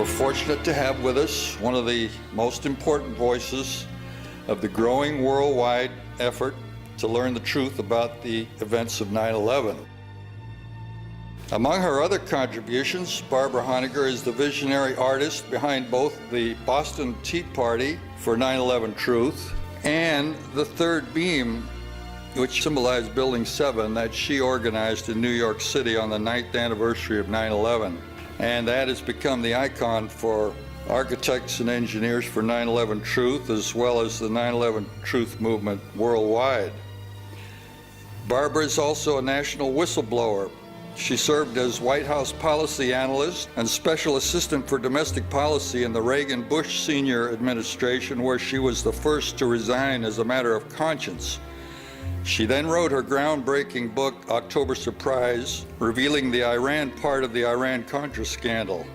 We're fortunate to have with us one of the most important voices of the growing worldwide effort to learn the truth about the events of 9/11. Among her other contributions, Barbara Honegger is the visionary artist behind both the Boston Tea Party for 9/11 Truth and the Third Beam, which symbolized Building 7 that she organized in New York City on the 9th anniversary of 9/11. And that has become the icon for architects and engineers for 9/11 Truth, as well as the 9/11 Truth movement worldwide. Barbara is also a national whistleblower. She served as White House policy analyst and special assistant for domestic policy in the Reagan-Bush senior administration, where she was the first to resign as a matter of conscience. She then wrote her groundbreaking book, October Surprise, revealing the Iran part of the Iran-Contra scandal.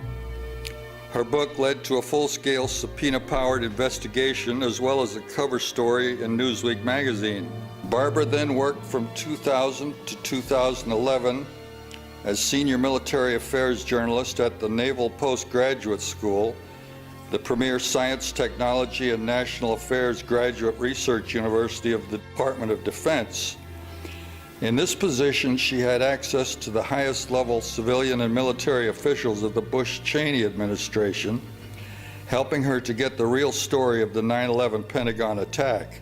Her book led to a full-scale subpoena-powered investigation, as well as a cover story in Newsweek magazine. Barbara then worked from 2000 to 2011 as senior military affairs journalist at the Naval Postgraduate School, the premier science, technology, and national affairs graduate research university of the Dept of Defense. In this position, she had access to the highest level civilian and military officials of the Bush-Cheney administration, helping her to get the real story of the 9/11 Pentagon attack.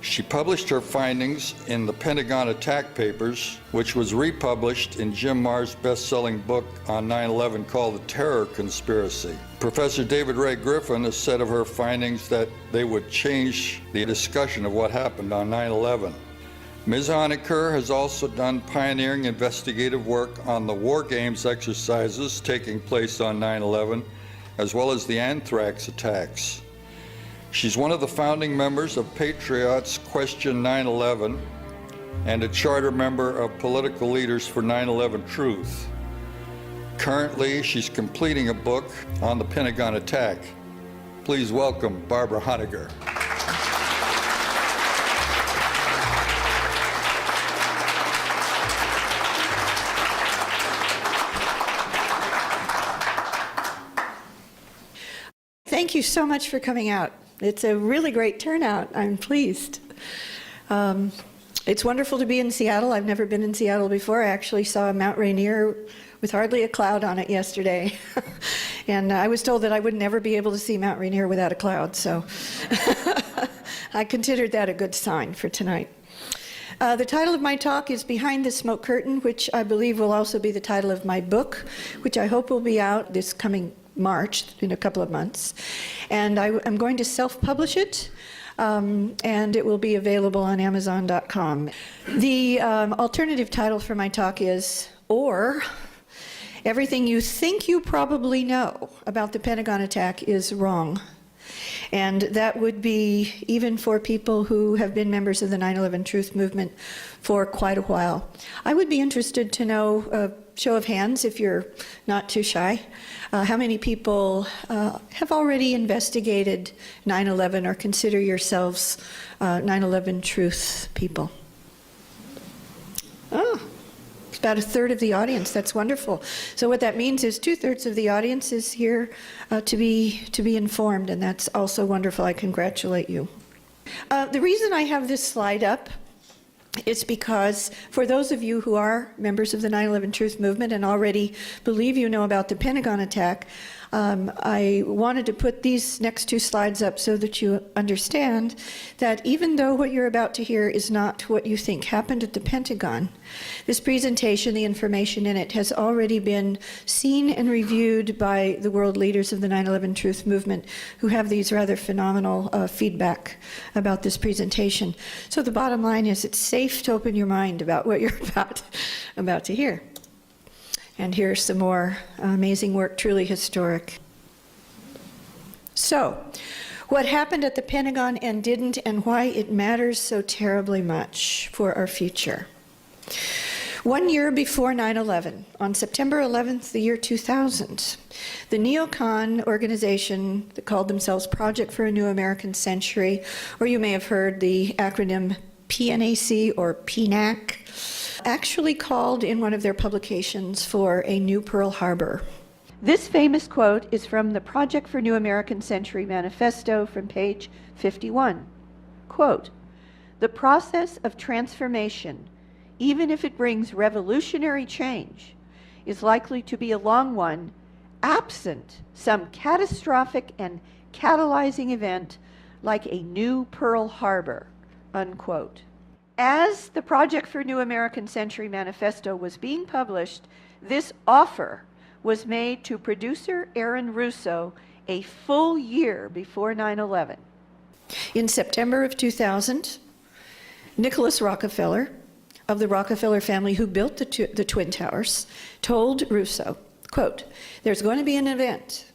She published her findings in the Pentagon Attack Papers, which was republished in Jim Marr's best-selling book on 9/11 called The Terror Conspiracy. Professor David Ray Griffin has said of her findings that they would change the discussion of what happened on 9/11. Ms. Honegger has also done pioneering investigative work on the war games exercises taking place on 9/11, as well as the anthrax attacks. She's one of the founding members of Patriots Question 9/11 and a charter member of Political Leaders for 9/11 Truth. Currently, she's completing a book on the Pentagon attack. Please welcome Barbara Honegger. Thank you so much for coming out. It's a really great turnout. I'm pleased. It's wonderful to be in Seattle. I've never been in Seattle before. I actually saw Mount Rainier with hardly a cloud on it yesterday. And I was told that I would never be able to see Mount Rainier without a cloud, so I considered that a good sign for tonight. The title of my talk is Behind the Smoke Curtain, which I believe will also be the title of my book, which I hope will be out this coming March, in a couple of months. And I'm going to self-publish it, and it will be available on Amazon.com. The alternative title for my talk is, or Everything You Think You Probably Know About the Pentagon Attack Is Wrong. And that would be even for people who have been members of the 9/11 Truth movement for quite a while. I would be interested to know, show of hands if you're not too shy, how many people have already investigated 9/11 or consider yourselves 9/11 Truth people? Oh. About a third of the audience. That's wonderful. So what that means is 2/3 of the audience is here to be informed, and that's also wonderful. I congratulate you. The reason I have this slide up is because for those of you who are members of the 9/11 Truth movement and already believe you know about the Pentagon attack, I wanted to put these next two slides up so that you understand that even though what you're about to hear is not what you think happened at the Pentagon, this presentation, the information in it, has already been seen and reviewed by the world leaders of the 9/11 Truth movement, who have these rather phenomenal feedback about this presentation. So the bottom line is it's safe to open your mind about what you're about to hear. And here's some more amazing work, truly historic. So, what happened at the Pentagon and didn't, and why it matters so terribly much for our future. 1 year before 9/11, on September 11th, the year 2000, the neocon organization that called themselves Project for a New American Century, or you may have heard the acronym PNAC or PNAC, actually called in one of their publications for a new Pearl Harbor. This famous quote is from the Project for New American Century Manifesto from page 51. Quote, "The process of transformation, even if it brings revolutionary change, is likely to be a long one, absent some catastrophic and catalyzing event like a new Pearl Harbor," unquote. As the Project for New American Century Manifesto was being published, this offer was made to producer Aaron Russo a full year before 9/11. In September of 2000, Nicholas Rockefeller, of the Rockefeller family who built the Twin Towers, told Russo, quote, "There's going to be an event,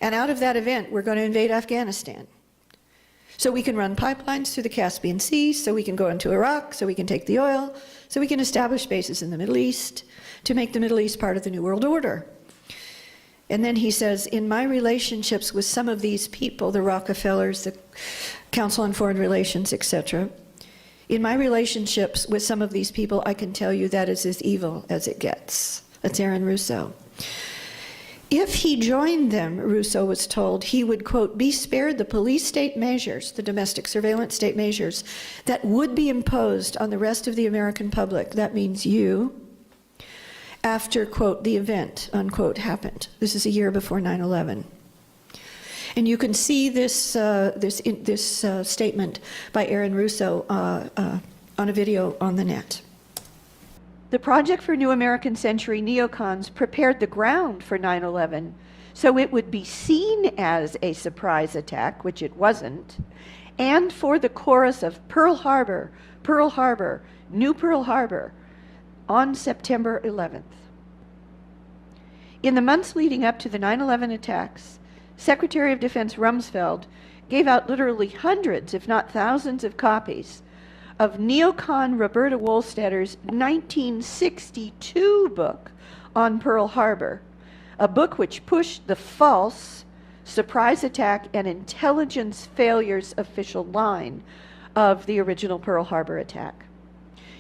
and out of that event, we're going to invade Afghanistan. So we can run pipelines through the Caspian Sea, so we can go into Iraq, so we can take the oil, so we can establish bases in the Middle East to make the Middle East part of the New World Order." And then he says, "In my relationships with some of these people, the Rockefellers, the Council on Foreign Relations, etc., in my relationships with some of these people, I can tell you that is as evil as it gets." That's Aaron Russo. If he joined them, Russo was told, he would, quote, "be spared the police state measures, the domestic surveillance state measures, that would be imposed on the rest of the American public," that means you, "after, quote, the event," unquote, happened. This is a year before 9/11. And you can see this statement by Aaron Russo on a video on the net. The Project for New American Century neocons prepared the ground for 9/11 so it would be seen as a surprise attack, which it wasn't, and for the chorus of Pearl Harbor, Pearl Harbor, New Pearl Harbor on September 11th. In the months leading up to the 9/11 attacks, Secretary of Defense Rumsfeld gave out literally hundreds, if not thousands, of copies of neocon Roberta Wohlstetter's 1962 book on Pearl Harbor, a book which pushed the false surprise attack and intelligence failures official line of the original Pearl Harbor attack.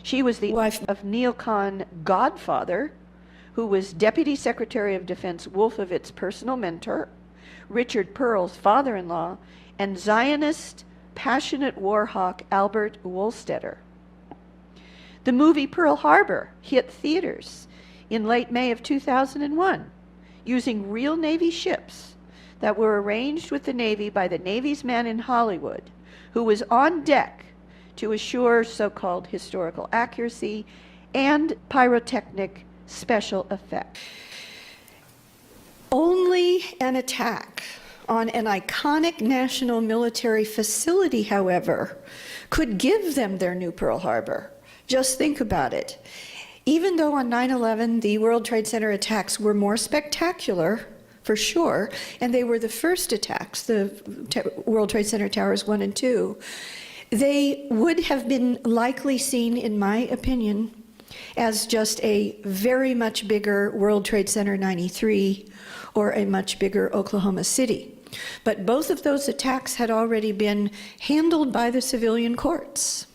She was the wife of neocon godfather, who was Deputy Secretary of Defense Wolfowitz's personal mentor, Richard Pearl's father-in-law, and Zionist passionate war hawk Albert Wohlstetter. The movie Pearl Harbor hit theaters in late May of 2001 using real Navy ships that were arranged with the Navy by the Navy's man in Hollywood, who was on deck to assure so-called historical accuracy and pyrotechnic special effects. Only an attack on an iconic national military facility, however, could give them their new Pearl Harbor. Just think about it. Even though on 9/11 the World Trade Center attacks were more spectacular, for sure, and they were the first attacks, the World Trade Center Towers 1 and 2, they would have been likely seen, in my opinion, as just a very much bigger World Trade Center 93 or a much bigger Oklahoma City. But both of those attacks had already been handled by the civilian courts.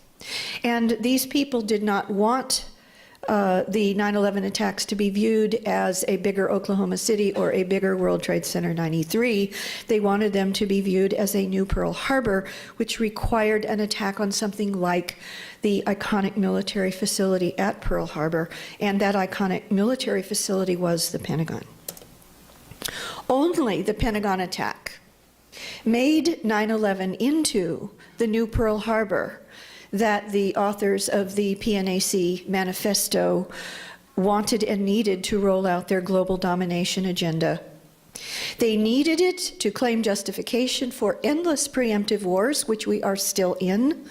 And these people did not want the 9/11 attacks to be viewed as a bigger Oklahoma City or a bigger World Trade Center 93. They wanted them to be viewed as a new Pearl Harbor, which required an attack on something like the iconic military facility at Pearl Harbor, and that iconic military facility was the Pentagon. Only the Pentagon attack made 9/11 into the new Pearl Harbor that the authors of the PNAC manifesto wanted and needed to roll out their global domination agenda. They needed it to claim justification for endless preemptive wars, which we are still in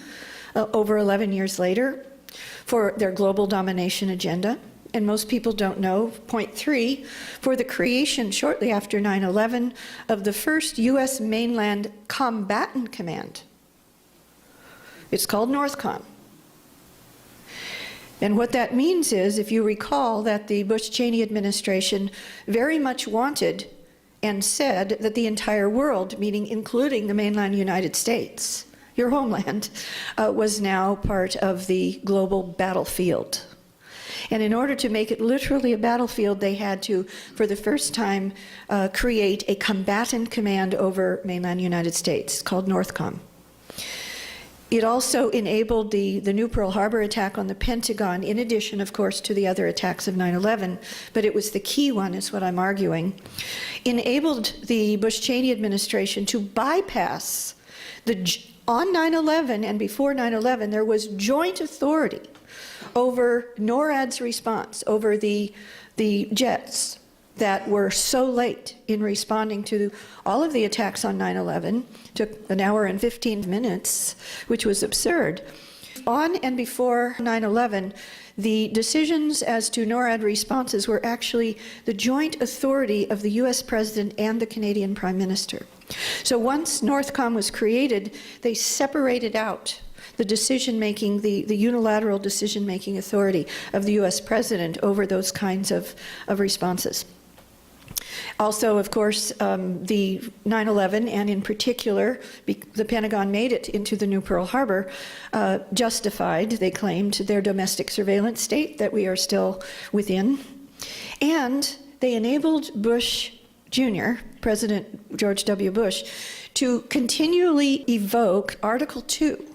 over 11 years later, for their global domination agenda. And most people don't know, point 3, for the creation shortly after 9/11 of the first U.S. mainland combatant command. It's called NORTHCOM. And what that means is, if you recall, that the Bush-Cheney administration very much wanted and said that the entire world, meaning including the mainland United States, your homeland, was now part of the global battlefield. And in order to make it literally a battlefield, they had to, for the first time, create a combatant command over mainland United States called NORTHCOM. It also enabled the new Pearl Harbor attack on the Pentagon, in addition, of course, to the other attacks of 9/11, but it was the key one, is what I'm arguing, enabled the Bush-Cheney administration to bypass on 9/11 and before 9/11, there was joint authority over NORAD's response, over the jets that were so late in responding to all of the attacks on 9/11. Took an hour and 15 minutes, which was absurd. On and before 9/11, the decisions as to NORAD responses were actually the joint authority of the US President and the Canadian Prime Minister. So once NORTHCOM was created, they separated out the decision-making, the unilateral decision-making authority of the US President over those kinds of responses. Also, of course, the 9/11, and in particular, the Pentagon made it into the new Pearl Harbor, justified, they claimed, their domestic surveillance state that we are still within. And they enabled Bush Jr., President George W. Bush, to continually evoke Article 2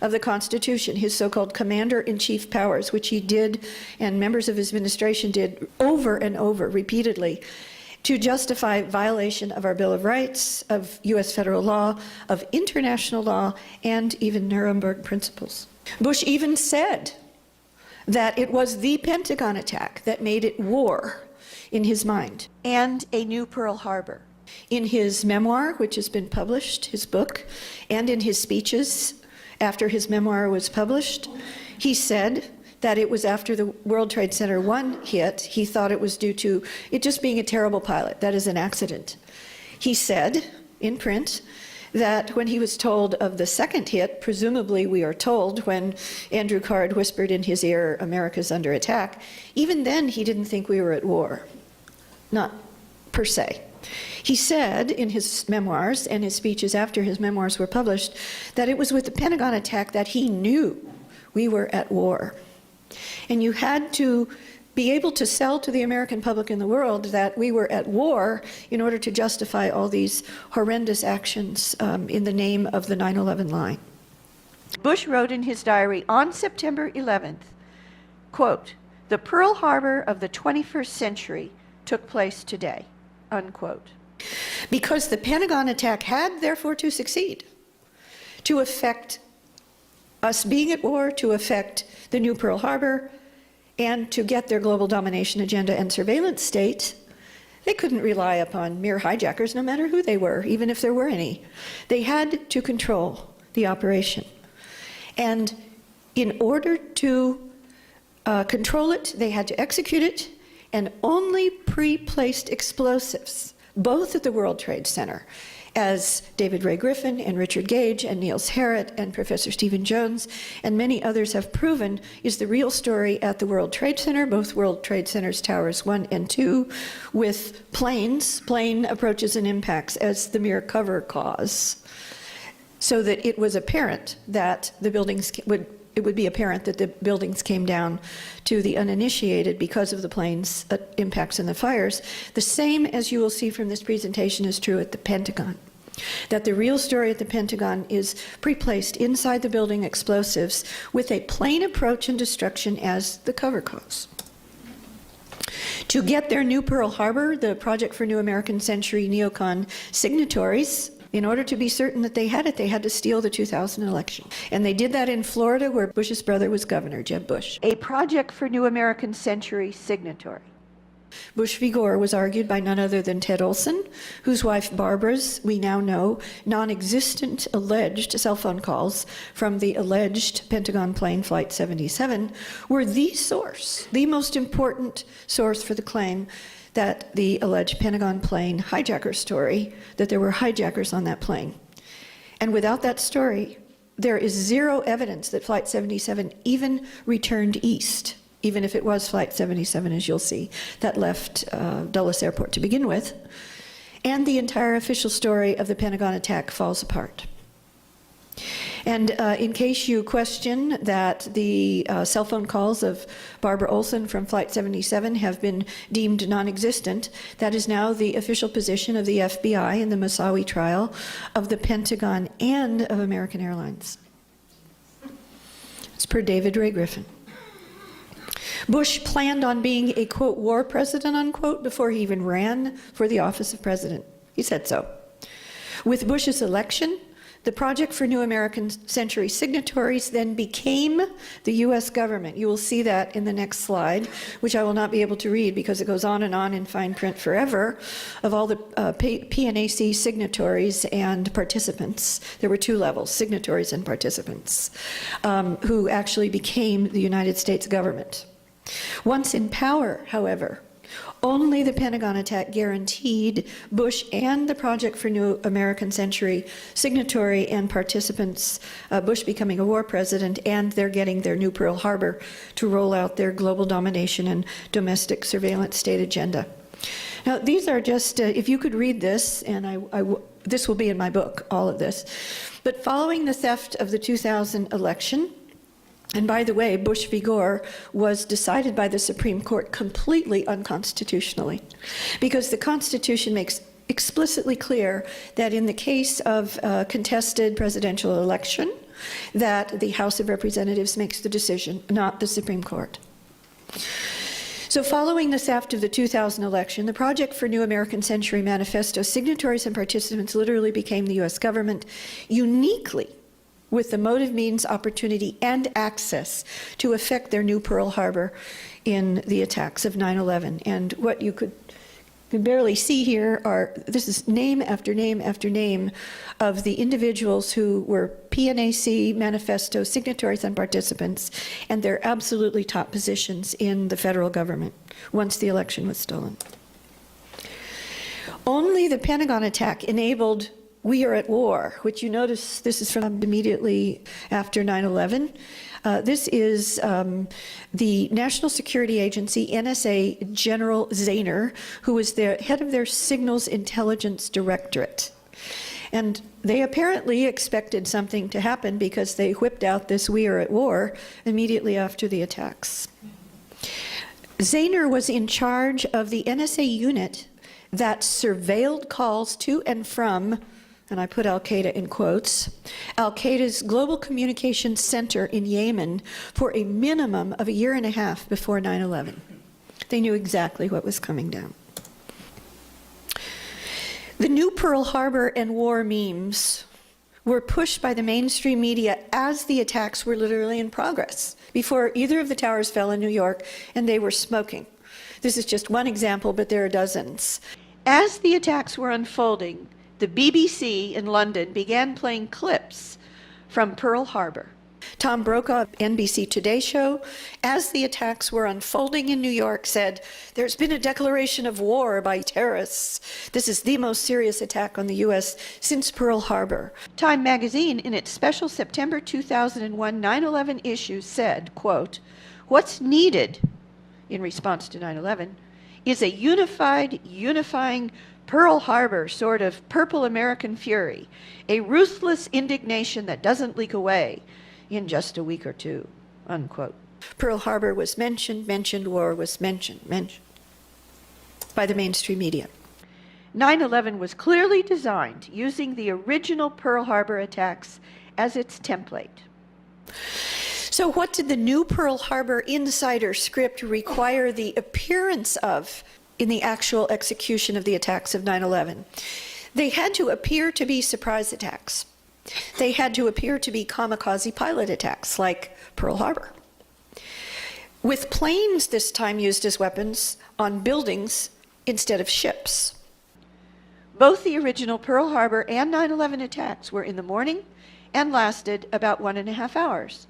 of the Constitution, his so-called commander-in-chief powers, which he did, and members of his administration did over and over, repeatedly, to justify violation of our Bill of Rights, of US federal law, of international law, and even Nuremberg principles. Bush even said that it was the Pentagon attack that made it war in his mind, and a new Pearl Harbor. In his memoir, which has been published, his book, and in his speeches after his memoir was published, he said that it was after the World Trade Center 1 hit, he thought it was due to it just being a terrible pilot. That is an accident. He said, in print, that when he was told of the second hit, presumably we are told when Andrew Card whispered in his ear, "America's under attack," even then he didn't think we were at war. Not per se. He said in his memoirs and his speeches after his memoirs were published that it was with the Pentagon attack that he knew we were at war. And you had to be able to sell to the American public in the world that we were at war in order to justify all these horrendous actions in the name of the 9/11 line. Bush wrote in his diary on September 11th, quote, "The Pearl Harbor of the 21st century took place today," unquote. Because the Pentagon attack had, therefore, to succeed, to affect us being at war, to affect the new Pearl Harbor, and to get their global domination agenda and surveillance state, they couldn't rely upon mere hijackers, no matter who they were, even if there were any. They had to control the operation. And in order to control it, they had to execute it, and only pre-placed explosives, both at the World Trade Center, as David Ray Griffin and Richard Gage and Niels Harrit and Professor Stephen Jones and many others have proven, is the real story at the World Trade Center, both World Trade Centers Towers 1 and 2, with plane approaches and impacts as the mere cover cause, so that it was apparent that the buildings it would be apparent that the buildings came down to the uninitiated because of the planes' impacts and the fires. The same, as you will see from this presentation, is true at the Pentagon. That the real story at the Pentagon is pre-placed inside the building explosives with a plane approach and destruction as the cover cause. To get their new Pearl Harbor, the Project for New American Century neocon signatories, in order to be certain that they had it, they had to steal the 2000 election. And they did that in Florida, where Bush's brother was governor, Jeb Bush. A Project for New American Century signatory. Bush v. Gore was argued by none other than Ted Olson, whose wife Barbara's, we now know, non-existent alleged cell phone calls from the alleged Pentagon plane Flight 77 were the source, the most important source for the claim that the alleged Pentagon plane hijacker story, that there were hijackers on that plane. And without that story, there is zero evidence that Flight 77 even returned east, even if it was Flight 77, as you'll see, that left Dulles Airport to begin with. And the entire official story of the Pentagon attack falls apart. And in case you question that the cell phone calls of Barbara Olson from Flight 77 have been deemed non-existent, that is now the official position of the FBI in the Moussaoui trial, of the Pentagon, and of American Airlines. It's per David Ray Griffin. Bush planned on being a, quote, war president, unquote, before he even ran for the office of president. He said so. With Bush's election, the Project for New American Century signatories then became the U.S. government. You will see that in the next slide, which I will not be able to read because it goes on in fine print forever, of all the PNAC signatories and participants. There were two levels, signatories and participants, who actually became the United States government. Once in power, however, only the Pentagon attack guaranteed Bush and the Project for New American Century signatory and participants, Bush becoming a war president, and they're getting their new Pearl Harbor to roll out their global domination and domestic surveillance state agenda. Now, these are just, if you could read this, and this will be in my book, all of this, but following the theft of the 2000 election, and by the way, Bush v. Gore was decided by the Supreme Court completely unconstitutionally, because the Constitution makes explicitly clear that in the case of a contested presidential election, that the House of Representatives makes the decision, not the Supreme Court. So following the theft of the 2000 election, the Project for New American Century Manifesto signatories and participants literally became the U.S. government, uniquely with the motive, means, opportunity, and access to effect their new Pearl Harbor in the attacks of 9/11. And what you could barely see here are, this is name after name after name of the individuals who were PNAC manifesto signatories and participants, and their absolutely top positions in the federal government once the election was stolen. Only the Pentagon attack enabled "We are at war," which you notice this is from immediately after 9/11. This is the National Security Agency, NSA General Zaner, who was the head of their Signals Intelligence Directorate. And they apparently expected something to happen because they whipped out this "We are at war" immediately after the attacks. Zaner was in charge of the NSA unit that surveilled calls to and from, and I put Al-Qaeda in quotes, Al-Qaeda's Global Communications Center in Yemen for a minimum of a year and a half before 9/11. They knew exactly what was coming down. The new Pearl Harbor and war memes were pushed by the mainstream media as the attacks were literally in progress, before either of the towers fell in New York and they were smoking. This is just one example, but there are dozens. As the attacks were unfolding, the BBC in London began playing clips from Pearl Harbor. Tom Brokaw, NBC Today show, as the attacks were unfolding in New York, said, "There's been a declaration of war by terrorists. This is the most serious attack on the U.S. since Pearl Harbor." Time magazine, in its special September 2001 9/11 issue, said, quote, "What's needed in response to 9/11 is a unifying Pearl Harbor sort of purple American fury, a ruthless indignation that doesn't leak away in just a week or two," unquote. Pearl Harbor was mentioned, war was mentioned by the mainstream media. 9/11 was clearly designed using the original Pearl Harbor attacks as its template. So what did the new Pearl Harbor insider script require the appearance of in the actual execution of the attacks of 9/11? They had to appear to be surprise attacks. They had to appear to be kamikaze pilot attacks, like Pearl Harbor, with planes this time used as weapons on buildings instead of ships. Both the original Pearl Harbor and 9/11 attacks were in the morning and lasted about 1.5 hours.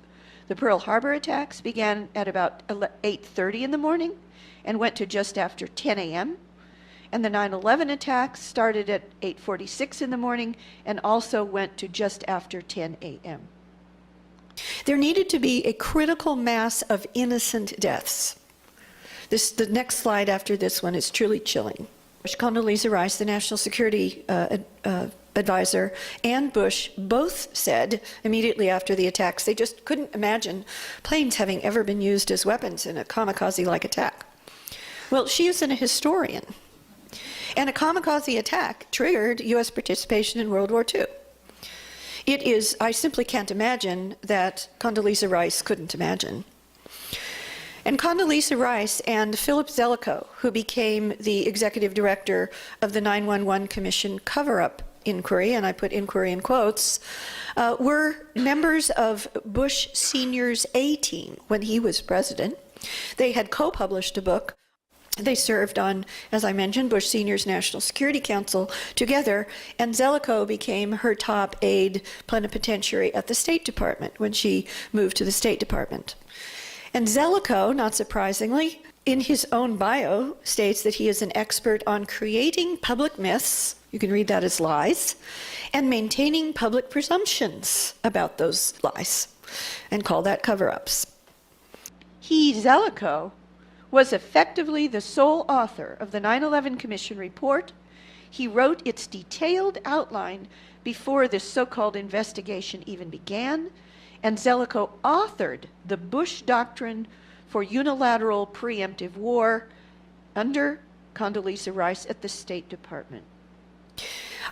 The Pearl Harbor attacks began at about 8:30 in the morning and went to just after 10 a.m., and the 9/11 attacks started at 8:46 in the morning and also went to just after 10 a.m. There needed to be a critical mass of innocent deaths. The next slide after this one is truly chilling. Condoleezza Rice, the National Security advisor and Bush both said immediately after the attacks they just couldn't imagine planes having ever been used as weapons in a kamikaze-like attack. Well, she isn't a historian. And a kamikaze attack triggered U.S. participation in World War II. It is, I simply can't imagine that Condoleezza Rice couldn't imagine. And Condoleezza Rice and Philip Zelikow, who became the executive director of the 9/11 Commission cover-up inquiry, and I put inquiry in quotes, were members of Bush Sr.'s A-team when he was president. They had co-published a book. They served on, as I mentioned, Bush Sr.'s National Security Council together, and Zelikow became her top aide plenipotentiary at the State Department when she moved to the State Department. And Zelikow, not surprisingly, in his own bio, states that he is an expert on creating public myths, you can read that as lies, and maintaining public presumptions about those lies, and call that cover-ups. He, Zelikow, was effectively the sole author of the 9/11 Commission report. He wrote its detailed outline before this so-called investigation even began, and Zelikow authored the Bush Doctrine for Unilateral Preemptive War under Condoleezza Rice at the State Department.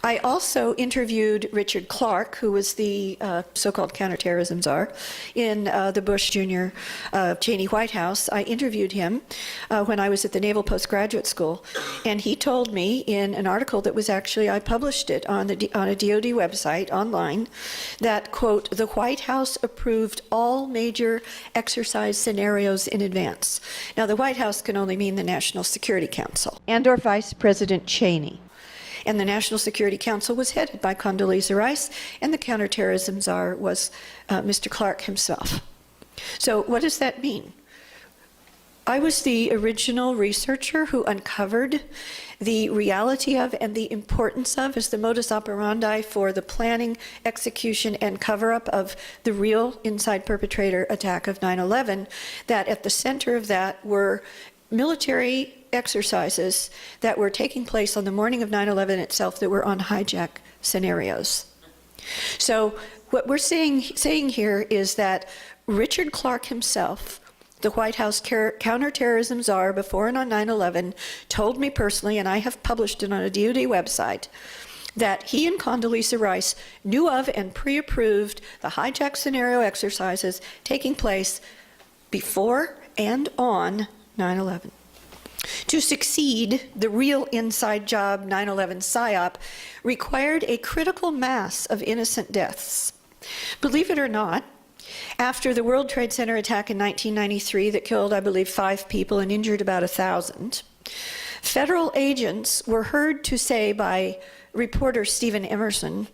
I also interviewed Richard Clarke, who was the so-called counterterrorism czar in the Bush Jr. Cheney White House. I interviewed him when I was at the Naval Postgraduate School, and he told me in an article that was actually, I published it on a DoD website online, that, quote, the White House approved all major exercise scenarios in advance. Now, the White House can only mean the National Security Council and/or Vice President Cheney. And the National Security Council was headed by Condoleezza Rice, and the counterterrorism czar was Mr. Clarke himself. So what does that mean? I was the original researcher who uncovered the reality of and the importance of as the modus operandi for the planning, execution, and cover-up of the real inside perpetrator attack of 9/11, that at the center of that were military exercises that were taking place on the morning of 9/11 itself that were on hijack scenarios. So what we're saying here is that Richard Clarke himself, the White House counterterrorism czar before and on 9/11, told me personally, and I have published it on a DoD website, that he and Condoleezza Rice knew of and pre-approved the hijack scenario exercises taking place before and on 9/11. To succeed, the real inside job 9/11 PSYOP required a critical mass of innocent deaths. Believe it or not, after the World Trade Center attack in 1993 that killed, I believe, 5 people and injured about 1,000, federal agents were heard to say by reporter Stephen Emerson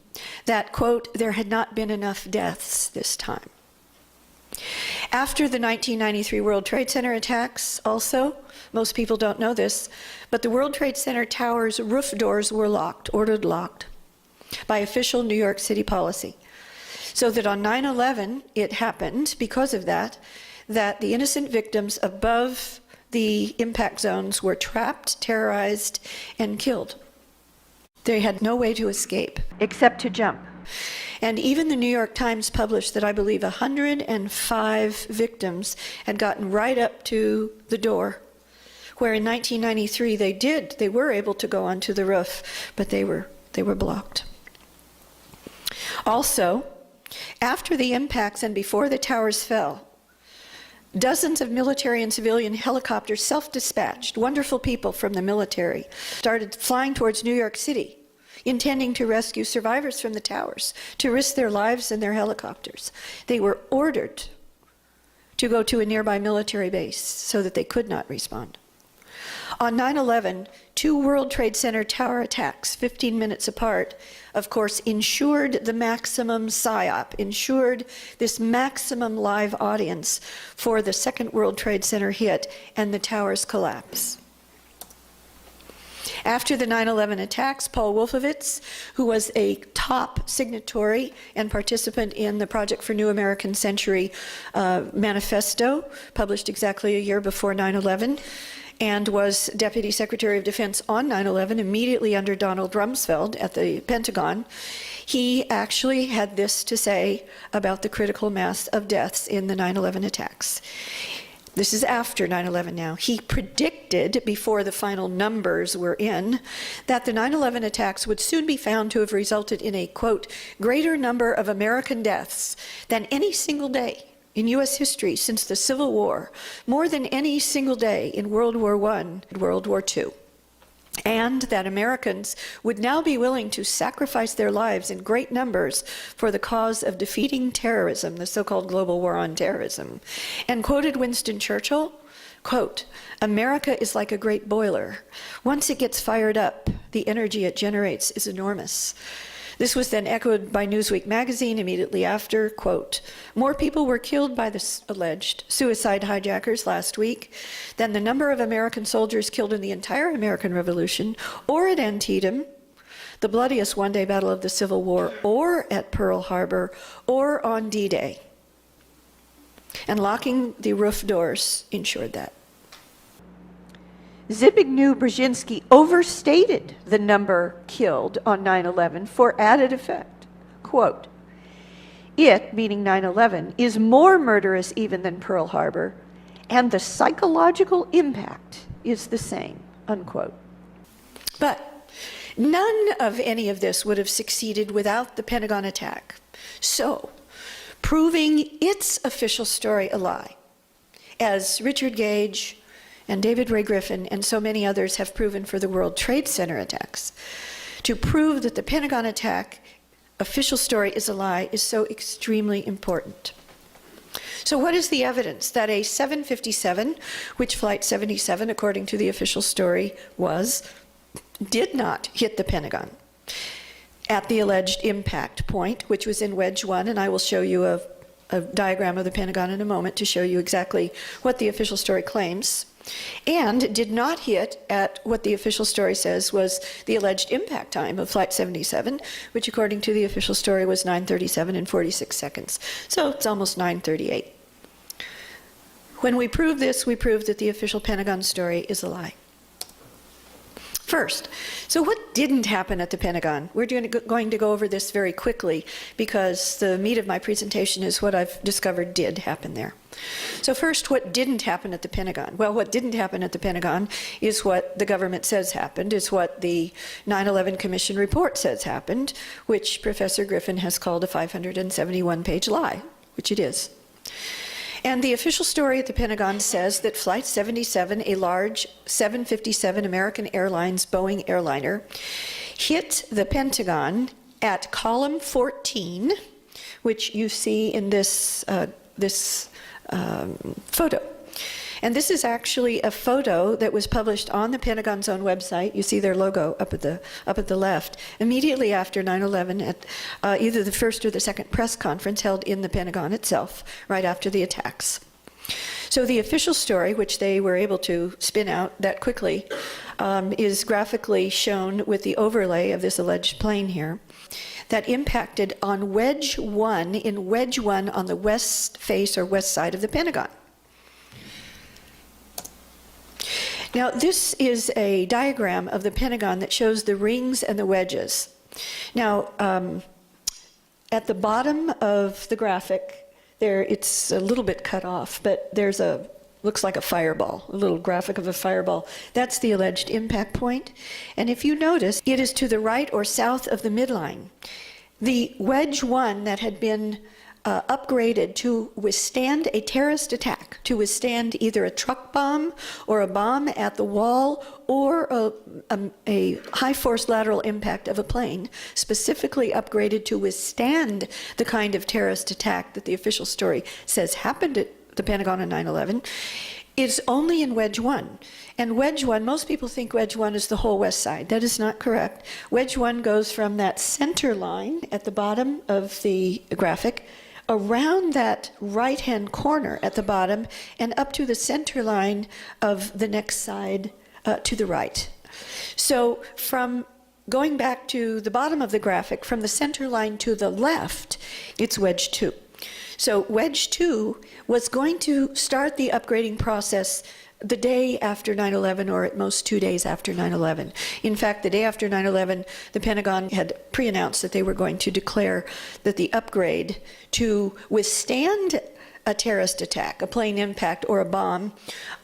that, quote, there had not been enough deaths this time. After the 1993 World Trade Center attacks also, most people don't know this, but the World Trade Center towers' roof doors were locked, ordered locked, by official New York City policy. So that on 9/11, it happened, because of that, that the innocent victims above the impact zones were trapped, terrorized, and killed. They had no way to escape, except to jump. And even the New York Times published that I believe 105 victims had gotten right up to the door, where in 1993 they were able to go onto the roof, but they were blocked. Also, after the impacts and before the towers fell, dozens of military and civilian helicopters, self-dispatched, wonderful people from the military, started flying towards New York City, intending to rescue survivors from the towers, to risk their lives in their helicopters. They were ordered to go to a nearby military base so that they could not respond. On 9/11, 2 World Trade Center tower attacks, 15 minutes apart, of course, ensured the maximum PSYOP, ensured this maximum live audience for the second World Trade Center hit and the towers collapse. After the 9/11 attacks, Paul Wolfowitz, who was a top signatory and participant in the Project for New American Century manifesto, published exactly a year before 9/11, and was Deputy Secretary of Defense on 9/11 immediately under Donald Rumsfeld at the Pentagon, he actually had this to say about the critical mass of deaths in the 9/11 attacks. This is after 9/11 now. He predicted, before the final numbers were in, that the 9/11 attacks would soon be found to have resulted in a, quote, greater number of American deaths than any single day in U.S. history since the Civil War, more than any single day in World War I and World War II. And that Americans would now be willing to sacrifice their lives in great numbers for the cause of defeating terrorism, the so-called global war on terrorism. And quoted Winston Churchill, quote, America is like a great boiler. Once it gets fired up, the energy it generates is enormous. This was then echoed by Newsweek magazine immediately after, quote, more people were killed by the alleged suicide hijackers last week than the number of American soldiers killed in the entire American Revolution, or at Antietam, the bloodiest one-day battle of the Civil War, or at Pearl Harbor, or on D-Day. And locking the roof doors ensured that. Zbigniew Brzezinski overstated the number killed on 9/11 for added effect. Quote, it, meaning 9/11, is more murderous even than Pearl Harbor, and the psychological impact is the same, unquote. But none of any of this would have succeeded without the Pentagon attack. So, proving its official story a lie, as Richard Gage and David Ray Griffin and so many others have proven for the World Trade Center attacks, to prove that the Pentagon attack official story is a lie is so extremely important. So what is the evidence that a 757, which Flight 77, according to the official story, was, did not hit the Pentagon at the alleged impact point, which was in Wedge 1, and I will show you a diagram of the Pentagon in a moment to show you exactly what the official story claims, and did not hit at what the official story says was the alleged impact time of Flight 77, which according to the official story was 9:37 and 46 seconds. So it's almost 9:38. When we prove this, we prove that the official Pentagon story is a lie. First, so what didn't happen at the Pentagon? We're going to go over this very quickly because the meat of my presentation is what I've discovered did happen there. So first, what didn't happen at the Pentagon? Well, what didn't happen at the Pentagon is what the government says happened, is what the 9/11 Commission report says happened, which Professor Griffin has called a 571-page lie, which it is. And the official story at the Pentagon says that Flight 77, a large 757 American Airlines Boeing airliner, hit the Pentagon at column 14, which you see in this photo. And this is actually a photo that was published on the Pentagon's own website. You see their logo up at the left, immediately after 9/11 at either the first or the second press conference held in the Pentagon itself, right after the attacks. So the official story, which they were able to spin out that quickly, is graphically shown with the overlay of this alleged plane here that impacted on Wedge 1, in Wedge 1 on the west face or west side of the Pentagon. Now, this is a diagram of the Pentagon that shows the rings and the wedges. Now, at the bottom of the graphic, there it's a little bit cut off, but there's looks like a fireball, a little graphic of a fireball. That's the alleged impact point. And if you notice, it is to the right or south of the midline. The Wedge 1 that had been upgraded to withstand a terrorist attack, to withstand either a truck bomb or a bomb at the wall or a high-force lateral impact of a plane, specifically upgraded to withstand the kind of terrorist attack that the official story says happened at the Pentagon on 9/11, is only in Wedge 1. And Wedge 1, most people think Wedge 1 is the whole west side. That is not correct. Wedge 1 goes from that center line at the bottom of the graphic, around that right-hand corner at the bottom, and up to the center line of the next side to the right. So from going back to the bottom of the graphic, from the center line to the left, it's Wedge 2. So Wedge 2 was going to start the upgrading process the day after 9/11, or at most 2 days after 9/11. In fact, the day after 9/11, the Pentagon had pre-announced that they were going to declare that the upgrade to withstand a terrorist attack, a plane impact, or a bomb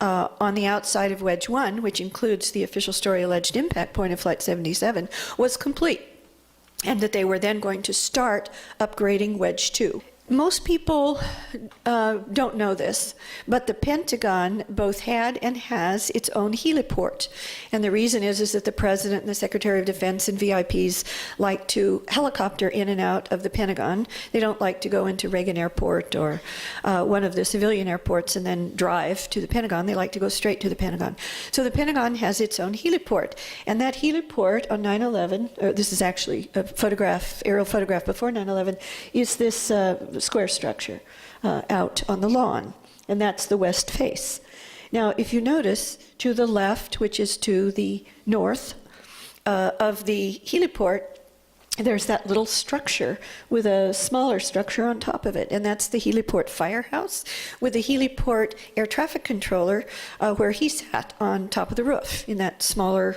on the outside of Wedge 1, which includes the official story alleged impact point of Flight 77, was complete, and that they were then going to start upgrading Wedge 2. Most people don't know this, but the Pentagon both had and has its own heliport. And the reason is that the President and the Secretary of Defense and VIPs like to helicopter in and out of the Pentagon. They don't like to go into Reagan Airport or one of the civilian airports and then drive to the Pentagon. They like to go straight to the Pentagon. So the Pentagon has its own heliport. And that heliport on 9/11, this is actually a photograph, aerial photograph before 9/11, is this square structure out on the lawn, and that's the west face. Now, if you notice, to the left, which is to the north of the heliport, there's that little structure with a smaller structure on top of it, and that's the heliport firehouse with the heliport air traffic controller where he sat on top of the roof in that smaller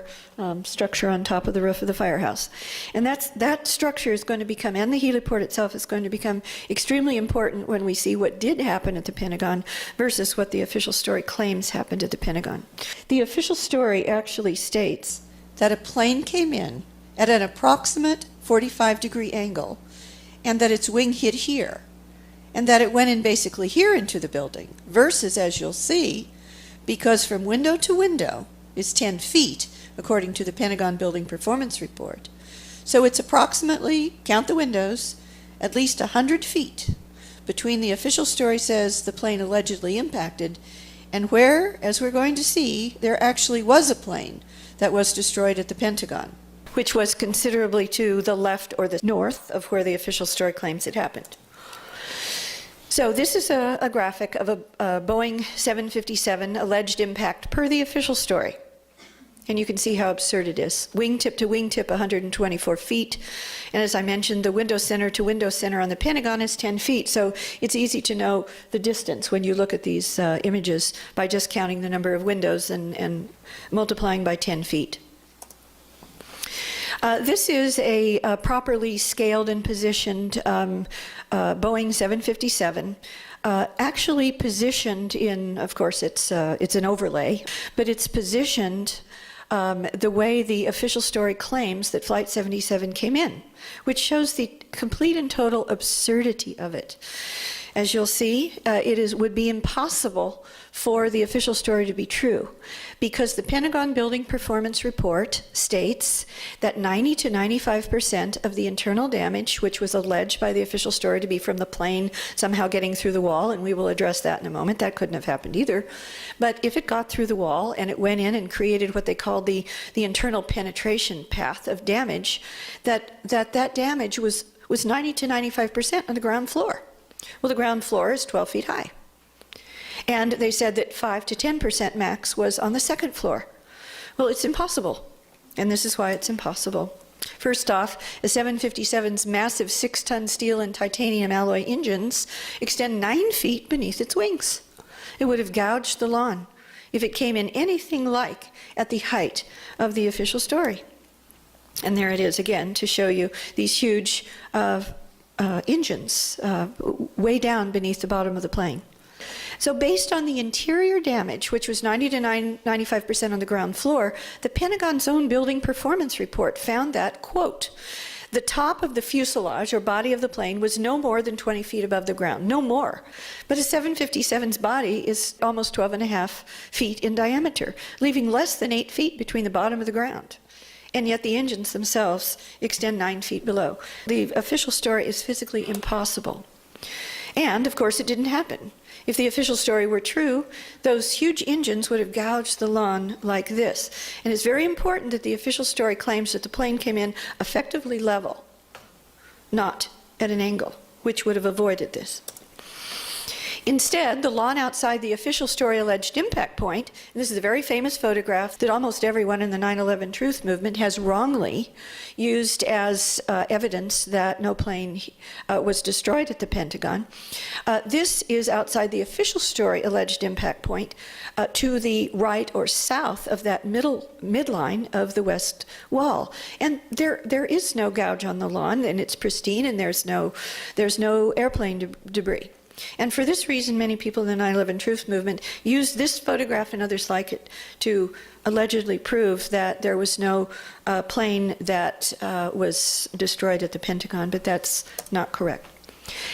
structure on top of the roof of the firehouse. And that structure is going to become, and the heliport itself is going to become extremely important when we see what did happen at the Pentagon versus what the official story claims happened at the Pentagon. The official story actually states that a plane came in at an approximate 45-degree angle, and that its wing hit here, and that it went in basically here into the building, versus, as you'll see, because from window to window is 10 feet, according to the Pentagon Building Performance Report. So it's approximately, count the windows, at least 100 feet between the official story says the plane allegedly impacted, and where, as we're going to see, there actually was a plane that was destroyed at the Pentagon, which was considerably to the left or the north of where the official story claims it happened. So this is a graphic of a Boeing 757 alleged impact per the official story. And you can see how absurd it is. Wingtip to wingtip, 124 feet. And as I mentioned, the window center to window center on the Pentagon is 10 feet. So it's easy to know the distance when you look at these images by just counting the number of windows and multiplying by 10 feet. This is a properly scaled and positioned Boeing 757, actually positioned in, of course, it's an overlay, but it's positioned the way the official story claims that Flight 77 came in, which shows the complete and total absurdity of it. As you'll see, would be impossible for the official story to be true, because the Pentagon Building Performance Report states that 90 to 95% of the internal damage, which was alleged by the official story to be from the plane somehow getting through the wall, and we will address that in a moment, that couldn't have happened either. But if it got through the wall and it went in and created what they called the internal penetration path of damage, that damage was 90 to 95% on the ground floor. Well, the ground floor is 12 feet high. And they said that 5 to 10% max was on the second floor. Well, it's impossible. And this is why it's impossible. First off, a 757's massive 6-ton steel and titanium alloy engines extend 9 feet beneath its wings. It would have gouged the lawn if it came in anything like at the height of the official story. And there it is again to show you these huge engines way down beneath the bottom of the plane. So based on the interior damage, which was 90 to 95% on the ground floor, the Pentagon's own building performance report found that, quote, the top of the fuselage or body of the plane was no more than 20 feet above the ground, no more. But a 757's body is almost 12.5 feet in diameter, leaving less than 8 feet between the bottom of the ground. And yet the engines themselves extend 9 feet below. The official story is physically impossible. And, of course, it didn't happen. If the official story were true, those huge engines would have gouged the lawn like this. And it's very important that the official story claims that the plane came in effectively level, not at an angle, which would have avoided this. Instead, the lawn outside the official story alleged impact point, and this is a very famous photograph that almost everyone in the 9/11 truth movement has wrongly used as evidence that no plane was destroyed at the Pentagon. This is outside the official story alleged impact point to the right or south of that midline of the west wall. And there is no gouge on the lawn, and it's pristine, and there's no airplane debris. And for this reason, many people in the 9/11 truth movement use this photograph and others like it to allegedly prove that there was no plane that was destroyed at the Pentagon, but that's not correct.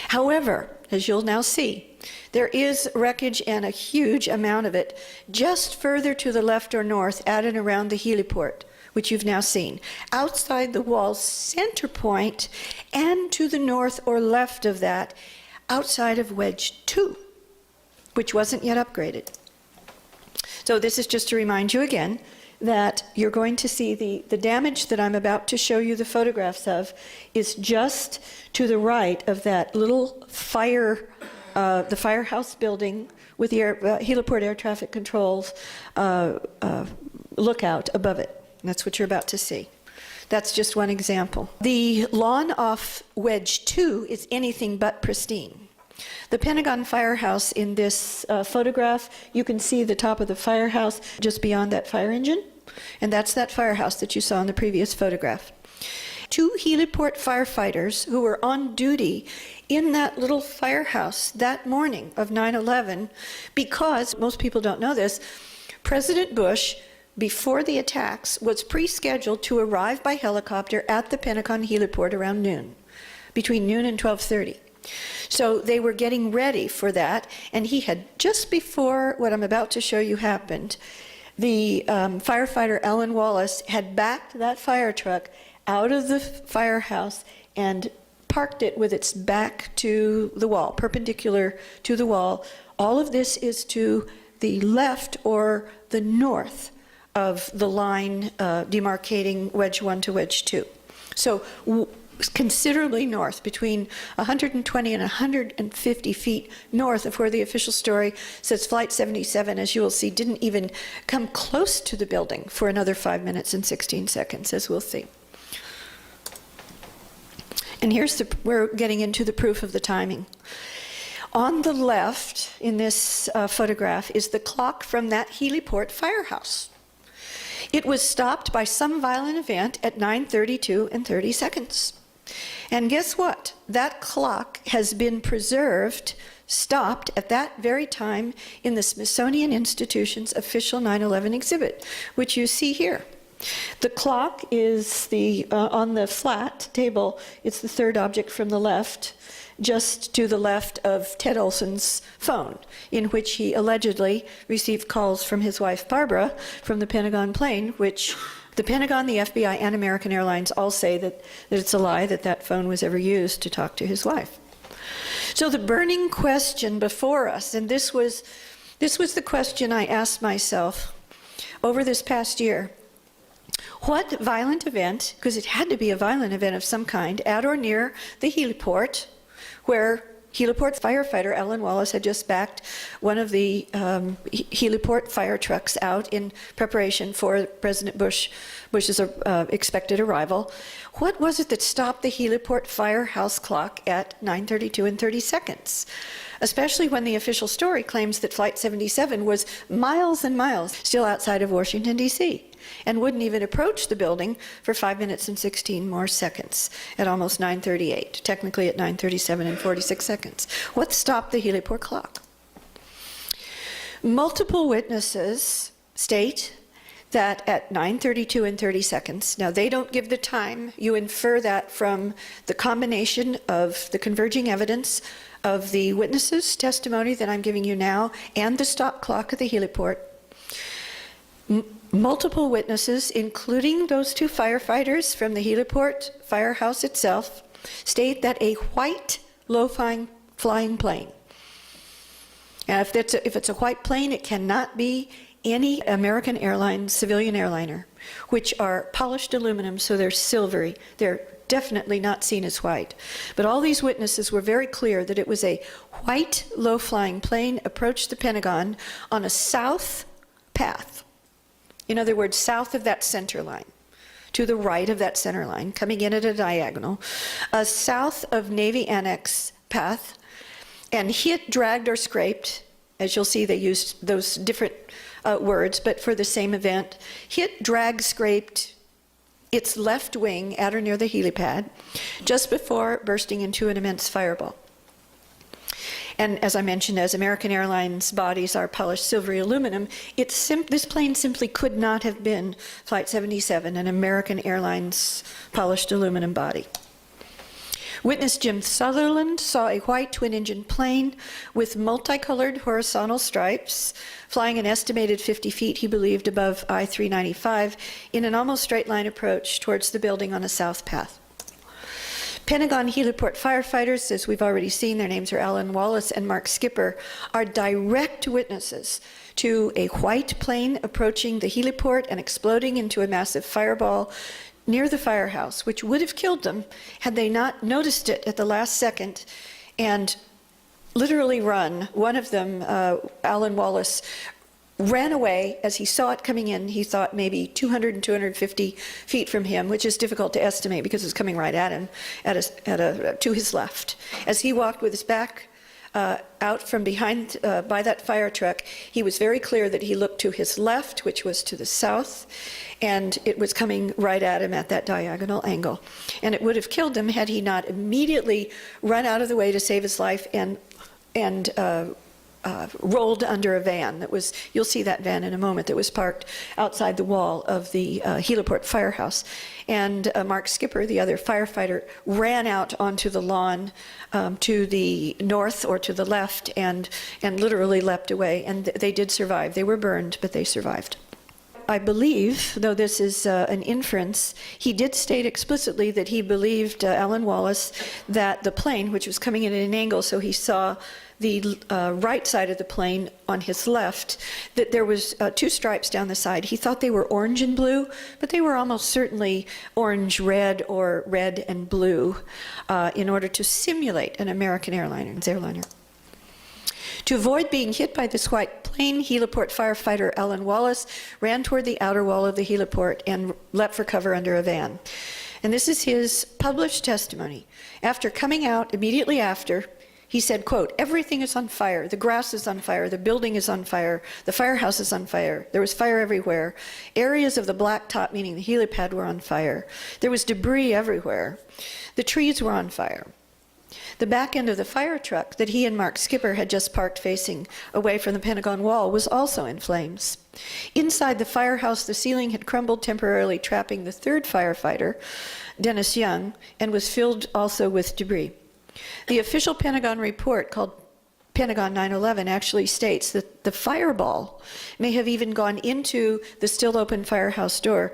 However, as you'll now see, there is wreckage, and a huge amount of it, just further to the left or north at and around the heliport, which you've now seen, outside the wall's center point, and to the north or left of that, outside of Wedge 2, which wasn't yet upgraded. So this is just to remind you again that you're going to see the damage that I'm about to show you the photographs of is just to the right of that little the firehouse building with the heliport air traffic controls lookout above it. And that's what you're about to see. That's just one example. The lawn off Wedge 2 is anything but pristine. The Pentagon firehouse in this photograph, you can see the top of the firehouse just beyond that fire engine, and that's that firehouse that you saw in the previous photograph. 2 heliport firefighters who were on duty in that little firehouse that morning of 9/11, because, most people don't know this, President Bush, before the attacks, was pre-scheduled to arrive by helicopter at the Pentagon heliport around noon, between noon and 12:30. So they were getting ready for that, and he had, just before what I'm about to show you happened, the firefighter Ellen Wallace had backed that fire truck out of the firehouse and parked it with its back to the wall, perpendicular to the wall. All of this is to the left or the north of the line demarcating Wedge 1 to Wedge 2. So considerably north, between 120 and 150 feet north of where the official story says Flight 77, as you will see, didn't even come close to the building for another 5 minutes and 16 seconds, as we'll see. And we're getting into the proof of the timing. On the left in this photograph is the clock from that heliport firehouse. It was stopped by some violent event at 9:32 and 30 seconds. And guess what? That clock has been preserved, stopped at that very time in the Smithsonian Institution's official 9/11 exhibit, which you see here. The clock is on the flat table, it's the third object from the left, just to the left of Ted Olson's phone, in which he allegedly received calls from his wife Barbara from the Pentagon plane, which the Pentagon, the FBI, and American Airlines all say that it's a lie that that phone was ever used to talk to his wife. So the burning question before us, and this was the question I asked myself over this past year: what violent event, because it had to be a violent event of some kind, at or near the heliport, where heliport firefighter Ellen Wallace had just backed one of the heliport fire trucks out in preparation for President Bush's expected arrival. What was it that stopped the heliport firehouse clock at 9:32 and 30 seconds? Especially when the official story claims that Flight 77 was miles and miles still outside of Washington, D.C., and wouldn't even approach the building for 5 minutes and 16 more seconds at almost 9:38, technically at 9:37 and 46 seconds. What stopped the heliport clock? Multiple witnesses state that at 9:32 and 30 seconds, now they don't give the time, you infer that from the combination of the converging evidence of the witnesses' testimony that I'm giving you now and the stop clock at the heliport. Multiple witnesses, including those 2 firefighters from the heliport firehouse itself, state that a white low-flying plane, and if it's a white plane, it cannot be any American airline civilian airliner, which are polished aluminum, so they're silvery, they're definitely not seen as white. But all these witnesses were very clear that it was a white low-flying plane approached the Pentagon on a south path. In other words, south of that center line, to the right of that center line, coming in at a diagonal, south of Navy Annex path, and hit, dragged, or scraped. As you'll see, they used those different words, but for the same event. Hit, dragged, scraped its left wing at or near the helipad, just before bursting into an immense fireball. And as I mentioned, as American Airlines bodies are polished silvery aluminum, this plane simply could not have been Flight 77, an American Airlines polished aluminum body. Witness Jim Sutherland saw a white twin-engine plane with multicolored horizontal stripes flying an estimated 50 feet, he believed, above I-395 in an almost straight-line approach towards the building on a south path. Pentagon heliport firefighters, as we've already seen, their names are Alan Wallace and Mark Skipper, are direct witnesses to a white plane approaching the heliport and exploding into a massive fireball near the firehouse, which would have killed them had they not noticed it at the last second and literally run. One of them, Alan Wallace, ran away as he saw it coming in. He thought maybe 200 and 250 feet from him, which is difficult to estimate because it's coming right at him, to his left. As he walked with his back out from behind by that fire truck, he was very clear that he looked to his left, which was to the south, and it was coming right at him at that diagonal angle. And it would have killed him had he not immediately run out of the way to save his life and rolled under a van that was, you'll see that van in a moment, that was parked outside the wall of the heliport firehouse. And Mark Skipper, the other firefighter, ran out onto the lawn to the north or to the left and literally leapt away. And they did survive. They were burned, but they survived. I believe, though this is an inference, he did state explicitly that he believed, Alan Wallace, that the plane, which was coming in at an angle, so he saw the right side of the plane on his left, that there was two stripes down the side. He thought they were orange and blue, but they were almost certainly orange-red or red and blue in order to simulate an American airliner. To avoid being hit by this white plane, heliport firefighter Alan Wallace ran toward the outer wall of the heliport and leapt for cover under a van. And this is his published testimony. After coming out immediately after, he said, quote, "Everything is on fire. The grass is on fire. The building is on fire. The firehouse is on fire. There was fire everywhere. Areas of the blacktop, meaning the helipad, were on fire. There was debris everywhere. The trees were on fire. The back end of the fire truck that he and Mark Skipper had just parked facing away from the Pentagon wall was also in flames. Inside the firehouse, the ceiling had crumbled, temporarily trapping the third firefighter, Dennis Young, and was filled also with debris." The official Pentagon report, called Pentagon 9/11, actually states that the fireball may have even gone into the still open firehouse door,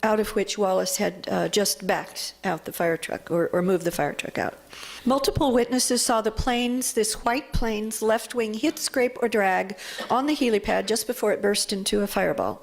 out of which Wallace had just backed out the fire truck or moved the fire truck out. Multiple witnesses saw the planes, this white plane's left wing hit, scrape, or drag on the helipad just before it burst into a fireball.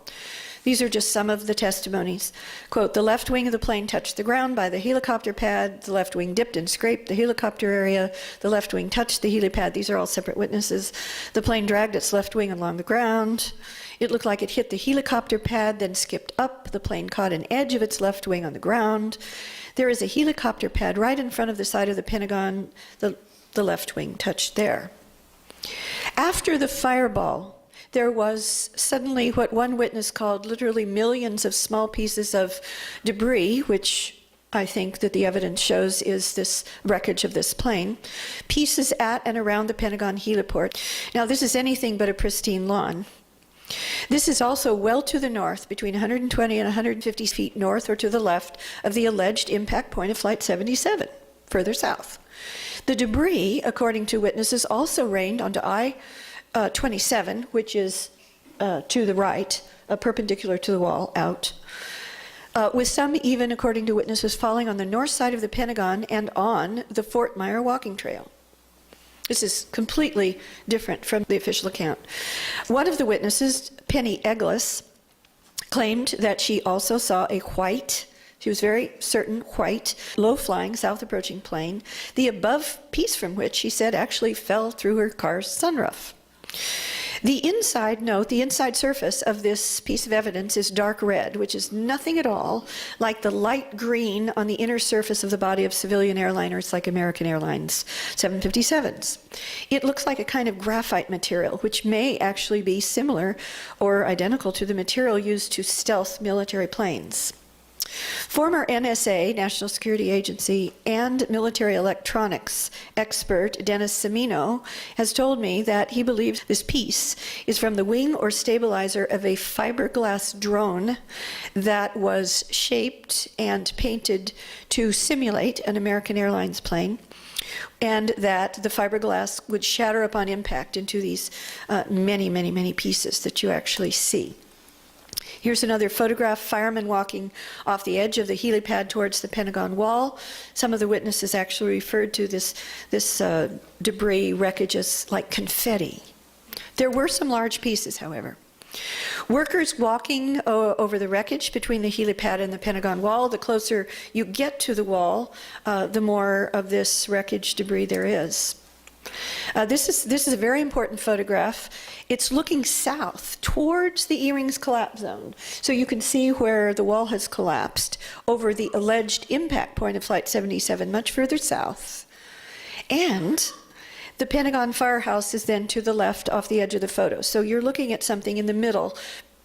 These are just some of the testimonies. Quote, "The left wing of the plane touched the ground by the helicopter pad. The left wing dipped and scraped the helicopter area. The left wing touched the helipad." These are all separate witnesses. "The plane dragged its left wing along the ground. It looked like it hit the helicopter pad, then skipped up. The plane caught an edge of its left wing on the ground. There is a helicopter pad right in front of the side of the Pentagon. The left wing touched there." After the fireball, there was suddenly what one witness called literally millions of small pieces of debris, which I think that the evidence shows is this wreckage of this plane, pieces at and around the Pentagon heliport. Now, this is anything but a pristine lawn. This is also well to the north, between 120 and 150 feet north or to the left of the alleged impact point of Flight 77, further south. The debris, according to witnesses, also rained onto I-27, which is to the right, perpendicular to the wall, out, with some even, according to witnesses, falling on the north side of the Pentagon and on the Fort Myer walking trail. This is completely different from the official account. One of the witnesses, Penny Eglis, claimed that she also saw a white She was very certain, white, low-flying, south-approaching plane, the above piece from which, she said, actually fell through her car's sunroof. The inside surface of this piece of evidence is dark red, which is nothing at all like the light green on the inner surface of the body of civilian airliners like American Airlines 757s. It looks like a kind of graphite material, which may actually be similar or identical to the material used to stealth military planes. Former NSA, National Security Agency, and military electronics expert Dennis Semino has told me that he believes this piece is from the wing or stabilizer of a fiberglass drone that was shaped and painted to simulate an American Airlines plane, and that the fiberglass would shatter upon impact into these many pieces that you actually see. Here's another photograph, firemen walking off the edge of the helipad towards the Pentagon wall. Some of the witnesses actually referred to this debris wreckage as like confetti. There were some large pieces, however. Workers walking over the wreckage between the helipad and the Pentagon wall. The closer you get to the wall, the more of this wreckage debris there is. This is a very important photograph. It's looking south towards the E-rings collapse zone. So you can see where the wall has collapsed over the alleged impact point of Flight 77, much further south. And the Pentagon firehouse is then to the left off the edge of the photo. So you're looking at something in the middle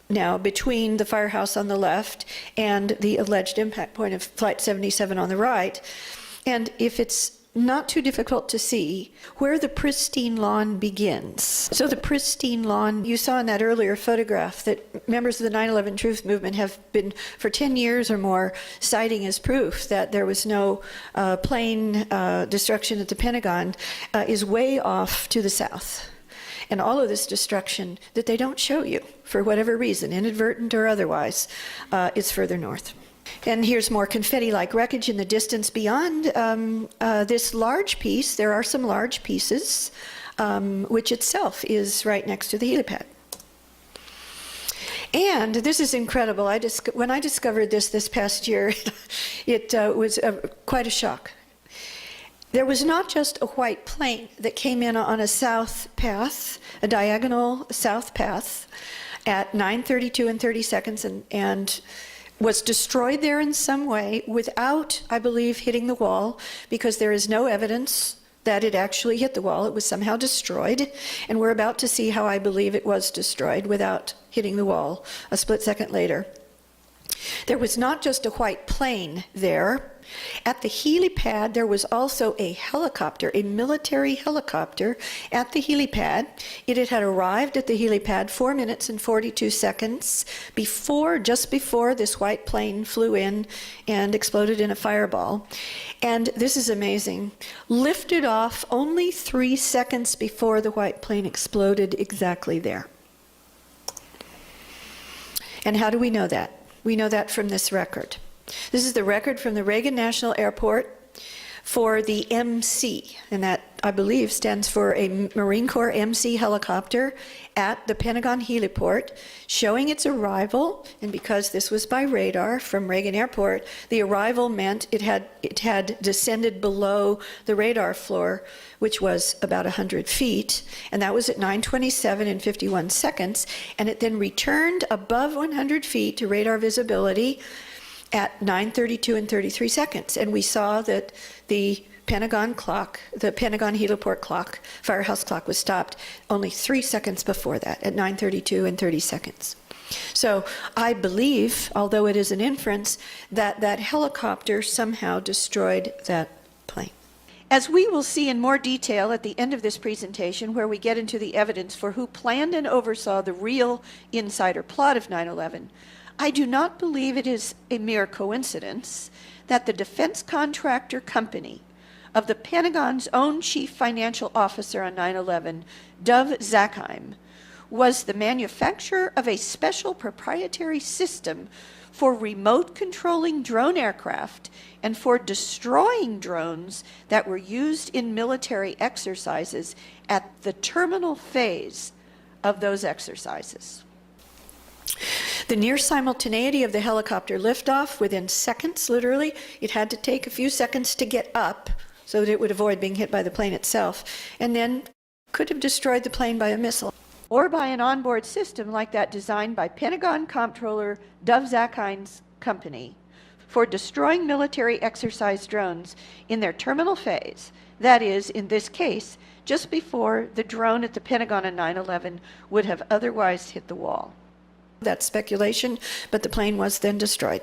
now between the firehouse on the left and the alleged impact point of Flight 77 on the right. And if it's not too difficult to see where the pristine lawn begins. So the pristine lawn, you saw in that earlier photograph that members of the 9/11 Truth Movement have been for 10 years or more citing as proof that there was no plane destruction at the Pentagon, is way off to the south. And all of this destruction that they don't show you, for whatever reason, inadvertent or otherwise, is further north. And here's more confetti-like wreckage in the distance beyond this large piece. There are some large pieces, which itself is right next to the helipad. And this is incredible. When I discovered this past year, it was quite a shock. There was not just a white plane that came in on a south path, a diagonal south path, at 9:32 and 30 seconds, and was destroyed there in some way without, I believe, hitting the wall, because there is no evidence that it actually hit the wall. It was somehow destroyed, and we're about to see how I believe it was destroyed without hitting the wall a split second later. There was not just a white plane there. At the helipad, there was also a helicopter, a military helicopter at the helipad. It had arrived at the helipad 4 minutes and 42 seconds just before this white plane flew in and exploded in a fireball. And this is amazing. Lifted off only 3 seconds before the white plane exploded exactly there. And how do we know that? We know that from this record. This is the record from the Reagan National Airport for the MC, and that, I believe, stands for a Marine Corps MC helicopter at the Pentagon heliport, showing its arrival. And because this was by radar from Reagan Airport, the arrival meant it had descended below the radar floor, which was about 100 feet, and that was at 9:27 and 51 seconds, and it then returned above 100 feet to radar visibility at 9:32 and 33 seconds. And we saw that the Pentagon clock, the Pentagon heliport clock, firehouse clock, was stopped only 3 seconds before that, at 9:32 and 30 seconds. So I believe, although it is an inference, that that helicopter somehow destroyed that plane. As we will see in more detail at the end of this presentation, where we get into the evidence for who planned and oversaw the real insider plot of 9/11, I do not believe it is a mere coincidence that the defense contractor company of the Pentagon's own chief financial officer on 9/11, Dov Zakheim, was the manufacturer of a special proprietary system for remote controlling drone aircraft and for destroying drones that were used in military exercises at the terminal phase of those exercises. The near simultaneity of the helicopter liftoff within seconds, literally, it had to take a few seconds to get up so that it would avoid being hit by the plane itself, and then could have destroyed the plane by a missile or by an onboard system like that designed by Pentagon Comptroller Dov Zakheim's company for destroying military exercise drones in their terminal phase. That is, in this case, just before the drone at the Pentagon on 9/11 would have otherwise hit the wall. That's speculation, but the plane was then destroyed.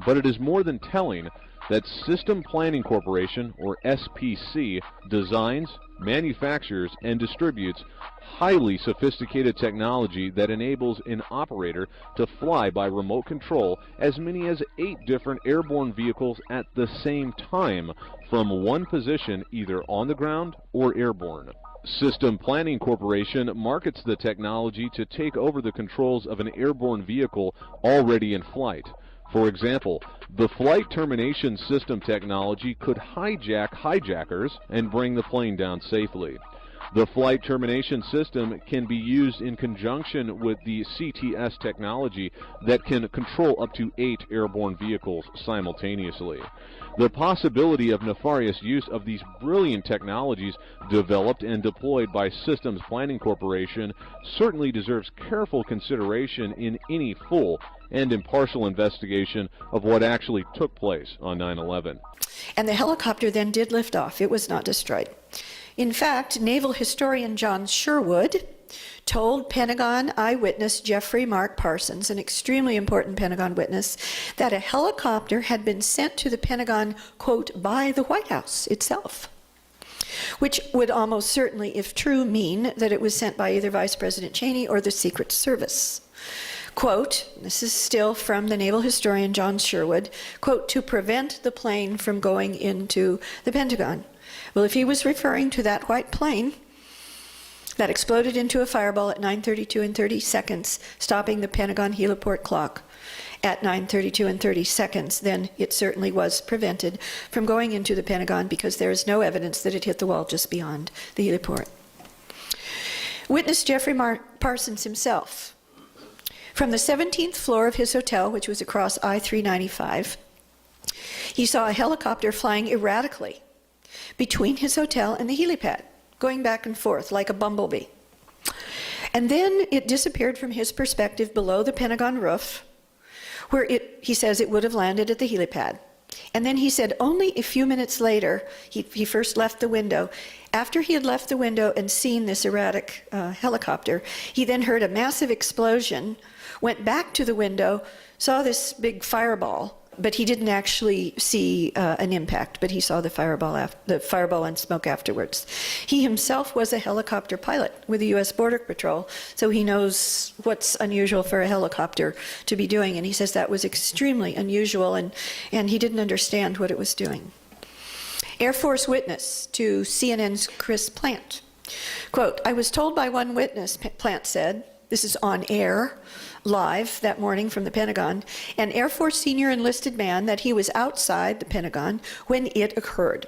But it is more than telling that System Planning Corporation, or SPC, designs, manufactures, and distributes highly sophisticated technology that enables an operator to fly by remote control as many as 8 different airborne vehicles at the same time from one position either on the ground or airborne. System Planning Corporation markets the technology to take over the controls of an airborne vehicle already in flight. For example, the flight termination system technology could hijack hijackers and bring the plane down safely. The flight termination system can be used in conjunction with the CTS technology that can control up to 8 airborne vehicles simultaneously. The possibility of nefarious use of these brilliant technologies developed and deployed by Systems Planning Corporation certainly deserves careful consideration in any full and impartial investigation of what actually took place on 9/11. And the helicopter then did lift off. It was not destroyed. In fact, naval historian John Sherwood told Pentagon eyewitness Jeffrey Mark Parsons, an extremely important Pentagon witness, that a helicopter had been sent to the Pentagon, quote, by the White House itself, which would almost certainly, if true, mean that it was sent by either Vice President Cheney or the Secret Service. Quote, this is still from the naval historian John Sherwood, quote, to prevent the plane from going into the Pentagon. Well, if he was referring to that white plane that exploded into a fireball at 9:32 and 30 seconds, stopping the Pentagon heliport clock at 9:32 and 30 seconds, then it certainly was prevented from going into the Pentagon because there is no evidence that it hit the wall just beyond the heliport. Witness Jeffrey Parsons himself, from the 17th floor of his hotel, which was across I-395, he saw a helicopter flying erratically between his hotel and the helipad, going back and forth like a bumblebee. And then it disappeared from his perspective below the Pentagon roof, where he says it would have landed at the helipad. And then he said only a few minutes later, he first left the window. After he had left the window and seen this erratic helicopter, he then heard a massive explosion, went back to the window, saw this big fireball, but he didn't actually see an impact, but he saw the fireball and smoke afterwards. He himself was a helicopter pilot with the U.S. Border Patrol, so he knows what's unusual for a helicopter to be doing, and he says that was extremely unusual, and he didn't understand what it was doing. Air Force witness to CNN's Chris Plant, quote, I was told by one witness, Plant said, this is on air, live that morning from the Pentagon, an Air Force senior enlisted man, that he was outside the Pentagon when it occurred.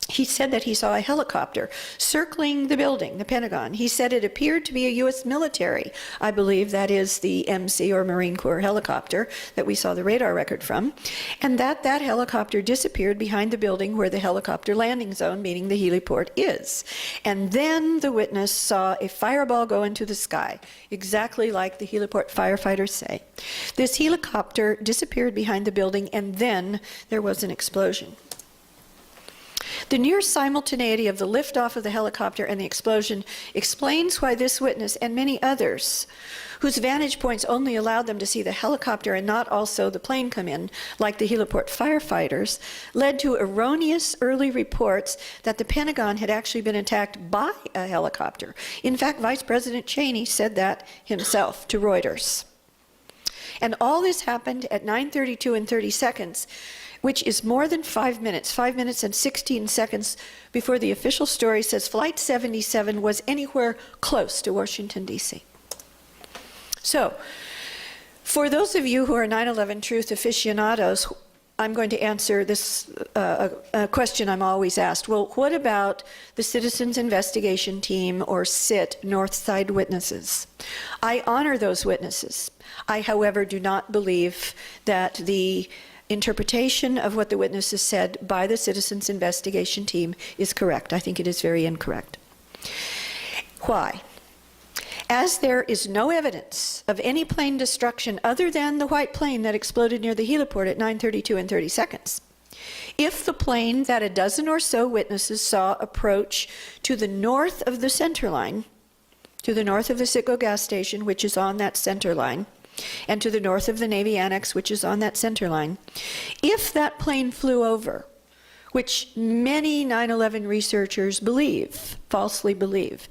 He said that he saw a helicopter circling the building, the Pentagon. He said it appeared to be a U.S. military. I believe that is the MC or Marine Corps helicopter that we saw the radar record from, and that helicopter disappeared behind the building where the helicopter landing zone, meaning the heliport, is. And then the witness saw a fireball go into the sky, exactly like the heliport firefighters say. This helicopter disappeared behind the building, and then there was an explosion. The near simultaneity of the liftoff of the helicopter and the explosion explains why this witness and many others, whose vantage points only allowed them to see the helicopter and not also the plane come in, like the heliport firefighters, led to erroneous early reports that the Pentagon had actually been attacked by a helicopter. In fact, Vice President Cheney said that himself to Reuters. And all this happened at 9:32 and 30 seconds, which is more than 5 minutes, 5 minutes and 16 seconds before the official story says Flight 77 was anywhere close to Washington, D.C. So, for those of you who are 9/11 truth aficionados, I'm going to answer this a question I'm always asked. Well, what about the Citizens Investigation Team, or CIT, Northside witnesses? I honor those witnesses. I, however, do not believe that the interpretation of what the witnesses said by the Citizens Investigation Team is correct. I think it is very incorrect. Why? As there is no evidence of any plane destruction other than the white plane that exploded near the heliport at 9:32 and 30 seconds, if the plane that a dozen or so witnesses saw approach to the north of the center line, to the north of the Citgo gas station, which is on that center line, and to the north of the Navy Annex, which is on that center line, if that plane flew over, which many 9/11 researchers believe, falsely believe,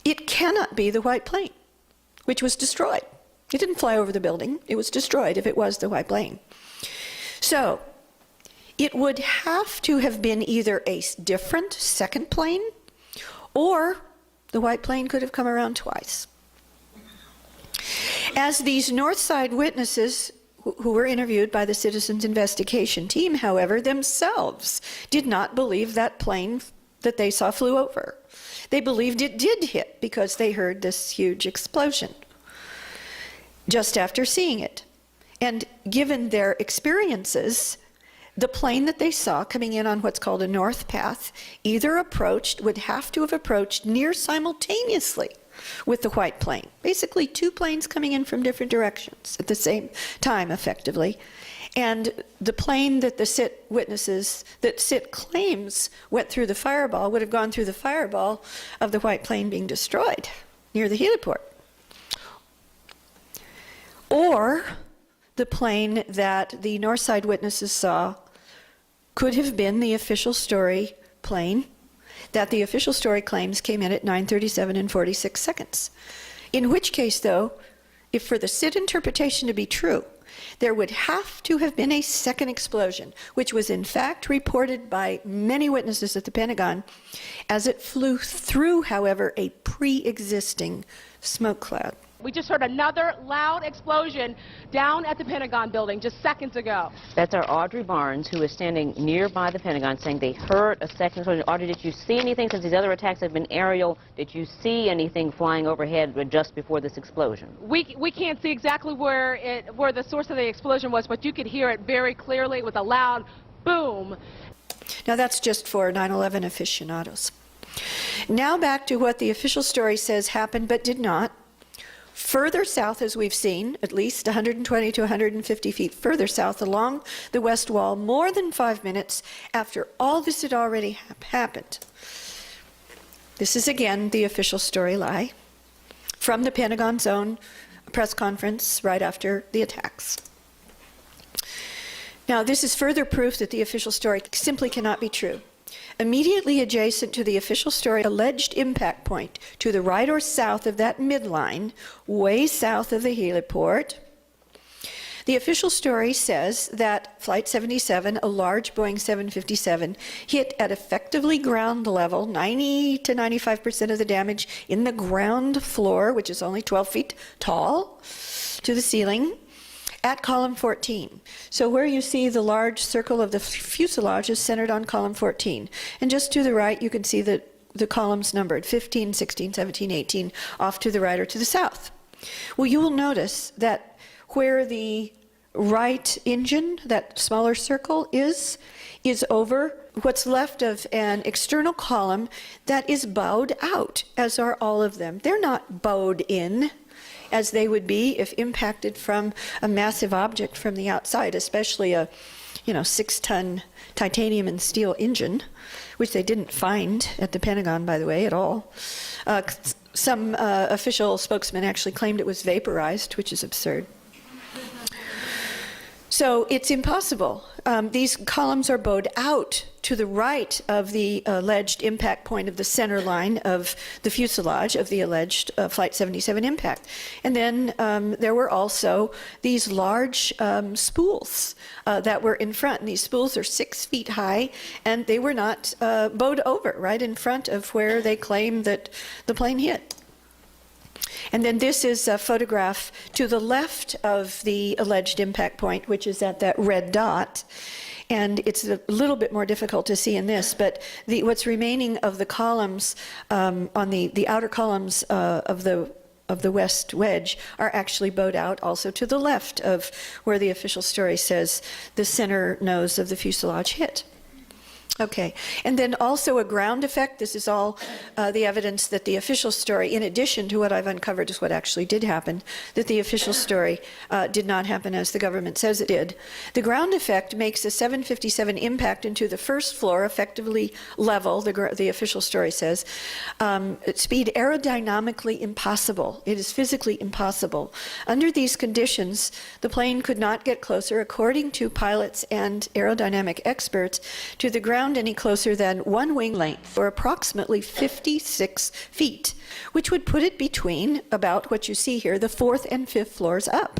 it cannot be the white plane, which was destroyed. It didn't fly over the building. It was destroyed if it was the white plane. So it would have to have been either a different second plane, or the white plane could have come around twice. As these Northside witnesses who were interviewed by the Citizens Investigation Team, however, themselves did not believe that plane that they saw flew over. They believed it did hit because they heard this huge explosion just after seeing it. And given their experiences, the plane that they saw coming in on what's called a north path would have to have approached near simultaneously with the white plane. Basically, two planes coming in from different directions at the same time, effectively. And the plane that the CIT claims went through the fireball would have gone through the fireball of the white plane being destroyed near the heliport. Or the plane that the Northside witnesses saw could have been the official story plane that the official story claims came in at 9:37 and 46 seconds. In which case, though, if for the CIT interpretation to be true, there would have to have been a second explosion, which was in fact reported by many witnesses at the Pentagon, as it flew through, however, a pre-existing smoke cloud. We just heard another loud explosion down at the Pentagon building just seconds ago. That's our Audrey Barnes, who is standing nearby the Pentagon, saying they heard a second explosion. Audrey, did you see anything, since these other attacks have been aerial? Did you see anything flying overhead just before this explosion? We can't see exactly where the source of the explosion was, but you could hear it very clearly with a loud boom. Now that's just for 9/11 aficionados. Now back to what the official story says happened but did not. Further south, as we've seen, at least 120 to 150 feet further south along the west wall, more than 5 minutes after all this had already happened. This is again the official story lie from the Pentagon's own press conference right after the attacks. Now, this is further proof that the official story simply cannot be true. Immediately adjacent to the official story alleged impact point, to the right or south of that midline, way south of the heliport, the official story says that Flight 77, a large Boeing 757, hit at effectively ground level, 90 to 95% of the damage in the ground floor, which is only 12 feet tall, to the ceiling, at column 14. So where you see the large circle of the fuselage is centered on column 14. And just to the right, you can see the columns numbered, 15, 16, 17, 18, off to the right or to the south. Well, you will notice that where the right engine, that smaller circle is over what's left of an external column that is bowed out, as are all of them. They're not bowed in, as they would be if impacted from a massive object from the outside, especially a 6-ton titanium and steel engine, which they didn't find at the Pentagon, by the way, at all. Some official spokesman actually claimed it was vaporized, which is absurd. So it's impossible. These columns are bowed out to the right of the alleged impact point of the center line of the fuselage of the alleged Flight 77 impact. And then there were also these large spools that were in front. And these spools are 6 feet high, and they were not bowed over right in front of where they claim that the plane hit. And then this is a photograph to the left of the alleged impact point, which is at that red dot. And it's a little bit more difficult to see in this, but what's remaining of the columns on the outer columns of the west wedge are actually bowed out also to the left of where the official story says the center nose of the fuselage hit. Okay, and then also a ground effect. This is all the evidence that the official story, in addition to what I've uncovered is what actually did happen, that the official story did not happen as the government says it did. The ground effect makes the 757 impact into the first floor effectively level, the official story says. Speed aerodynamically impossible. It is physically impossible. Under these conditions, the plane could not get closer, according to pilots and aerodynamic experts, to the ground any closer than one wing length, or approximately 56 feet, which would put it between about what you see here, the 4th and 5th floors up.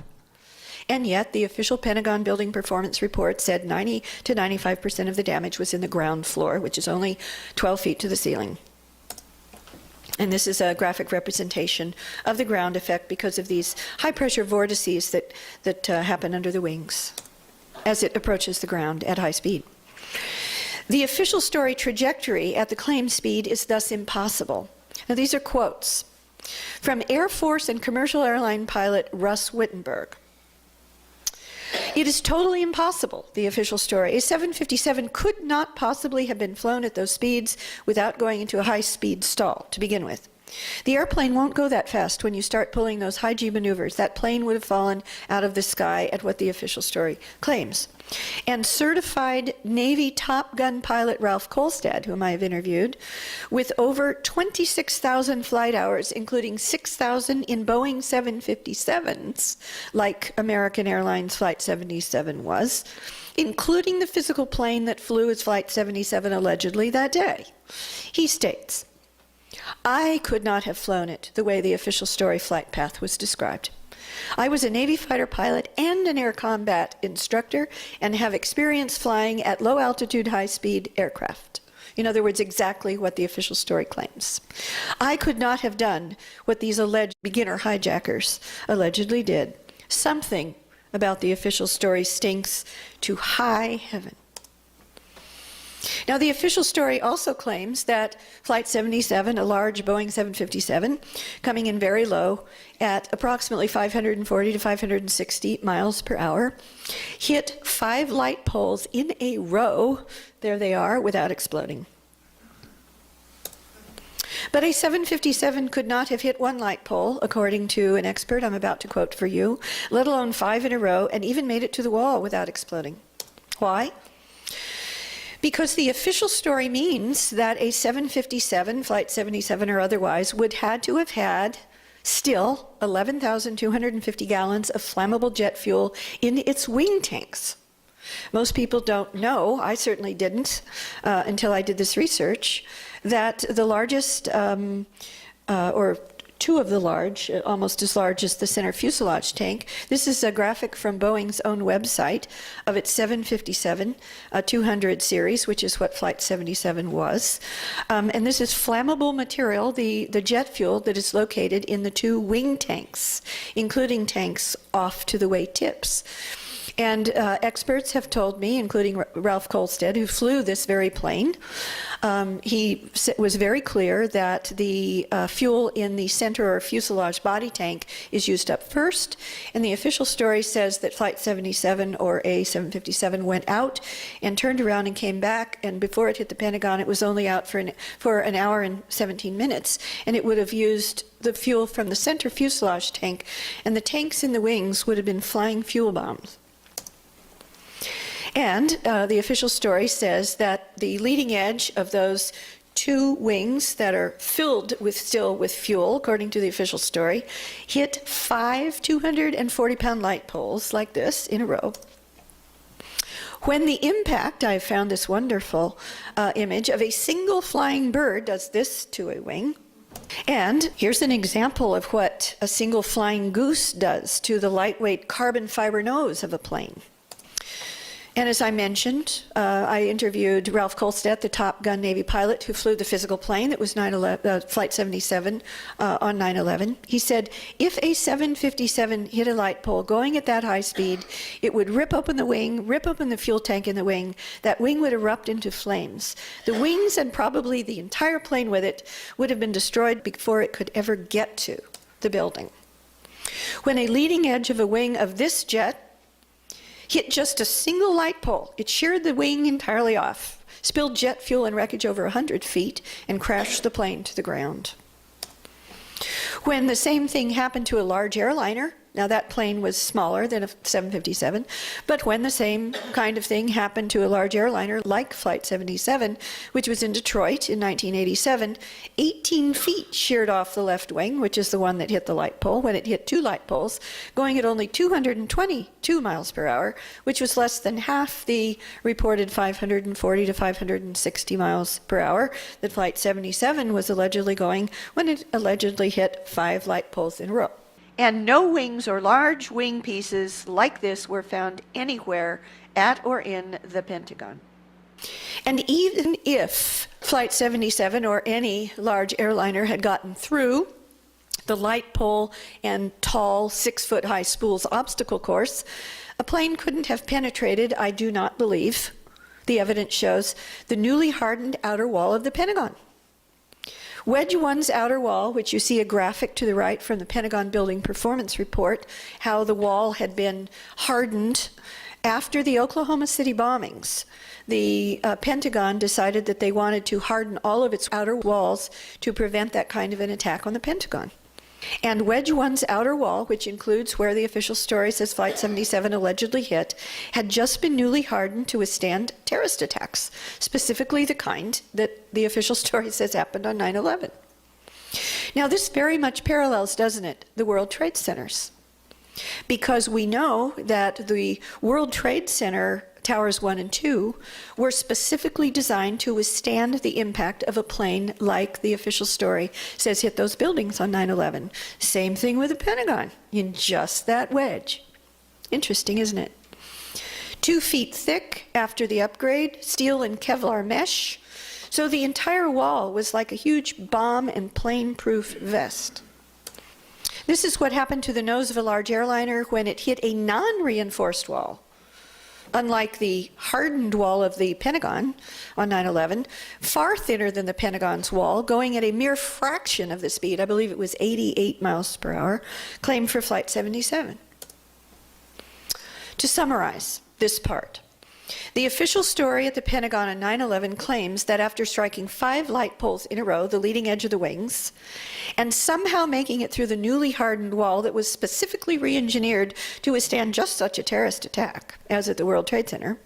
And yet the official Pentagon building performance report said 90 to 95% of the damage was in the ground floor, which is only 12 feet to the ceiling. And this is a graphic representation of the ground effect because of these high pressure vortices that happen under the wings as it approaches the ground at high speed. The official story trajectory at the claimed speed is thus impossible. Now these are quotes from Air Force and commercial airline pilot Russ Wittenberg. It is totally impossible, the official story. A 757 could not possibly have been flown at those speeds without going into a high-speed stall to begin with. The airplane won't go that fast when you start pulling those high-G maneuvers. That plane would have fallen out of the sky at what the official story claims. And certified Navy Top Gun pilot Ralph Kolstad, whom I have interviewed, with over 26,000 flight hours, including 6,000 in Boeing 757s, like American Airlines Flight 77 was, including the physical plane that flew as Flight 77 allegedly that day. He states, "I could not have flown it the way the official story flight path was described. I was a Navy fighter pilot and an air combat instructor and have experience flying at low altitude, high speed aircraft." In other words, exactly what the official story claims. "I could not have done what these alleged beginner hijackers allegedly did. Something about the official story stinks to high heaven." Now, the official story also claims that Flight 77, a large Boeing 757, coming in very low at approximately 540 to 560 miles per hour, hit 5 light poles in a row, there they are, without exploding. But a 757 could not have hit 1 light pole, according to an expert I'm about to quote for you, let alone 5 in a row, and even made it to the wall without exploding. Why? Because the official story means that a 757, Flight 77 or otherwise, would had to have had still 11,250 gallons of flammable jet fuel in its wing tanks. Most people don't know, I certainly didn't until I did this research, that the largest, or 2 of the large, almost as large as the center fuselage tank. This is a graphic from Boeing's own website of its 757 200 series, which is what Flight 77 was. And this is flammable material, the jet fuel that is located in the 2 wing tanks, including tanks off to the way tips. And experts have told me, including Ralph Kolstad, who flew this very plane, he was very clear that the fuel in the center or fuselage body tank is used up first, and the official story says that Flight 77 or a 757 went out and turned around and came back, and before it hit the Pentagon, it was only out for an hour and 17 minutes, and it would have used the fuel from the center fuselage tank, and the tanks in the wings would have been flying fuel bombs. And the official story says that the leading edge of those 2 wings that are filled still with fuel, according to the official story, hit 5 240-pound light poles like this in a row. When the impact, I found this wonderful image of a single flying bird does this to a wing. And here's an example of what a single flying goose does to the lightweight carbon fiber nose of a plane. And as I mentioned, I interviewed Ralph Kolstad, the Top Gun Navy pilot who flew the physical plane that was Flight 77 on 9/11. He said, if a 757 hit a light pole going at that high speed, it would rip open the wing, rip open the fuel tank in the wing. That wing would erupt into flames. The wings and probably the entire plane with it would have been destroyed before it could ever get to the building. When a leading edge of a wing of this jet hit just a single light pole, it sheared the wing entirely off, spilled jet fuel and wreckage over 100 feet, and crashed the plane to the ground. When the same thing happened to a large airliner, now that plane was smaller than a 757, but when the same kind of thing happened to a large airliner like Flight 77, which was in Detroit in 1987, 18 feet sheared off the left wing, which is the one that hit the light pole, when it hit two light poles, going at only 222 miles per hour, which was less than half the reported 540 to 560 miles per hour that Flight 77 was allegedly going when it allegedly hit 5 light poles in a row. And no wings or large wing pieces like this were found anywhere at or in the Pentagon. And even if Flight 77 or any large airliner had gotten through the light pole and tall 6-foot-high spools obstacle course, a plane couldn't have penetrated, I do not believe, the evidence shows, the newly hardened outer wall of the Pentagon. Wedge 1's outer wall, which you see a graphic to the right from the Pentagon Building Performance Report, how the wall had been hardened after the Oklahoma City bombings. The Pentagon decided that they wanted to harden all of its outer walls to prevent that kind of an attack on the Pentagon. And Wedge 1's outer wall, which includes where the official story says Flight 77 allegedly hit, had just been newly hardened to withstand terrorist attacks, specifically the kind that the official story says happened on 9/11. Now this very much parallels, doesn't it, the World Trade Centers? Because we know that the World Trade Center Towers 1 and 2 were specifically designed to withstand the impact of a plane like the official story says hit those buildings on 9/11. Same thing with the Pentagon, in just that wedge. Interesting, isn't it? 2 feet thick after the upgrade, steel and Kevlar mesh. So the entire wall was like a huge bomb and plane-proof vest. This is what happened to the nose of a large airliner when it hit a non-reinforced wall. Unlike the hardened wall of the Pentagon on 9/11, far thinner than the Pentagon's wall, going at a mere fraction of the speed, I believe it was 88 miles per hour, claimed for Flight 77. To summarize this part, the official story at the Pentagon on 9/11 claims that after striking 5 light poles in a row, the leading edge of the wings, and somehow making it through the newly hardened wall that was specifically re-engineered to withstand just such a terrorist attack as at the World Trade Center,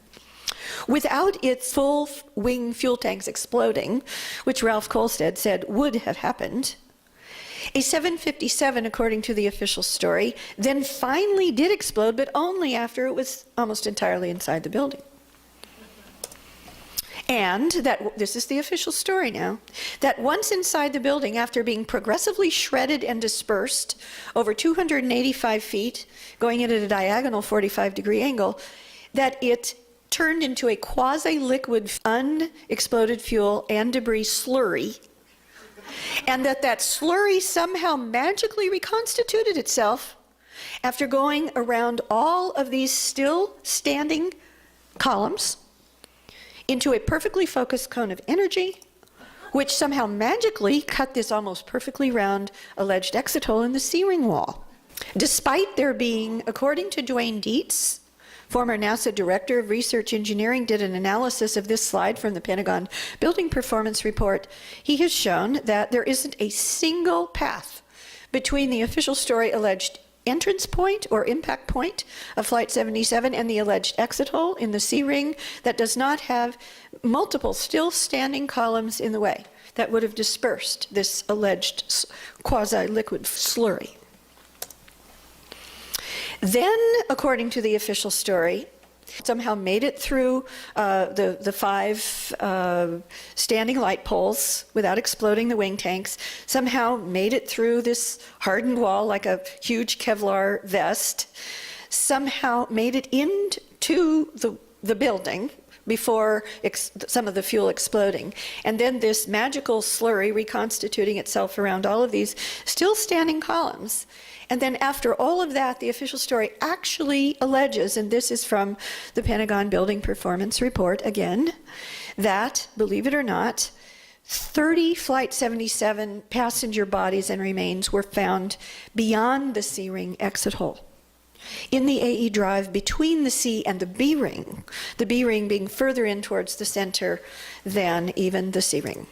without its full wing fuel tanks exploding, which Ralph Kolstad said would have happened, a 757, according to the official story, then finally did explode, but only after it was almost entirely inside the building. And that, this is the official story now, that once inside the building, after being progressively shredded and dispersed over 285 feet, going in at a diagonal 45-degree angle, that it turned into a quasi-liquid, unexploded fuel and debris slurry, and that slurry somehow magically reconstituted itself after going around all of these still standing columns into a perfectly focused cone of energy, which somehow magically cut this almost perfectly round alleged exit hole in the C-ring wall. Despite there being, according to Dwayne Dietz, former NASA Director of Research Engineering, did an analysis of this slide from the Pentagon Building Performance Report, he has shown that there isn't a single path between the official story alleged entrance point or impact point of Flight 77 and the alleged exit hole in the C-ring that does not have multiple still standing columns in the way that would have dispersed this alleged quasi-liquid slurry. Then, according to the official story, somehow made it through the 5 standing light poles without exploding the wing tanks, somehow made it through this hardened wall like a huge Kevlar vest, somehow made it into the the building before some of the fuel exploding. And then this magical slurry reconstituting itself around all of these still standing columns. And then after all of that, the official story actually alleges, and this is from the Pentagon Building Performance Report again, that, believe it or not, 30 Flight 77 passenger bodies and remains were found beyond the C-ring exit hole, in the AE drive between the C and the B-ring being further in towards the center than even the C-ring.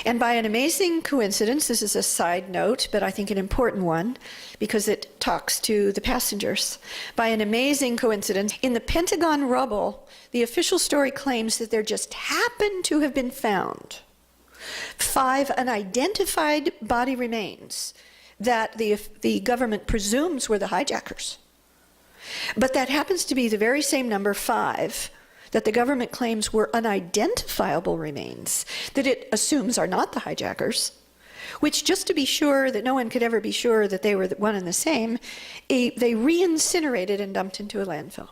And by an amazing coincidence, this is a side note, but I think an important one, because it talks to the passengers. By an amazing coincidence, in the Pentagon rubble, the official story claims that there just happened to have been found 5 unidentified body remains that the government presumes were the hijackers. But that happens to be the very same number, 5, that the government claims were unidentifiable remains that it assumes are not the hijackers, which, just to be sure that no one could ever be sure that they were one and the same, they re-incinerated and dumped into a landfill.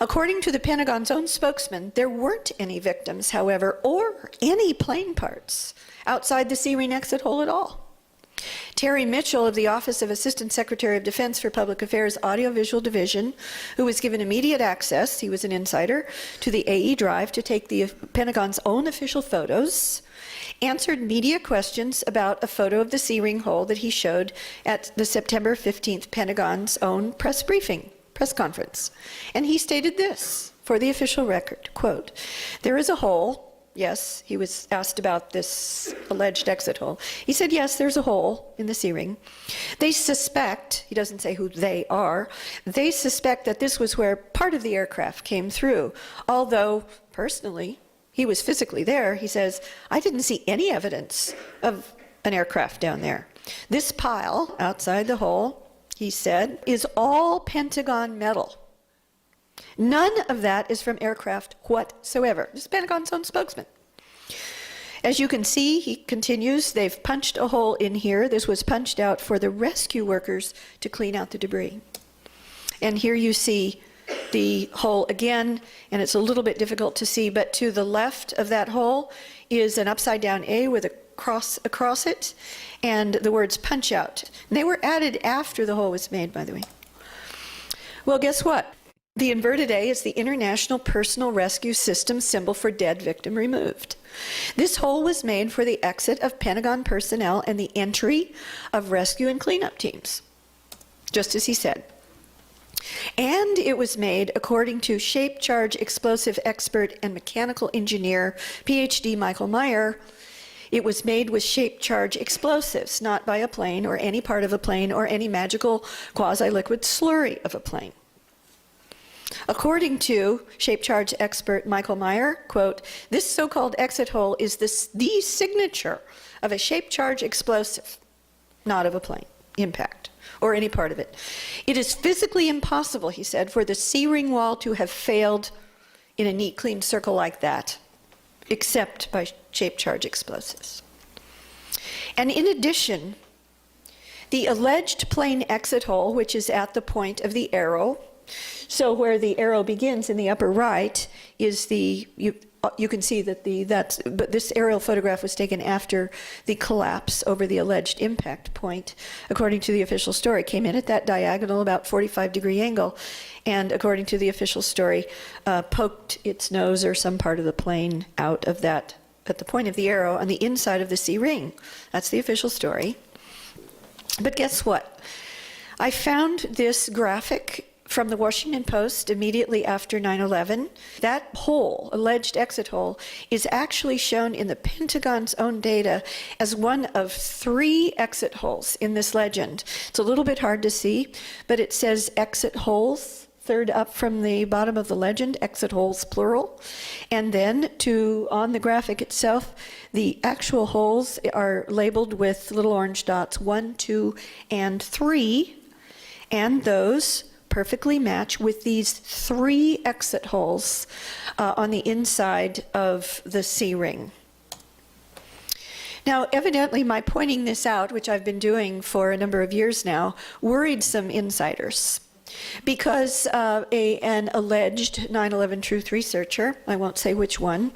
According to the Pentagon's own spokesman, there weren't any victims, however, or any plane parts outside the C-ring exit hole at all. Terry Mitchell of the Office of Assistant Secretary of Defense for Public Affairs Audiovisual Division, who was given immediate access, he was an insider, to the AE drive to take the Pentagon's own official photos, answered media questions about a photo of the C-ring hole that he showed at the September 15th Pentagon's own press conference. And he stated this for the official record, quote, "There is a hole." Yes, he was asked about this alleged exit hole. He said, yes, there's a hole in the C-ring. They suspect, he doesn't say who they are, they suspect that this was where part of the aircraft came through. Although, personally, he was physically there. He says, I didn't see any evidence of an aircraft down there. This pile outside the hole, he said, is all Pentagon metal. None of that is from aircraft whatsoever. This is Pentagon's own spokesman. As you can see, he continues, they've punched a hole in here. This was punched out for the rescue workers to clean out the debris. And here you see the hole again, and it's a little bit difficult to see, but to the left of that hole is an upside-down A with a cross across it, and the words punch out. And they were added after the hole was made, by the way. Well, guess what? The inverted A is the International Personal Rescue System symbol for dead victim removed. This hole was made for the exit of Pentagon personnel and the entry of rescue and cleanup teams, just as he said. And it was made according to shape charge explosive expert and mechanical engineer, PhD Michael Meyer. It was made with shape charge explosives, not by a plane or any part of a plane or any magical quasi-liquid slurry of a plane. According to shape charge expert Michael Meyer, quote, this so-called exit hole is the signature of a shape charge explosive, not of a plane impact or any part of it. It is physically impossible, he said, for the C-ring wall to have failed in a neat, clean circle like that, except by shape charge explosives. And in addition, the alleged plane exit hole, which is at the point of the arrow, so where the arrow begins in the upper right is the, you can see that but this aerial photograph was taken after the collapse over the alleged impact point, according to the official story, came in at that diagonal about 45-degree angle, and according to the official story, poked its nose or some part of the plane out of that, at the point of the arrow on the inside of the C-ring. That's the official story. But guess what? I found this graphic from the Washington Post immediately after 9/11. That hole, alleged exit hole, is actually shown in the Pentagon's own data as one of 3 exit holes in this legend. It's a little bit hard to see, but it says exit holes, third up from the bottom of the legend, exit holes plural. And then on the graphic itself, the actual holes are labeled with little orange dots 1, 2, and 3, and those perfectly match with these 3 exit holes on the inside of the C-ring. Now, evidently, my pointing this out, which I've been doing for a number of years now, worried some insiders. because an alleged 9/11 truth researcher, I won't say which one,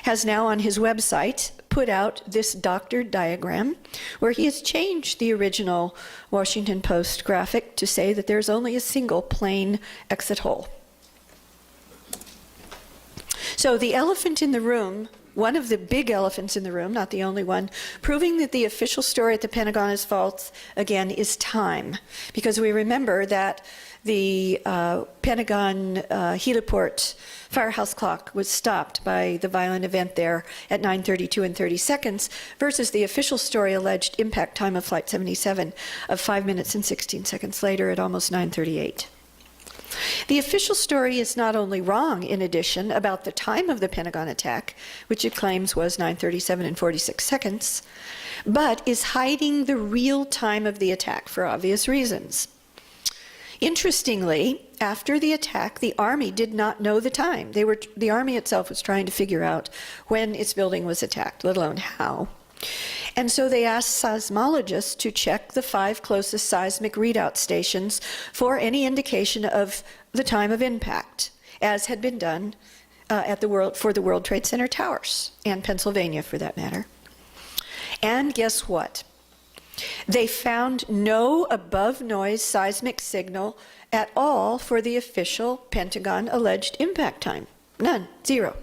has now on his website put out this doctored diagram where he has changed the original Washington Post graphic to say that there's only a single plain exit hole. So the elephant in the room, one of the big elephants in the room, not the only one, proving that the official story at the Pentagon is false, again, is time. Because we remember that the Pentagon heliport firehouse clock was stopped by the violent event there at 9:32 and 30 seconds versus the official story alleged impact time of Flight 77 of 5 minutes and 16 seconds later at almost 9:38. The official story is not only wrong, in addition, about the time of the Pentagon attack, which it claims was 9:37 and 46 seconds, but is hiding the real time of the attack for obvious reasons. Interestingly, after the attack, the Army did not know the time. The Army itself was trying to figure out when its building was attacked, let alone how. And so they asked seismologists to check the 5 closest seismic readout stations for any indication of the time of impact, as had been done for the World Trade Center towers, and Pennsylvania for that matter. And guess what? They found no above-noise seismic signal at all for the official Pentagon alleged impact time. None. Zero.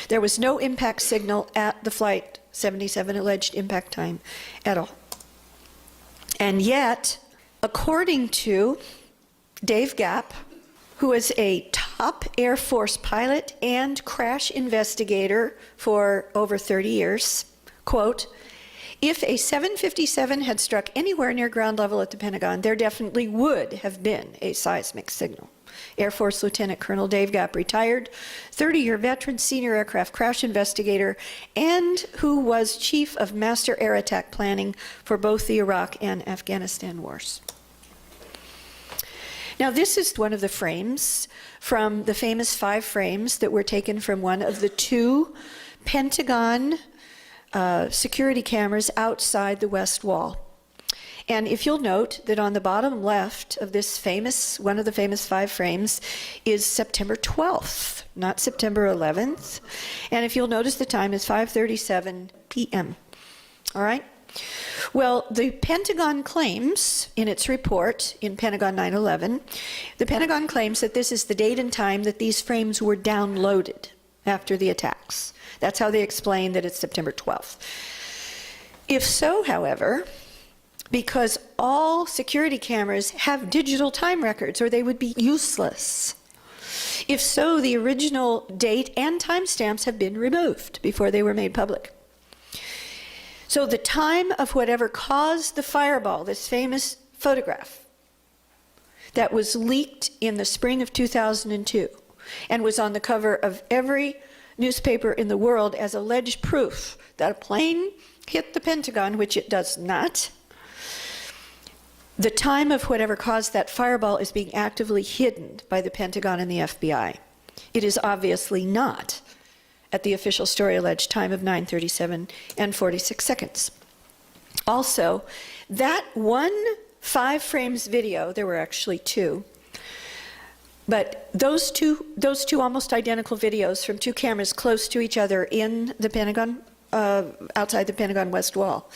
There was no impact signal at the Flight 77 alleged impact time at all. And yet, according to Dave Gapp, who is a top Air Force pilot and crash investigator for over 30 years, quote, "If a 757 had struck anywhere near ground level at the Pentagon, there definitely would have been a seismic signal." Air Force Lieutenant Colonel Dave Gapp, retired, 30-year veteran senior aircraft crash investigator, and who was chief of master air attack planning for both the Iraq and Afghanistan wars. Now, this is one of the frames from the famous 5 frames that were taken from one of the 2 Pentagon security cameras outside the West Wall. And if you'll note that on the bottom left of this one of the famous 5 frames is September 12th, not September 11th. And if you'll notice, the time is 5:37 p.m. All right? Well, the Pentagon claims in its report in Pentagon 9/11, the Pentagon claims that this is the date and time that these frames were downloaded after the attacks. That's how they explain that it's September 12th. If so, however, because all security cameras have digital time records or they would be useless. If so, the original date and timestamps have been removed before they were made public. So the time of whatever caused the fireball, this famous photograph that was leaked in the spring of 2002 and was on the cover of every newspaper in the world as alleged proof that a plane hit the Pentagon, which it does not. The time of whatever caused that fireball is being actively hidden by the Pentagon and the FBI. It is obviously not at the official story alleged time of 9:37 and 46 seconds. Also, that one 5 frames video, there were actually 2, but those two almost identical videos from 2 cameras close to each other in the Pentagon, outside the Pentagon West Wall,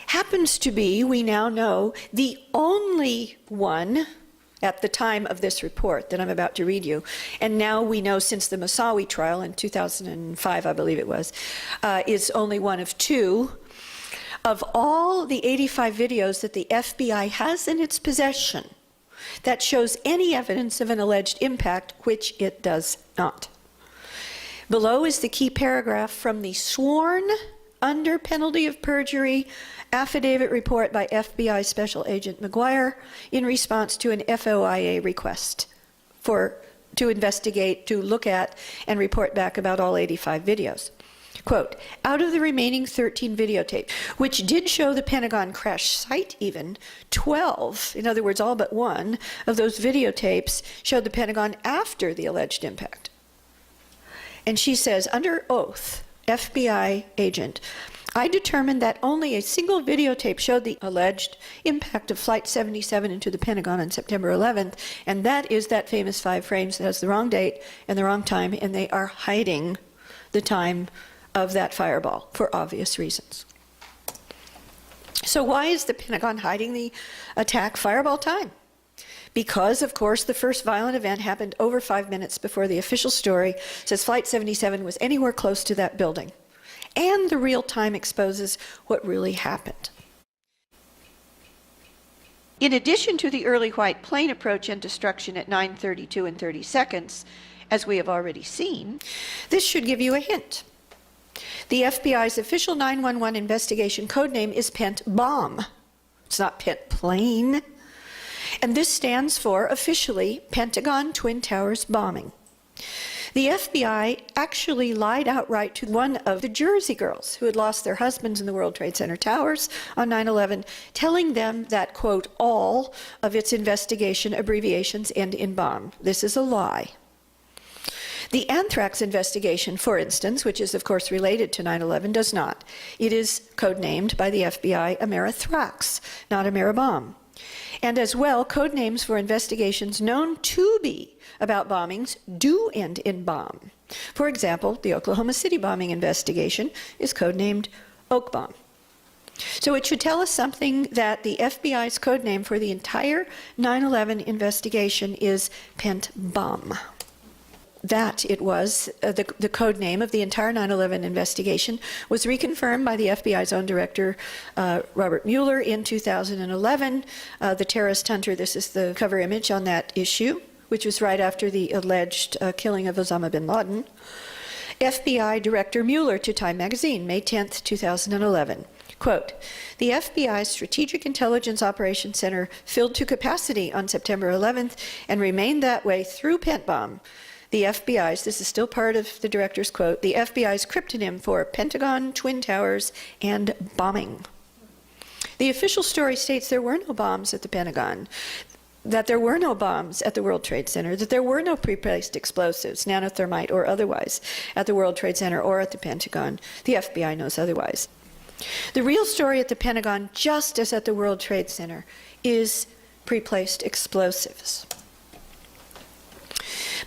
happens to be, we now know, the only one at the time of this report that I'm about to read you, and now we know since the Moussaoui trial in 2005, I believe it was, is only one of 2 of all the 85 videos that the FBI has in its possession that shows any evidence of an alleged impact, which it does not. Below is the key paragraph from the sworn, under penalty of perjury, affidavit report by FBI Special Agent McGuire in response to an FOIA request to investigate, to look at, and report back about all 85 videos. Quote, "Out of the remaining 13 videotapes, which did show the Pentagon crash site even, 12, in other words, all but 1, of those videotapes showed the Pentagon after the alleged impact." And she says, under oath, FBI agent, I determined that only a single videotape showed the alleged impact of Flight 77 into the Pentagon on September 11th, and that is that famous 5 frames that has the wrong date and the wrong time, and they are hiding the time of that fireball for obvious reasons. So why is the Pentagon hiding the attack fireball time? Because, of course, the first violent event happened over 5 minutes before the official story says Flight 77 was anywhere close to that building. And the real time exposes what really happened. In addition to the early white plane approach and destruction at 9:32 and 30 seconds, as we have already seen, this should give you a hint. The FBI's official 911 investigation codename is Pent Bomb. It's not Pent Plane. And this stands for, officially, Pentagon Twin Towers Bombing. The FBI actually lied outright to one of the Jersey girls who had lost their husbands in the World Trade Center towers on 9/11, telling them that, quote, all of its investigation abbreviations end in bomb. This is a lie. The anthrax investigation, for instance, which is of course related to 9/11, does not. It is codenamed by the FBI Amerithrax, not Ameribomb. And as well, code names for investigations known to be about bombings do end in bomb. For example, the Oklahoma City bombing investigation is codenamed Oak Bomb. So it should tell us something that the FBI's code name for the entire 9/11 investigation is Pent Bomb. That it was, the code name of the entire 9/11 investigation was reconfirmed by the FBI's own director, Robert Mueller, in 2011. The Terrorist Hunter, this is the cover image on that issue, which was right after the alleged killing of Osama bin Laden. FBI Director Mueller to Time magazine, May 10th, 2011. Quote, the FBI's Strategic Intelligence Operations Center filled to capacity on September 11th and remained that way through Pent Bomb. The FBI's, this is still part of the director's quote, the FBI's cryptonym for Pentagon, Twin Towers, and bombing. The official story states there were no bombs at the Pentagon, that there were no bombs at the World Trade Center, that there were no pre-placed explosives, nanothermite or otherwise, at the World Trade Center or at the Pentagon. The FBI knows otherwise. The real story at the Pentagon, just as at the World Trade Center, is pre-placed explosives.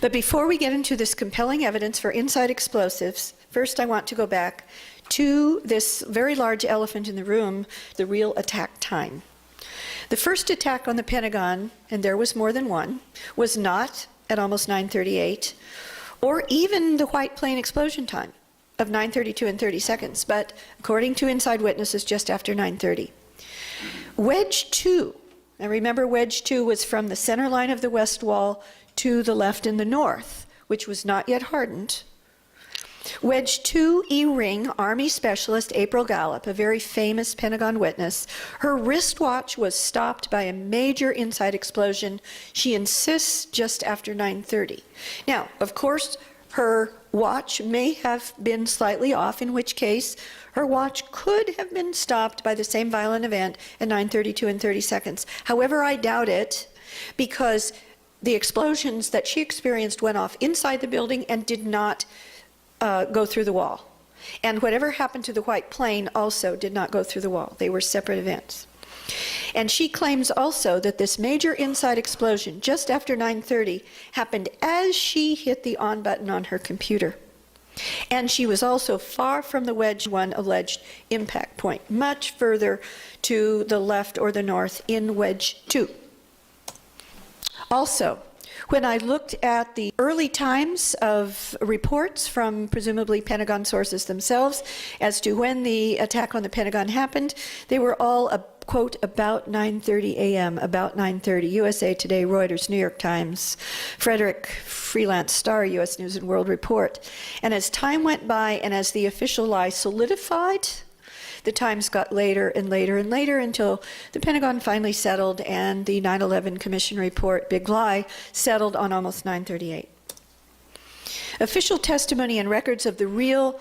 But before we get into this compelling evidence for inside explosives, first I want to go back to this very large elephant in the room, the real attack time. The first attack on the Pentagon, and there was more than one, was not at almost 9:38, or even the white plane explosion time of 9:32 and 30 seconds, but according to inside witnesses, just after 9:30. Wedge 2, and remember Wedge 2 was from the center line of the west wall to the left in the north, which was not yet hardened. Wedge 2 E-ring Army specialist April Gallup, a very famous Pentagon witness, her wristwatch was stopped by a major inside explosion, she insists, just after 9:30. Now, of course, her watch may have been slightly off, in which case her watch could have been stopped by the same violent event at 9:32 and 30 seconds. However, I doubt it, because the explosions that she experienced went off inside the building and did not go through the wall. And whatever happened to the white plane also did not go through the wall. They were separate events. And she claims also that this major inside explosion just after 9:30 happened as she hit the on button on her computer. And she was also far from the Wedge 1 alleged impact point, much further to the left or the north in Wedge 2. Also, when I looked at the early times of reports from presumably Pentagon sources themselves as to when the attack on the Pentagon happened, they were all, quote, about 9:30 a.m., about 9:30, USA Today, Reuters, New York Times, Frederick Freelance Star, U.S. News and World Report. And as time went by and as the official lie solidified, the times got later and later and later until the Pentagon finally settled and the 9/11 Commission report, Big Lie, settled on almost 9:38. Official testimony and records of the real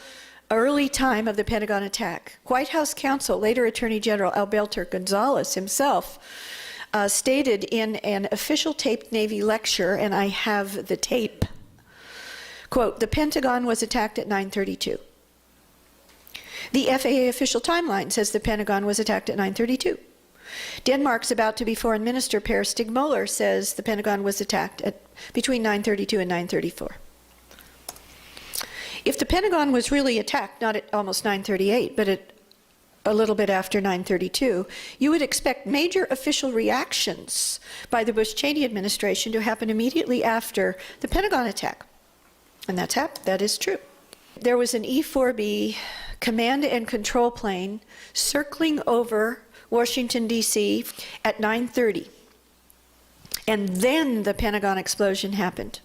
early time of the Pentagon attack. White House counsel, later Attorney General Alberto Gonzales himself, stated in an official taped Navy lecture, and I have the tape, quote, the Pentagon was attacked at 9:32. The FAA official timeline says the Pentagon was attacked at 9:32. Denmark's about-to-be Foreign Minister Per Stig Møller says the Pentagon was attacked at between 9:32 and 9:34. If the Pentagon was really attacked, not at almost 9:38, but at a little bit after 9:32, you would expect major official reactions by the Bush-Cheney administration to happen immediately after the Pentagon attack. And that is true. There was an E-4B command and control plane circling over Washington, D.C. at 9:30. And then the Pentagon explosion happened.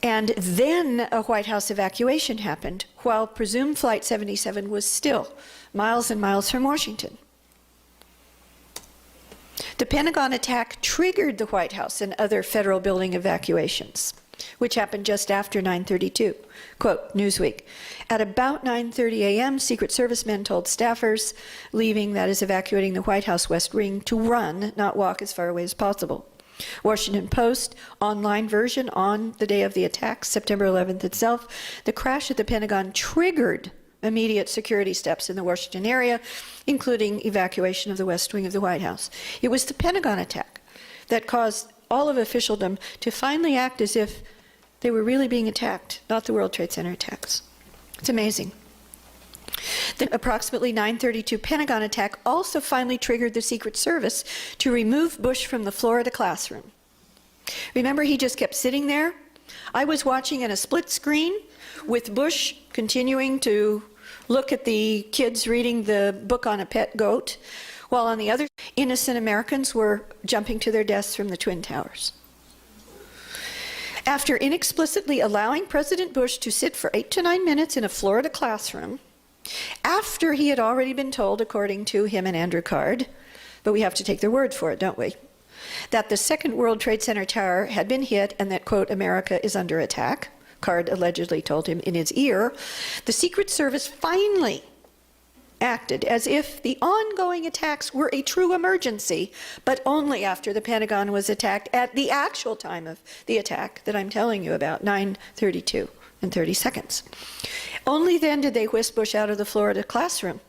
And then a White House evacuation happened while presumed Flight 77 was still miles and miles from Washington. The Pentagon attack triggered the White House and other federal building evacuations, which happened just after 9:32. Quote, Newsweek, at about 9:30 a.m., Secret Service men told staffers leaving, that is evacuating the White House West Wing, to run, not walk as far away as possible. Washington Post online version on the day of the attack, September 11th itself, the crash at the Pentagon triggered immediate security steps in the Washington area, including evacuation of the West Wing of the White House. It was the Pentagon attack that caused all of officialdom to finally act as if they were really being attacked, not the World Trade Center attacks. It's amazing. The approximately 9:32 Pentagon attack also finally triggered the Secret Service to remove Bush from the Florida classroom. Remember, he just kept sitting there? I was watching in a split screen with Bush continuing to look at the kids reading the book on a pet goat, while on the other, innocent Americans were jumping to their deaths from the Twin Towers. After inexplicitly allowing President Bush to sit for 8 to 9 minutes in a Florida classroom, after he had already been told, according to him and Andrew Card, but we have to take their word for it, don't we, that the second World Trade Center tower had been hit and that, quote, America is under attack, Card allegedly told him in his ear, the Secret Service finally acted as if the ongoing attacks were a true emergency, but only after the Pentagon was attacked at the actual time of the attack that I'm telling you about, 9:32 and 30 seconds. Only then did they whisk Bush out of the Florida classroom.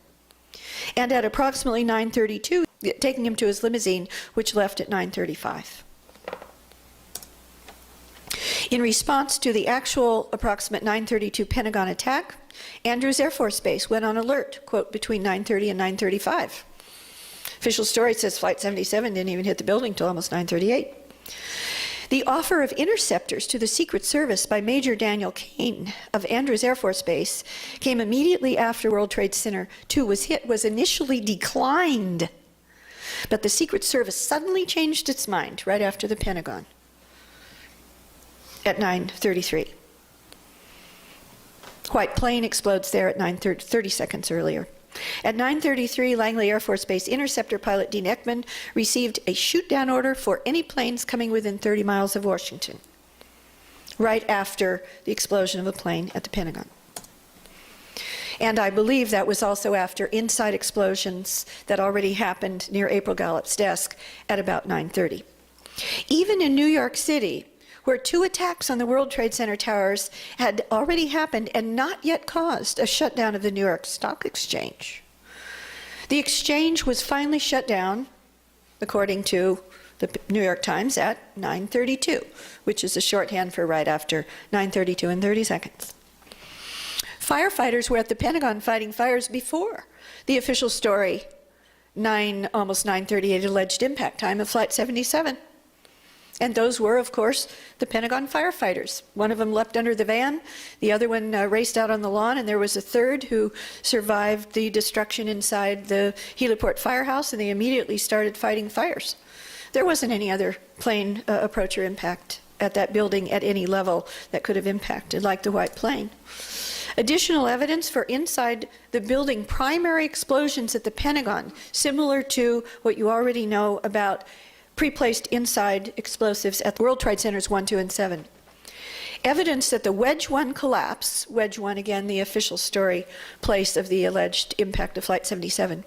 And at approximately 9:32, taking him to his limousine, which left at 9:35. In response to the actual approximate 9:32 Pentagon attack, Andrews Air Force Base went on alert, quote, between 9:30 and 9:35. Official story says Flight 77 didn't even hit the building till almost 9:38. The offer of interceptors to the Secret Service by Major Daniel Kane of Andrews Air Force Base came immediately after World Trade Center 2 was hit, was initially declined. But the Secret Service suddenly changed its mind right after the Pentagon at 9:33. White plane explodes there at 30 seconds earlier. At 9:33, Langley Air Force Base interceptor pilot Dean Ekman received a shoot-down order for any planes coming within 30 miles of Washington, right after the explosion of a plane at the Pentagon. And I believe that was also after inside explosions that already happened near April Gallup's desk at about 9:30. Even in New York City, where 2 attacks on the World Trade Center towers had already happened and not yet caused a shutdown of the New York Stock Exchange. The exchange was finally shut down, according to the New York Times, at 9:32, which is a shorthand for right after 9:32 and 30 seconds. Firefighters were at the Pentagon fighting fires before the official story, almost 9:38 alleged impact time of Flight 77. And those were, of course, the Pentagon firefighters. One of them leapt under the van, the other one raced out on the lawn, and there was a third who survived the destruction inside the heliport firehouse, and they immediately started fighting fires. There wasn't any other plane approach or impact at that building at any level that could have impacted, like the white plane. Additional evidence for inside the building primary explosions at the Pentagon, similar to what you already know about pre-placed inside explosives at the World Trade Centers 1, 2, and 7. Evidence that the Wedge 1 collapse, Wedge 1 again the official story place of the alleged impact of Flight 77,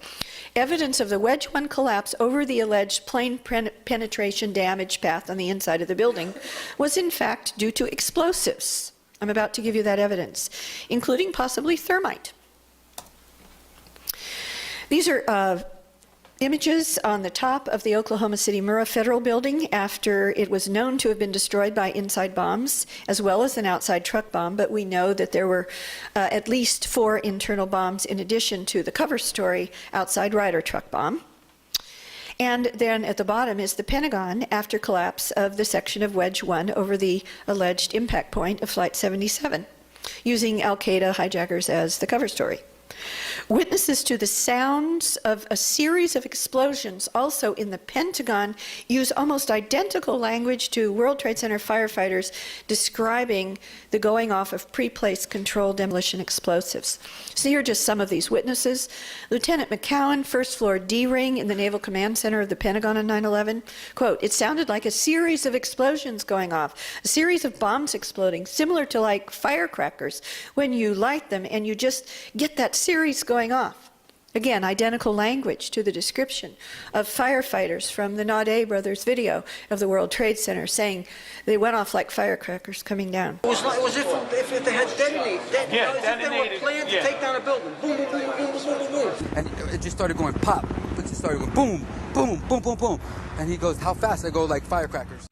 evidence of the Wedge 1 collapse over the alleged plane penetration damage path on the inside of the building was in fact due to explosives. I'm about to give you that evidence, including possibly thermite. These are images on the top of the Oklahoma City Murrah Federal Building after it was known to have been destroyed by inside bombs, as well as an outside truck bomb, but we know that there were at least 4 internal bombs in addition to the cover story outside rider truck bomb. And then at the bottom is the Pentagon after collapse of the section of Wedge 1 over the alleged impact point of Flight 77, using Al-Qaeda hijackers as the cover story. Witnesses to the sounds of a series of explosions also in the Pentagon use almost identical language to World Trade Center firefighters describing the going off of pre-placed controlled demolition explosives. So here are just some of these witnesses. Lieutenant McCowan, first floor D-ring in the Naval Command Center of the Pentagon on 9/11. Quote, "It sounded like a series of explosions going off, a series of bombs exploding, similar to like firecrackers when you light them and you just get that series going off." Again, identical language to the description of firefighters from the Naudet brothers video of the World Trade Center saying they went off like firecrackers coming down. It was like, if they had detonated. Yeah, as if they were planned to take down a building. Boom, boom, boom, boom, boom, boom, boom, boom. And it just started going pop. It just started going boom, boom, boom, boom, boom. And he goes, how fast? I go like firecrackers.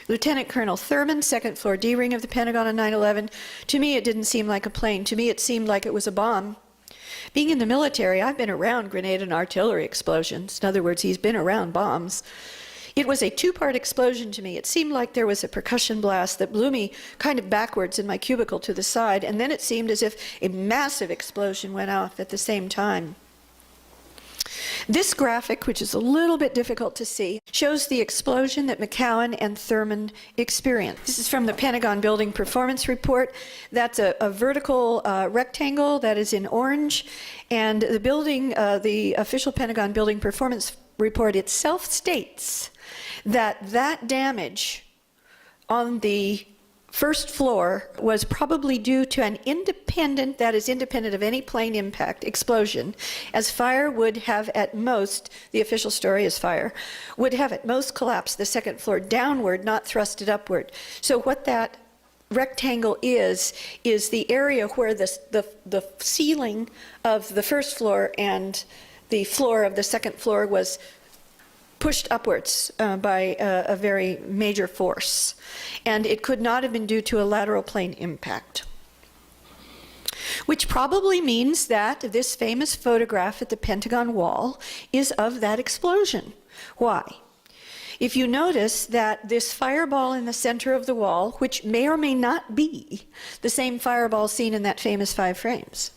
Lieutenant Colonel Thurman, second floor D-ring of the Pentagon on 9/11. To me, it didn't seem like a plane. To me, it seemed like it was a bomb. Being in the military, I've been around grenade and artillery explosions. In other words, he's been around bombs. It was a 2-part explosion to me. It seemed like there was a percussion blast that blew me kind of backwards in my cubicle to the side, and then it seemed as if a massive explosion went off at the same time. This graphic, which is a little bit difficult to see, shows the explosion that McCowan and Thurman experienced. This is from the Pentagon Building Performance Report. That's a vertical rectangle that is in orange, and the building, the official Pentagon Building Performance Report itself states that that damage on the first floor was probably due to an independent, that is independent of any plane impact, explosion, as fire would have at most, the official story is fire, would have at most collapsed the second floor downward, not thrust it upward. So what that rectangle is the area where the ceiling of the first floor and the floor of the second floor was pushed upwards by a very major force. And it could not have been due to a lateral plane impact. Which probably means that this famous photograph at the Pentagon wall is of that explosion. Why? If you notice that this fireball in the center of the wall, which may or may not be the same fireball seen in that famous 5 frames,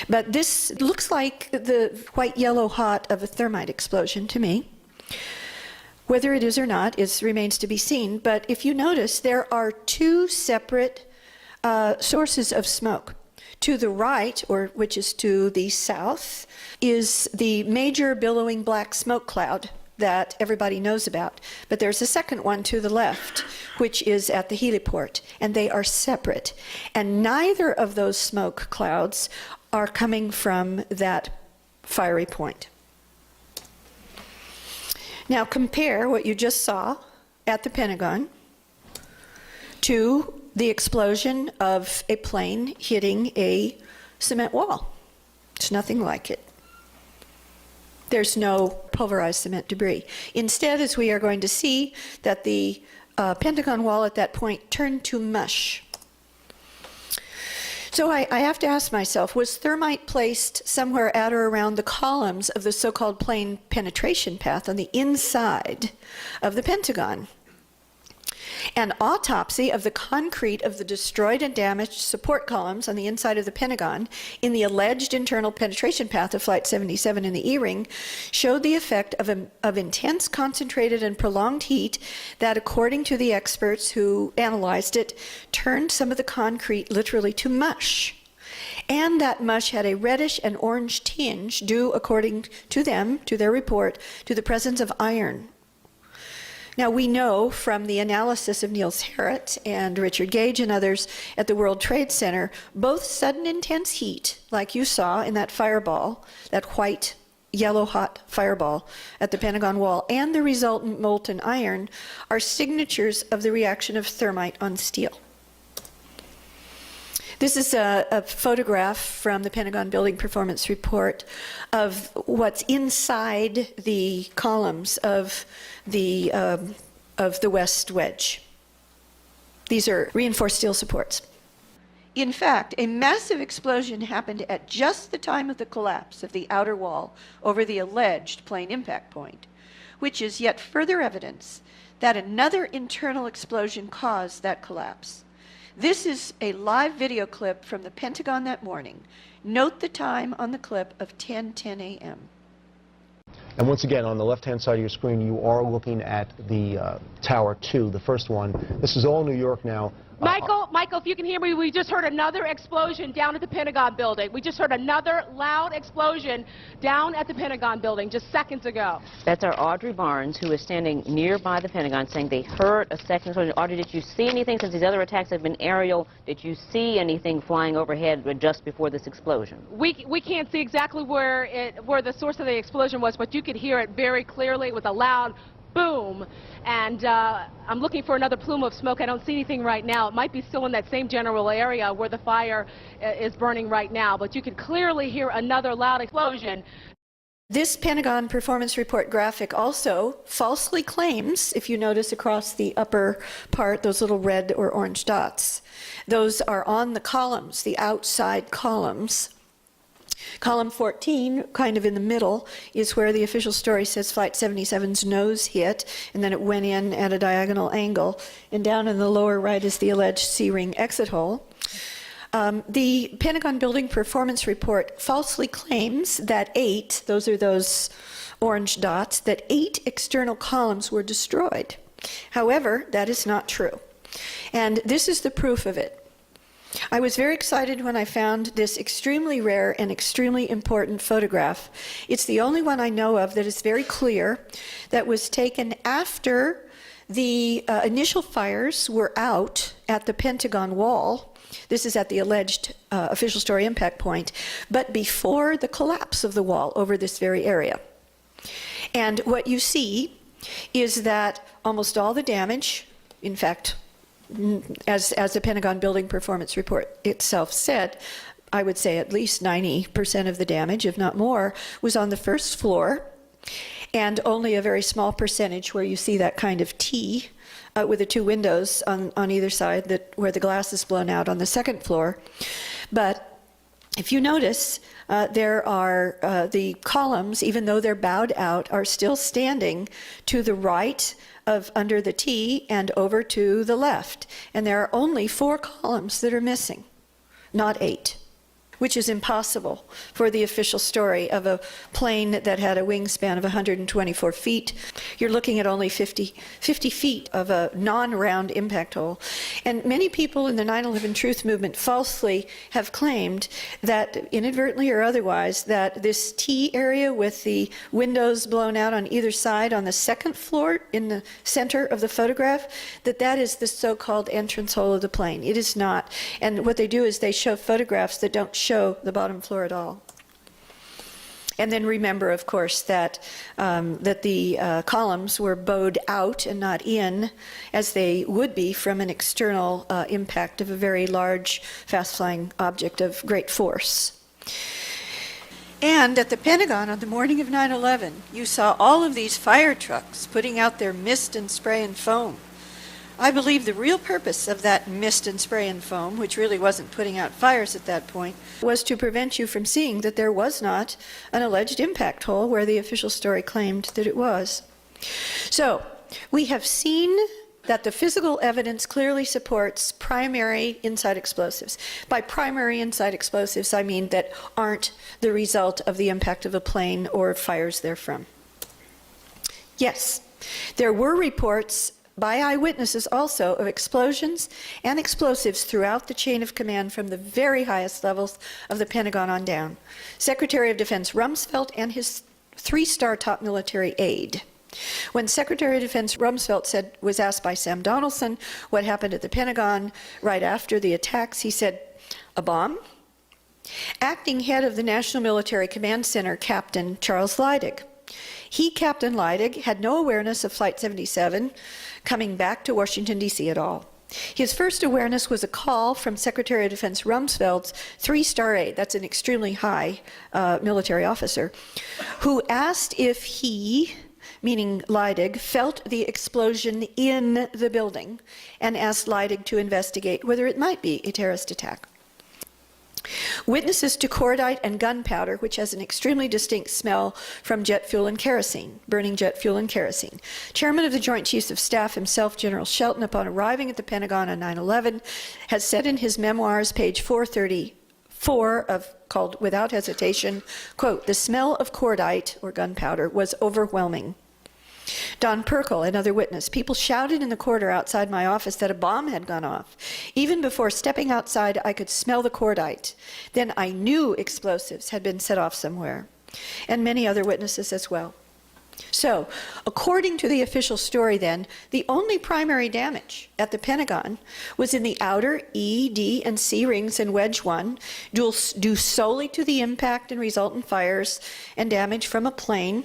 but this looks like the white yellow hot of a thermite explosion to me. Whether it is or not remains to be seen, but if you notice, there are 2 separate sources of smoke. To the right, or which is to the south, is the major billowing black smoke cloud that everybody knows about. But there's a second one to the left, which is at the heliport, and they are separate. And neither of those smoke clouds are coming from that fiery point. Now compare what you just saw at the Pentagon to the explosion of a plane hitting a cement wall. It's nothing like it. There's no pulverized cement debris. Instead, as we are going to see, that the Pentagon wall at that point turned to mush. So I have to ask myself, was thermite placed somewhere at or around the columns of the so-called plane penetration path on the inside of the Pentagon? An autopsy of the concrete of the destroyed and damaged support columns on the inside of the Pentagon in the alleged internal penetration path of Flight 77 in the E-ring showed the effect of intense, concentrated, and prolonged heat that, according to the experts who analyzed it, turned some of the concrete literally to mush. And that mush had a reddish and orange tinge due, according to them, to their report, to the presence of iron. Now, we know from the analysis of Niels Harrit and Richard Gage and others at the World Trade Center, both sudden intense heat, like you saw in that fireball, that white, yellow-hot fireball at the Pentagon wall, and the resultant molten iron are signatures of the reaction of thermite on steel. This is a photograph from the Pentagon Building Performance Report of what's inside the columns of the west wedge. These are reinforced steel supports. In fact, a massive explosion happened at just the time of the collapse of the outer wall over the alleged plane impact point, which is yet further evidence that another internal explosion caused that collapse. This is a live video clip from the Pentagon that morning. Note the time on the clip of 10:10 a.m. And once again, on the left-hand side of your screen, you are looking at the Tower 2, the first one. This is all New York now. Michael, if you can hear me, we just heard another explosion down at the Pentagon building. We just heard another loud explosion down at the Pentagon building just seconds ago. That's our Audrey Barnes, who is standing nearby the Pentagon, saying they heard a second explosion. Audrey, did you see anything, since these other attacks have been aerial? Did you see anything flying overhead just before this explosion? We can't see exactly where the source of the explosion was, but you could hear it very clearly with a loud boom. And I'm looking for another plume of smoke. I don't see anything right now. It might be still in that same general area where the fire is burning right now, but you can clearly hear another loud explosion. This Pentagon Performance Report graphic also falsely claims, if you notice across the upper part, those little red or orange dots, those are on the columns, the outside columns. Column 14, kind of in the middle, is where the official story says Flight 77's nose hit, and then it went in at a diagonal angle. And down in the lower right is the alleged C-ring exit hole. The Pentagon Building Performance Report falsely claims that those are those orange dots, that 8 external columns were destroyed. However, that is not true. And this is the proof of it. I was very excited when I found this extremely rare and extremely important photograph. It's the only one I know of that is very clear, that was taken after the initial fires were out at the Pentagon wall. This is at the alleged official story impact point, but before the collapse of the wall over this very area. And what you see is that almost all the damage, in fact, as the Pentagon Building Performance Report itself said, I would say at least 90% of the damage, if not more, was on the first floor, and only a very small percentage where you see that kind of T with the 2 windows on either side where the glass is blown out on the second floor. But if you notice, there are the columns, even though they're bowed out, are still standing to the right of under the T and over to the left. And there are only 4 columns that are missing, not 8, which is impossible for the official story of a plane that had a wingspan of 124 feet. You're looking at only 50 feet of a non-round impact hole. And many people in the 9/11 Truth Movement falsely have claimed that, inadvertently or otherwise, that this T area with the windows blown out on either side on the second floor in the center of the photograph, that is the so-called entrance hole of the plane. It is not. And what they do is they show photographs that don't show the bottom floor at all. And then remember, of course, that the columns were bowed out and not in, as they would be from an external impact of a very large, fast-flying object of great force. And at the Pentagon on the morning of 9/11, you saw all of these fire trucks putting out their mist and spray and foam. I believe the real purpose of that mist and spray and foam, which really wasn't putting out fires at that point, was to prevent you from seeing that there was not an alleged impact hole where the official story claimed that it was. So, we have seen that the physical evidence clearly supports primary inside explosives. By primary inside explosives, I mean that aren't the result of the impact of a plane or fires therefrom. Yes, there were reports by eyewitnesses also of explosions and explosives throughout the chain of command from the very highest levels of the Pentagon on down. Secretary of Defense Rumsfeld and his 3-star top military aide. When Secretary of Defense Rumsfeld was asked by Sam Donaldson what happened at the Pentagon right after the attacks, he said, "A bomb?" Acting head of the National Military Command Center, Captain Charles Leidig. Captain Leidig, had no awareness of Flight 77 coming back to Washington, D.C. at all. His first awareness was a call from Secretary of Defense Rumsfeld's 3-star aide, that's an extremely high military officer, who asked if he, meaning Leidig, felt the explosion in the building and asked Leidig to investigate whether it might be a terrorist attack. Witnesses to cordite and gunpowder, which has an extremely distinct smell from jet fuel and kerosene, burning jet fuel and kerosene. Chairman of the Joint Chiefs of Staff himself, General Shelton, upon arriving at the Pentagon on 9/11, has said in his memoirs, page 434, called Without Hesitation, quote, "The smell of cordite, or gunpowder, was overwhelming." Don Perkel, another witness, people shouted in the corridor outside my office that a bomb had gone off. Even before stepping outside, I could smell the cordite. Then I knew explosives had been set off somewhere. And many other witnesses as well. So, according to the official story then, the only primary damage at the Pentagon was in the outer E, D, and C rings in Wedge 1, due solely to the impact and resultant fires and damage from a plane,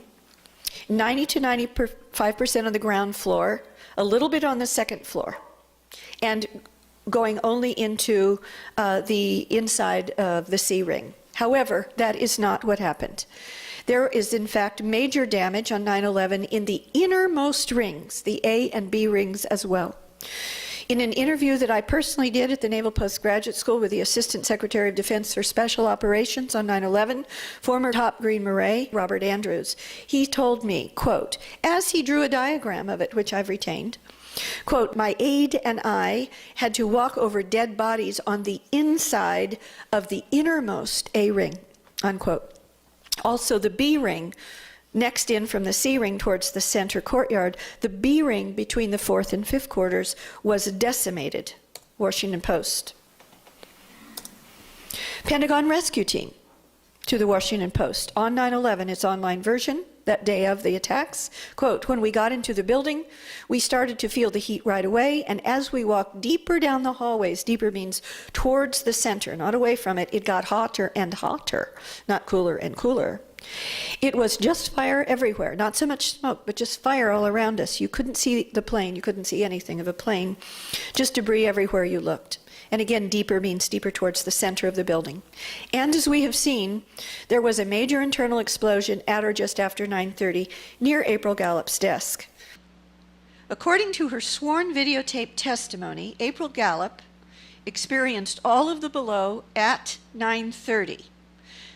90 to 95% on the ground floor, a little bit on the second floor, and going only into the inside of the C ring. However, that is not what happened. There is, in fact, major damage on 9/11 in the innermost rings, the A and B rings as well. In an interview that I personally did at the Naval Postgraduate School with the Assistant Secretary of Defense for Special Operations on 9/11, former top Green Beret, Robert Andrews, he told me, quote, as he drew a diagram of it, which I've retained, quote, "My aide and I had to walk over dead bodies on the inside of the innermost A ring," unquote. Also, the B ring, next in from the C ring towards the center courtyard, the B ring between the 4th and 5th quarters was decimated. Washington Post. Pentagon rescue team to the Washington Post. On 9/11, its online version, that day of the attacks, quote, "When we got into the building, we started to feel the heat right away, and as we walked deeper down the hallways," deeper means towards the center, not away from it, "it got hotter and hotter, not cooler and cooler. It was just fire everywhere, not so much smoke, but just fire all around us. You couldn't see the plane, you couldn't see anything of a plane, just debris everywhere you looked." And again, deeper means deeper towards the center of the building. And as we have seen, there was a major internal explosion at or just after 9:30 near April Gallup's desk. According to her sworn videotape testimony, April Gallup experienced all of the below at 9:30.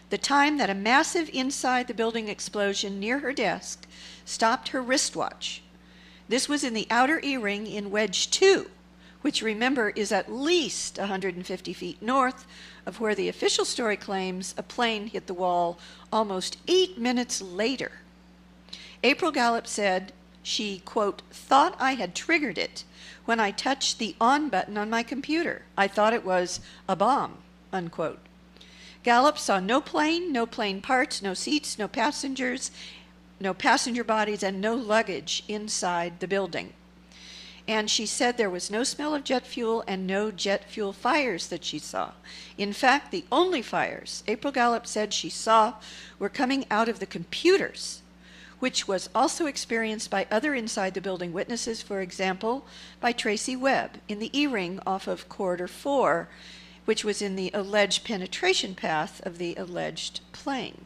The time that a massive inside the building explosion near her desk stopped her wristwatch. This was in the outer E-ring in Wedge 2, which, remember, is at least 150 feet north of where the official story claims a plane hit the wall almost 8 minutes later. April Gallup said she, quote, "thought I had triggered it when I touched the on button on my computer. I thought it was a bomb," unquote. Gallup saw no plane parts, no seats, no passengers, no passenger bodies, and no luggage inside the building. And she said there was no smell of jet fuel and no jet fuel fires that she saw. In fact, the only fires April Gallup said she saw were coming out of the computers, which was also experienced by other inside the building witnesses, for example, by Tracy Webb in the E-ring off of Corridor 4, which was in the alleged penetration path of the alleged plane.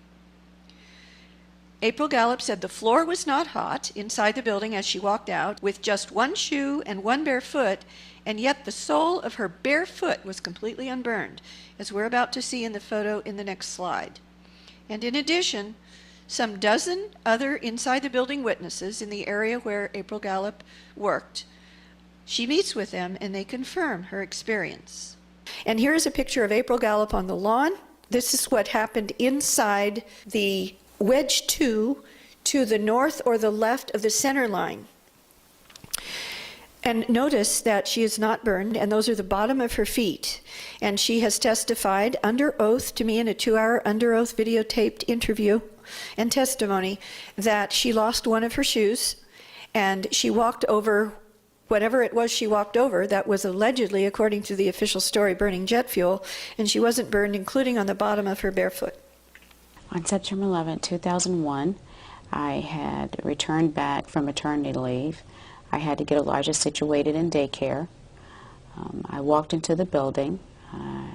April Gallup said the floor was not hot inside the building as she walked out, with just one shoe and one bare foot, and yet the sole of her bare foot was completely unburned, as we're about to see in the photo in the next slide. And in addition, some dozen other inside the building witnesses in the area where April Gallup worked, she meets with them and they confirm her experience. And here's a picture of April Gallup on the lawn. This is what happened inside the Wedge 2 to the north or the left of the center line. And notice that she is not burned, and those are the bottom of her feet. And she has testified under oath to me in a 2-hour under oath videotaped interview and testimony that she lost one of her shoes, and she walked over whatever it was she walked over that was allegedly, according to the official story, burning jet fuel, and she wasn't burned, including on the bottom of her bare foot. On September 11, 2001, I had returned back from maternity leave. I had to get Elijah situated in daycare. I walked into the building. I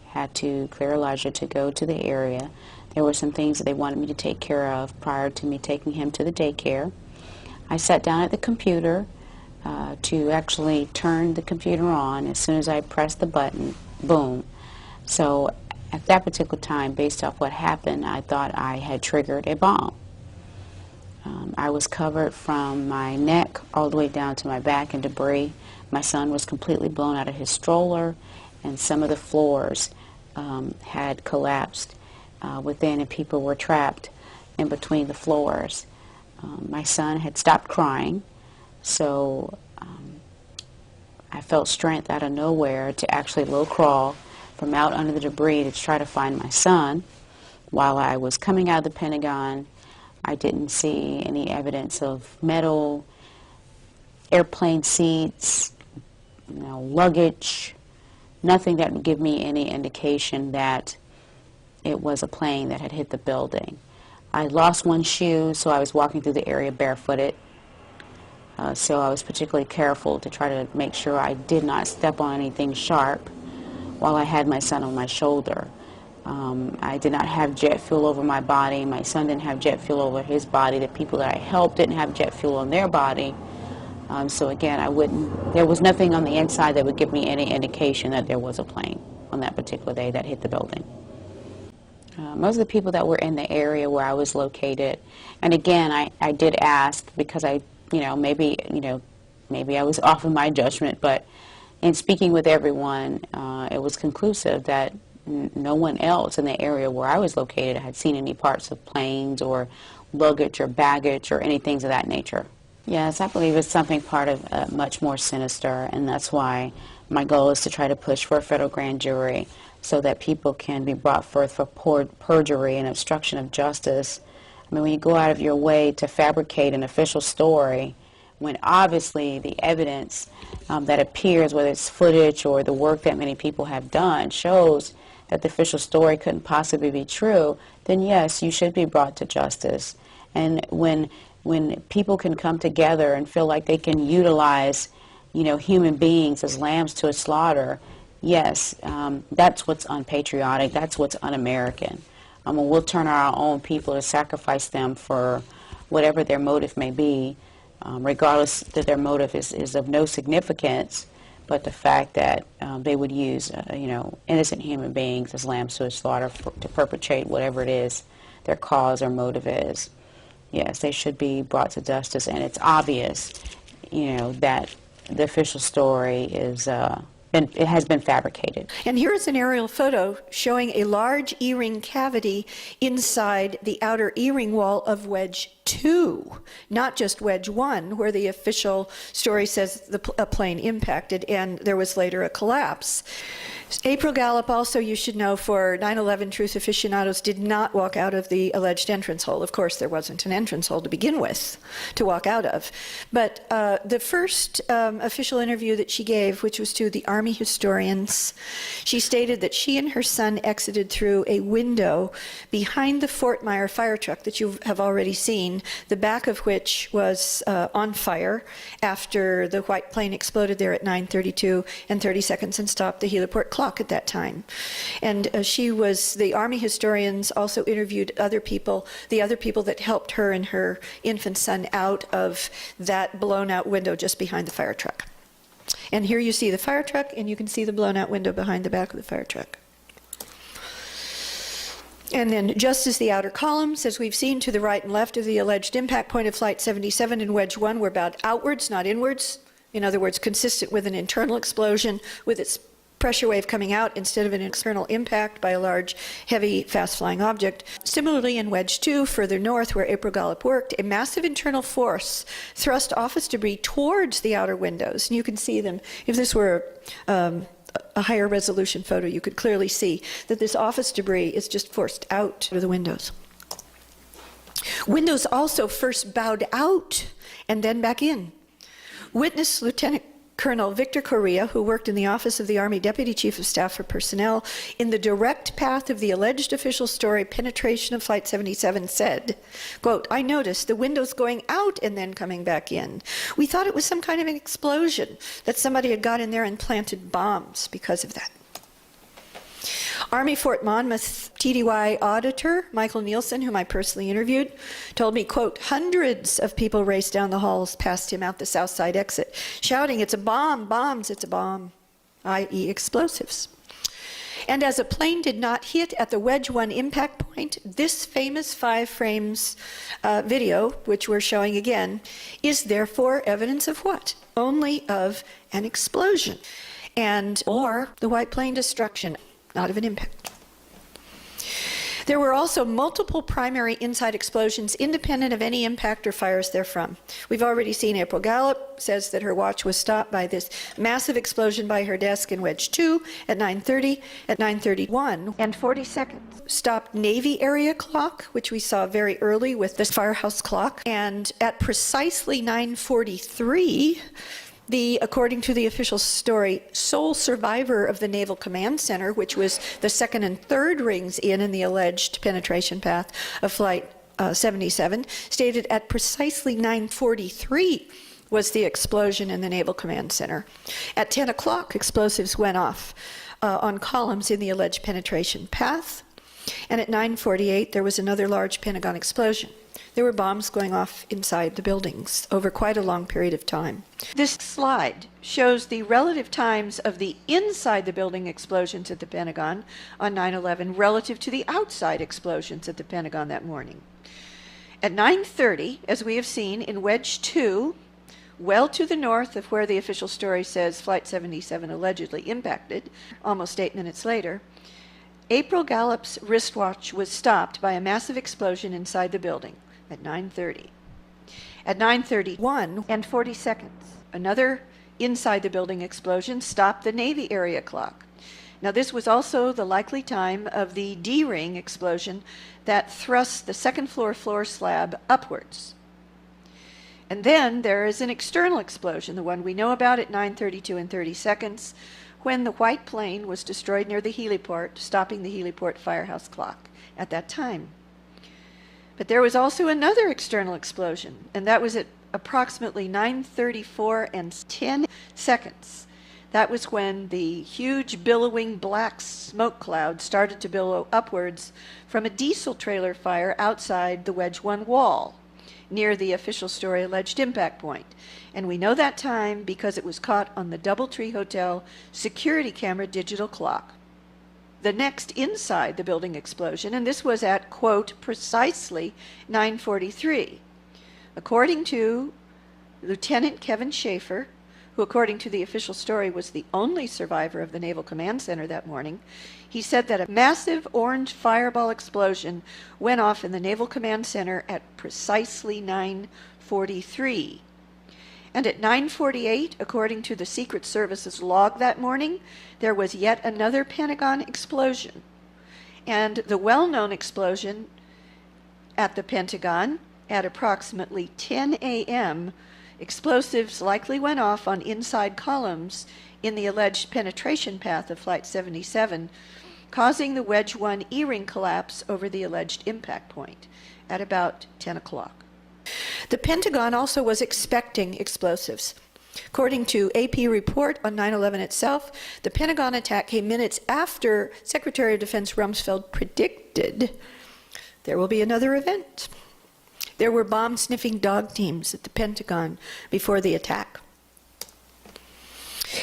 had to clear Elijah to go to the area. There were some things that they wanted me to take care of prior to me taking him to the daycare. I sat down at the computer to actually turn the computer on. As soon as I pressed the button, boom. So at that particular time, based off what happened, I thought I had triggered a bomb. I was covered from my neck all the way down to my back in debris. My son was completely blown out of his stroller, and some of the floors had collapsed within, and people were trapped in between the floors. My son had stopped crying, so I felt strength out of nowhere to actually low crawl from out under the debris to try to find my son. While I was coming out of the Pentagon, I didn't see any evidence of metal, airplane seats, luggage, nothing that would give me any indication that it was a plane that had hit the building. I lost one shoe, so I was walking through the area barefooted. So I was particularly careful to try to make sure I did not step on anything sharp while I had my son on my shoulder. I did not have jet fuel over my body. My son didn't have jet fuel over his body. The people that I helped didn't have jet fuel on their body. So again, there was nothing on the inside that would give me any indication that there was a plane on that particular day that hit the building. Most of the people that were in the area where I was located, and again, I did ask because maybe I was off in my judgment, but in speaking with everyone, it was conclusive that no one else in the area where I was located had seen any parts of planes or luggage or baggage or anything of that nature. Yes, I believe it's something part of much more sinister, and that's why my goal is to try to push for a federal grand jury so that people can be brought forth for perjury and obstruction of justice. I mean, when you go out of your way to fabricate an official story, when obviously the evidence that appears, whether it's footage or the work that many people have done, shows that the official story couldn't possibly be true, then yes, you should be brought to justice. And when people can come together and feel like they can utilize, human beings as lambs to a slaughter, yes, that's what's unpatriotic, that's what's un-American. We'll turn our own people to sacrifice them for whatever their motive may be, regardless that their motive is of no significance, but the fact that they would use, innocent human beings as lambs to a slaughter to perpetrate whatever it is their cause or motive is. Yes, they should be brought to justice, and it's obvious, that the official story it has been fabricated. And here is an aerial photo showing a large E-ring cavity inside the outer E-ring wall of wedge 2, not just wedge 1, where the official story says a plane impacted and there was later a collapse. April Gallup, also, you should know, for 9/11 truth aficionados, did not walk out of the alleged entrance hole. Of course, there wasn't an entrance hole to begin with to walk out of. But the first official interview that she gave, which was to the Army historians, she stated that she and her son exited through a window behind the Fort Myer fire truck that you have already seen, the back of which was on fire after the white plane exploded there at 9:32 and 30 seconds and stopped the heliport clock at that time. And the Army historians also interviewed the other people that helped her and her infant son out of that blown out window just behind the fire truck. And here you see the fire truck, and you can see the blown out window behind the back of the fire truck. And then just as the outer columns, as we've seen to the right and left of the alleged impact point of Flight 77 in wedge 1, were bowed outwards, not inwards. In other words, consistent with an internal explosion with its pressure wave coming out instead of an external impact by a large, heavy, fast-flying object. Similarly, in wedge 2, further north, where April Gallup worked, a massive internal force thrust office debris towards the outer windows. And you can see them. If this were a higher resolution photo, you could clearly see that this office debris is just forced out of the windows. Windows also first bowed out and then back in. Witness Lieutenant Colonel Victor Correa, who worked in the Office of the Army Deputy Chief of Staff for Personnel, in the direct path of the alleged official story penetration of Flight 77 said, quote, "I noticed the windows going out and then coming back in. We thought it was some kind of an explosion, that somebody had got in there and planted bombs because of that." Army Fort Monmouth TDY auditor Michael Nielsen, whom I personally interviewed, told me, quote, "Hundreds of people raced down the halls past him out the south side exit, shouting, 'It's a bomb, bombs, it's a bomb,' i.e. explosives. And as a plane did not hit at the Wedge 1 impact point, this famous 5 frames video, which we're showing again, is therefore evidence of what? Only of an explosion, or the white plane destruction, not of an impact. There were also multiple primary inside explosions independent of any impact or fires therefrom. We've already seen April Gallup says that her watch was stopped by this massive explosion by her desk in Wedge 2 at 9:30, at 9:31 and 40 seconds. Stopped Navy area clock, which we saw very early with the firehouse clock, and at precisely 9:43, according to the official story, sole survivor of the Naval Command Center, which was the second and third rings in the alleged penetration path of Flight 77, stated at precisely 9:43 was the explosion in the Naval Command Center. At 10 o'clock, explosives went off on columns in the alleged penetration path, and at 9:48 there was another large Pentagon explosion. There were bombs going off inside the buildings over quite a long period of time. This slide shows the relative times of the inside the building explosions at the Pentagon on 9/11 relative to the outside explosions at the Pentagon that morning. At 9:30, as we have seen in Wedge 2, well to the north of where the official story says Flight 77 allegedly impacted, almost 8 minutes later, April Gallup's wristwatch was stopped by a massive explosion inside the building at 9:30. At 9:31 and 40 seconds, another inside the building explosion stopped the Navy area clock. Now this was also the likely time of the D-ring explosion that thrust the second floor slab upwards. And then there is an external explosion, the one we know about at 9:32 and 30 seconds, when the white plane was destroyed near the heliport, stopping the heliport firehouse clock at that time. But there was also another external explosion, and that was at approximately 9:34 and 10 seconds. That was when the huge billowing black smoke cloud started to billow upwards from a diesel trailer fire outside the Wedge 1 wall, near the official story alleged impact point. And we know that time because it was caught on the Doubletree Hotel security camera digital clock. The next inside the building explosion, and this was at, quote, precisely 9:43. According to Lieutenant Kevin Schaefer, who according to the official story was the only survivor of the Naval Command Center that morning, he said that a massive orange fireball explosion went off in the Naval Command Center at precisely 9:43. And at 9:48, according to the Secret Service's log that morning, there was yet another Pentagon explosion. And the well-known explosion at the Pentagon at approximately 10 a.m., explosives likely went off on inside columns in the alleged penetration path of Flight 77, causing the Wedge 1 E-ring collapse over the alleged impact point at about 10 o'clock. The Pentagon also was expecting explosives. According to AP report on 9/11 itself, the Pentagon attack came minutes after Secretary of Defense Rumsfeld predicted there will be another event. There were bomb-sniffing dog teams at the Pentagon before the attack.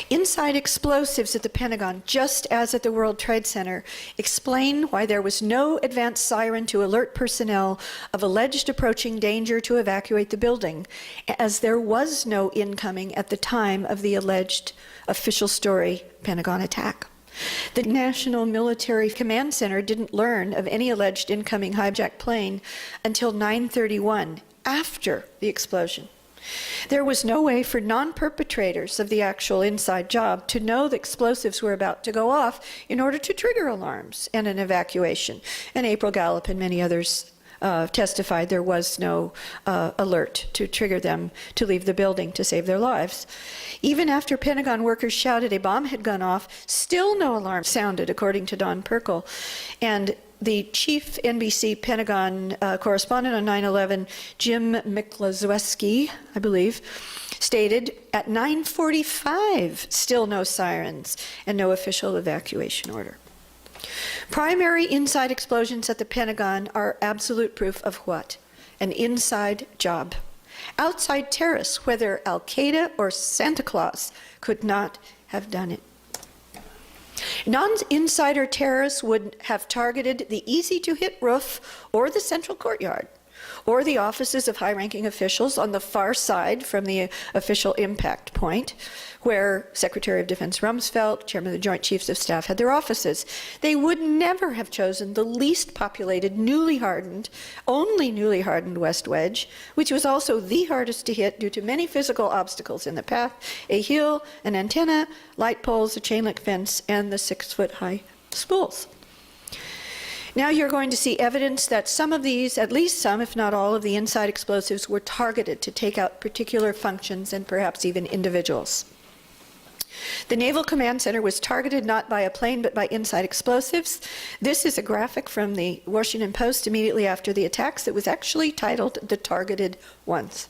Inside explosives at the Pentagon, just as at the World Trade Center, explain why there was no advance siren to alert personnel of alleged approaching danger to evacuate the building, as there was no incoming at the time of the alleged official story Pentagon attack. The National Military Command Center didn't learn of any alleged incoming hijacked plane until 9:31, after the explosion. There was no way for non-perpetrators of the actual inside job to know the explosives were about to go off in order to trigger alarms and an evacuation. And April Gallup and many others testified there was no alert to trigger them to leave the building to save their lives. Even after Pentagon workers shouted a bomb had gone off, still no alarm sounded, according to Don Perkel. And the chief NBC Pentagon correspondent on 9/11, Jim Miklazewski, I believe, stated at 9:45, still no sirens and no official evacuation order. Primary inside explosions at the Pentagon are absolute proof of what? An inside job. Outside terrorists, whether Al-Qaeda or Santa Claus, could not have done it. Non-insider terrorists would have targeted the easy-to-hit roof or the central courtyard, or the offices of high-ranking officials on the far side from the official impact point, where Secretary of Defense Rumsfeld, Chairman of the Joint Chiefs of Staff, had their offices. They would never have chosen the least populated, only newly hardened West Wedge, which was also the hardest to hit due to many physical obstacles in the path: a hill, an antenna, light poles, a chain link fence, and the 6-foot-high spools. Now you're going to see evidence that some of these, at least some, if not all, of the inside explosives were targeted to take out particular functions and perhaps even individuals. The Naval Command Center was targeted not by a plane but by inside explosives. This is a graphic from the Washington Post immediately after the attacks that was actually titled "The Targeted Ones."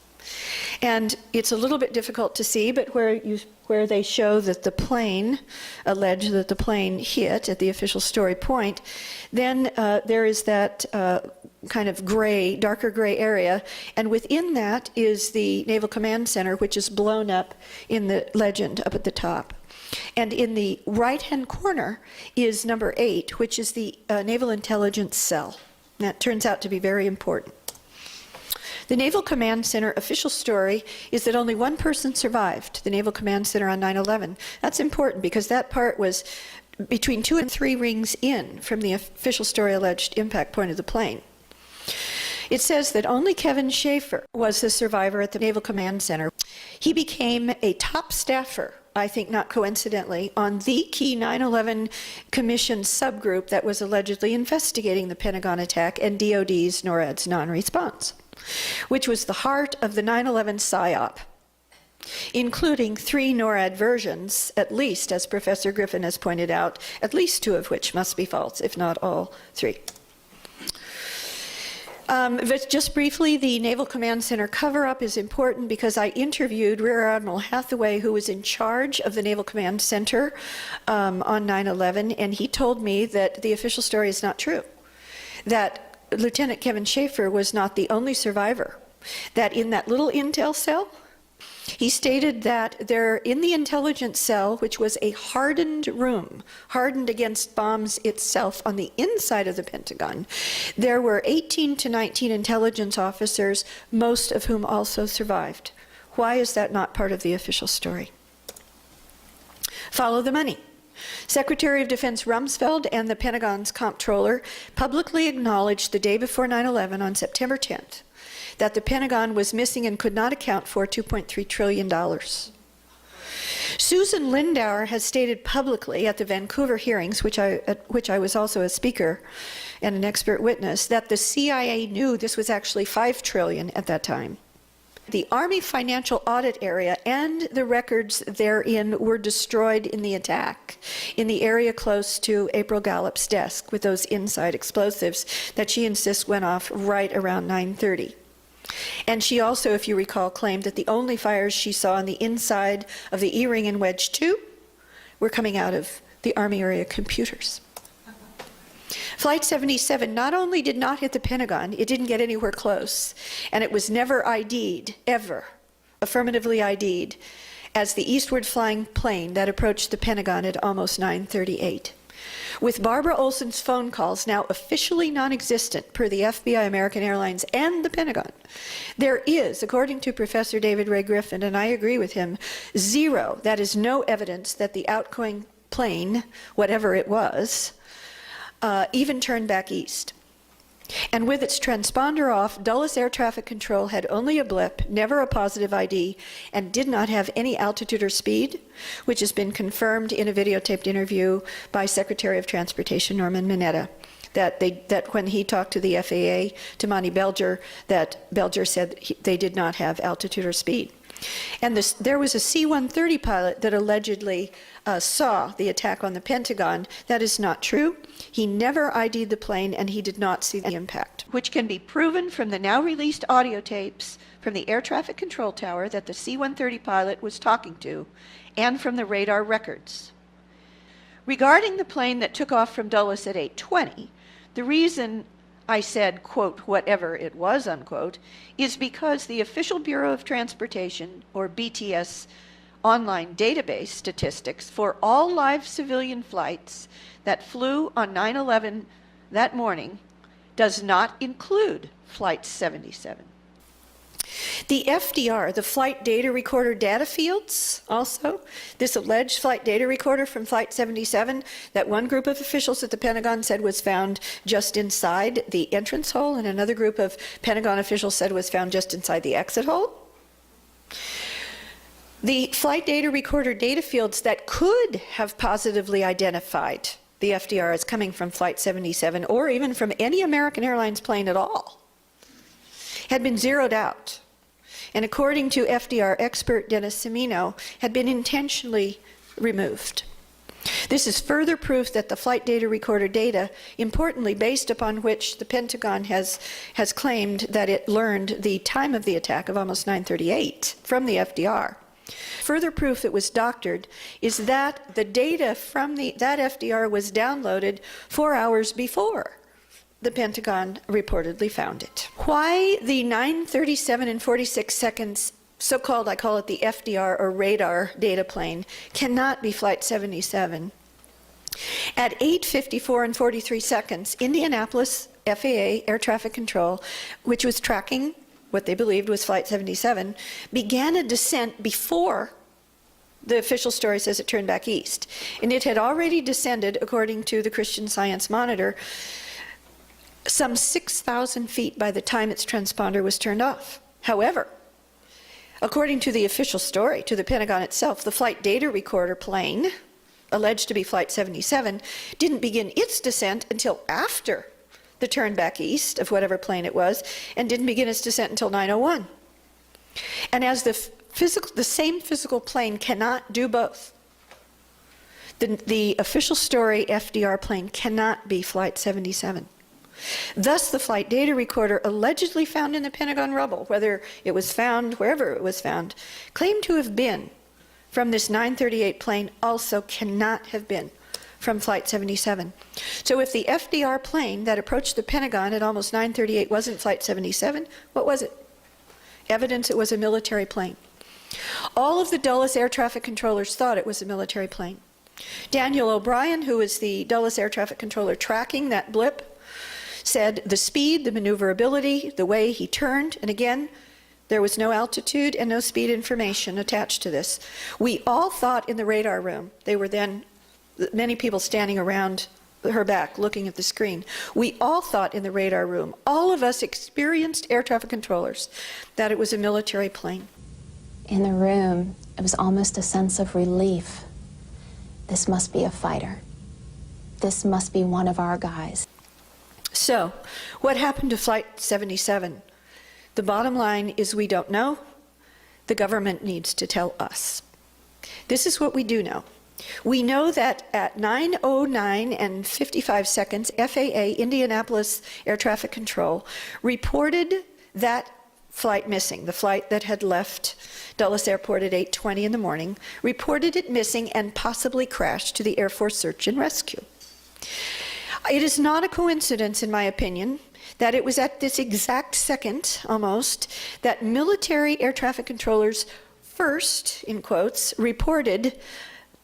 And it's a little bit difficult to see, but where they show that the plane, allege that the plane hit at the official story point, then there is that kind of gray, darker gray area, and within that is the Naval Command Center, which is blown up in the legend up at the top. And in the right-hand corner is number 8, which is the Naval Intelligence Cell. And that turns out to be very important. The Naval Command Center official story is that only one person survived, the Naval Command Center on 9/11. That's important because that part was between 2 and 3 rings in from the official story alleged impact point of the plane. It says that only Kevin Schaefer was the survivor at the Naval Command Center. He became a top staffer, I think not coincidentally, on the key 9/11 Commission subgroup that was allegedly investigating the Pentagon attack and DOD's NORAD's non-response, which was the heart of the 9/11 PSYOP, including 3 NORAD versions, at least, as Professor Griffin has pointed out, at least 2 of which must be false, if not all 3. But just briefly, the Naval Command Center cover-up is important because I interviewed Rear Admiral Hathaway, who was in charge of the Naval Command Center on 9/11, and he told me that the official story is not true, that Lieutenant Kevin Schaefer was not the only survivor, that in that little intel cell, he stated that there, in the intelligence cell, which was a hardened room, hardened against bombs itself on the inside of the Pentagon, there were 18 to 19 intelligence officers, most of whom also survived. Why is that not part of the official story? Follow the money. Secretary of Defense Rumsfeld and the Pentagon's comptroller publicly acknowledged the day before 9/11 on September 10th that the Pentagon was missing and could not account for $2.3 trillion. Susan Lindauer has stated publicly at the Vancouver hearings, at which I was also a speaker and an expert witness, that the CIA knew this was actually $5 trillion at that time. The Army Financial Audit Area and the records therein were destroyed in the attack in the area close to April Gallup's desk with those inside explosives that she insists went off right around 9:30. And she also, if you recall, claimed that the only fires she saw on the inside of the E-ring in Wedge 2 were coming out of the Army area computers. Flight 77 not only did not hit the Pentagon, it didn't get anywhere close, and it was never ID'd, ever, affirmatively ID'd, as the eastward flying plane that approached the Pentagon at almost 9:38. With Barbara Olson's phone calls now officially non-existent per the FBI, American Airlines, and the Pentagon, there is, according to Professor David Ray Griffin, and I agree with him, zero, that is no evidence that the outgoing plane, whatever it was, even turned back east. And with its transponder off, Dulles Air Traffic Control had only a blip, never a positive ID, and did not have any altitude or speed, which has been confirmed in a videotaped interview by Secretary of Transportation Norman Mineta. that when he talked to the FAA, to Monty Belger, that Belger said they did not have altitude or speed. And there was a C-130 pilot that allegedly saw the attack on the Pentagon. That is not true. He never ID'd the plane, and he did not see the impact, which can be proven from the now released audio tapes from the air traffic control tower that the C-130 pilot was talking to, and from the radar records. Regarding the plane that took off from Dulles at 8:20, the reason I said, quote, whatever it was, unquote, is because the Official Bureau of Transportation, or BTS, online database statistics for all live civilian flights that flew on 9/11 that morning does not include Flight 77. The FDR, the Flight Data Recorder data fields, also, this alleged flight data recorder from Flight 77 that one group of officials at the Pentagon said was found just inside the entrance hole, and another group of Pentagon officials said was found just inside the exit hole. The flight data recorder data fields that could have positively identified the FDR as coming from Flight 77 or even from any American Airlines plane at all had been zeroed out, and according to FDR expert Dennis Cimino, had been intentionally removed. This is further proof that the flight data recorder data, importantly based upon which the Pentagon has claimed that it learned the time of the attack of almost 9:38 from the FDR. Further proof it was doctored is that the data from that FDR was downloaded 4 hours before the Pentagon reportedly found it. Why the 9:37 and 46 seconds, so-called, I call it the FDR or radar data plane, cannot be Flight 77. At 8:54 and 43 seconds, Indianapolis FAA Air Traffic Control, which was tracking what they believed was Flight 77, began a descent before the official story says it turned back east. And it had already descended, according to the Christian Science Monitor, some 6,000 feet by the time its transponder was turned off. However, according to the official story, to the Pentagon itself, the flight data recorder plane, alleged to be Flight 77, didn't begin its descent until after the turn back east of whatever plane it was, and didn't begin its descent until 9:01. And as the same physical plane cannot do both, the official story FDR plane cannot be Flight 77. Thus, the flight data recorder allegedly found in the Pentagon rubble, whether it was found wherever it was found, claimed to have been from this 938 plane, also cannot have been from Flight 77. So if the FDR plane that approached the Pentagon at almost 9:38 wasn't Flight 77, what was it? Evidence it was a military plane. All of the Dulles air traffic controllers thought it was a military plane. Daniel O'Brien, who was the Dulles air traffic controller tracking that blip, said the speed, the maneuverability, the way he turned, and again, there was no altitude and no speed information attached to this. We all thought in the radar room, they were then many people standing around her back looking at the screen. We all thought in the radar room, all of us experienced air traffic controllers, that it was a military plane. In the room, it was almost a sense of relief. This must be a fighter. This must be one of our guys. So, what happened to Flight 77? The bottom line is we don't know. The government needs to tell us. This is what we do know. We know that at 9:09 and 55 seconds, FAA Indianapolis Air Traffic Control reported that flight missing, the flight that had left Dulles Airport at 8:20 in the morning, reported it missing and possibly crashed to the Air Force Search and Rescue. It is not a coincidence, in my opinion, that it was at this exact second, almost, that military air traffic controllers first, in quotes, reported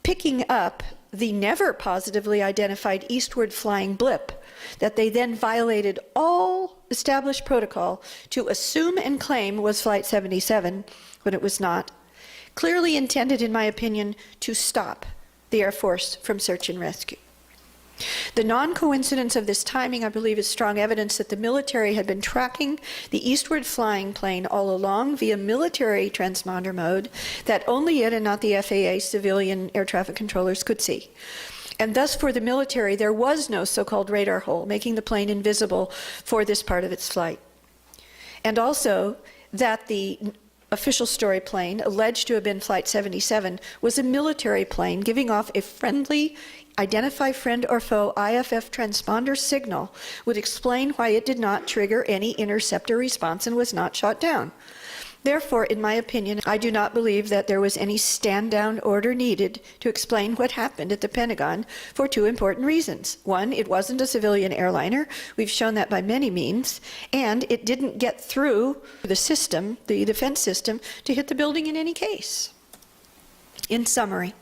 picking up the never positively identified eastward flying blip, that they then violated all established protocol to assume and claim was Flight 77 when it was not, clearly intended, in my opinion, to stop the Air Force from search and rescue. The non-coincidence of this timing, I believe, is strong evidence that the military had been tracking the eastward flying plane all along via military transponder mode that only it and not the FAA civilian air traffic controllers could see. And thus, for the military, there was no so-called radar hole, making the plane invisible for this part of its flight. And also, that the official story plane, alleged to have been Flight 77, was a military plane giving off a friendly, identify friend or foe IFF transponder signal, would explain why it did not trigger any interceptor response and was not shot down. Therefore, in my opinion, I do not believe that there was any stand-down order needed to explain what happened at the Pentagon for two important reasons. One, it wasn't a civilian airliner. We've shown that by many means. And it didn't get through the system, the defense system, to hit the building in any case. In summary,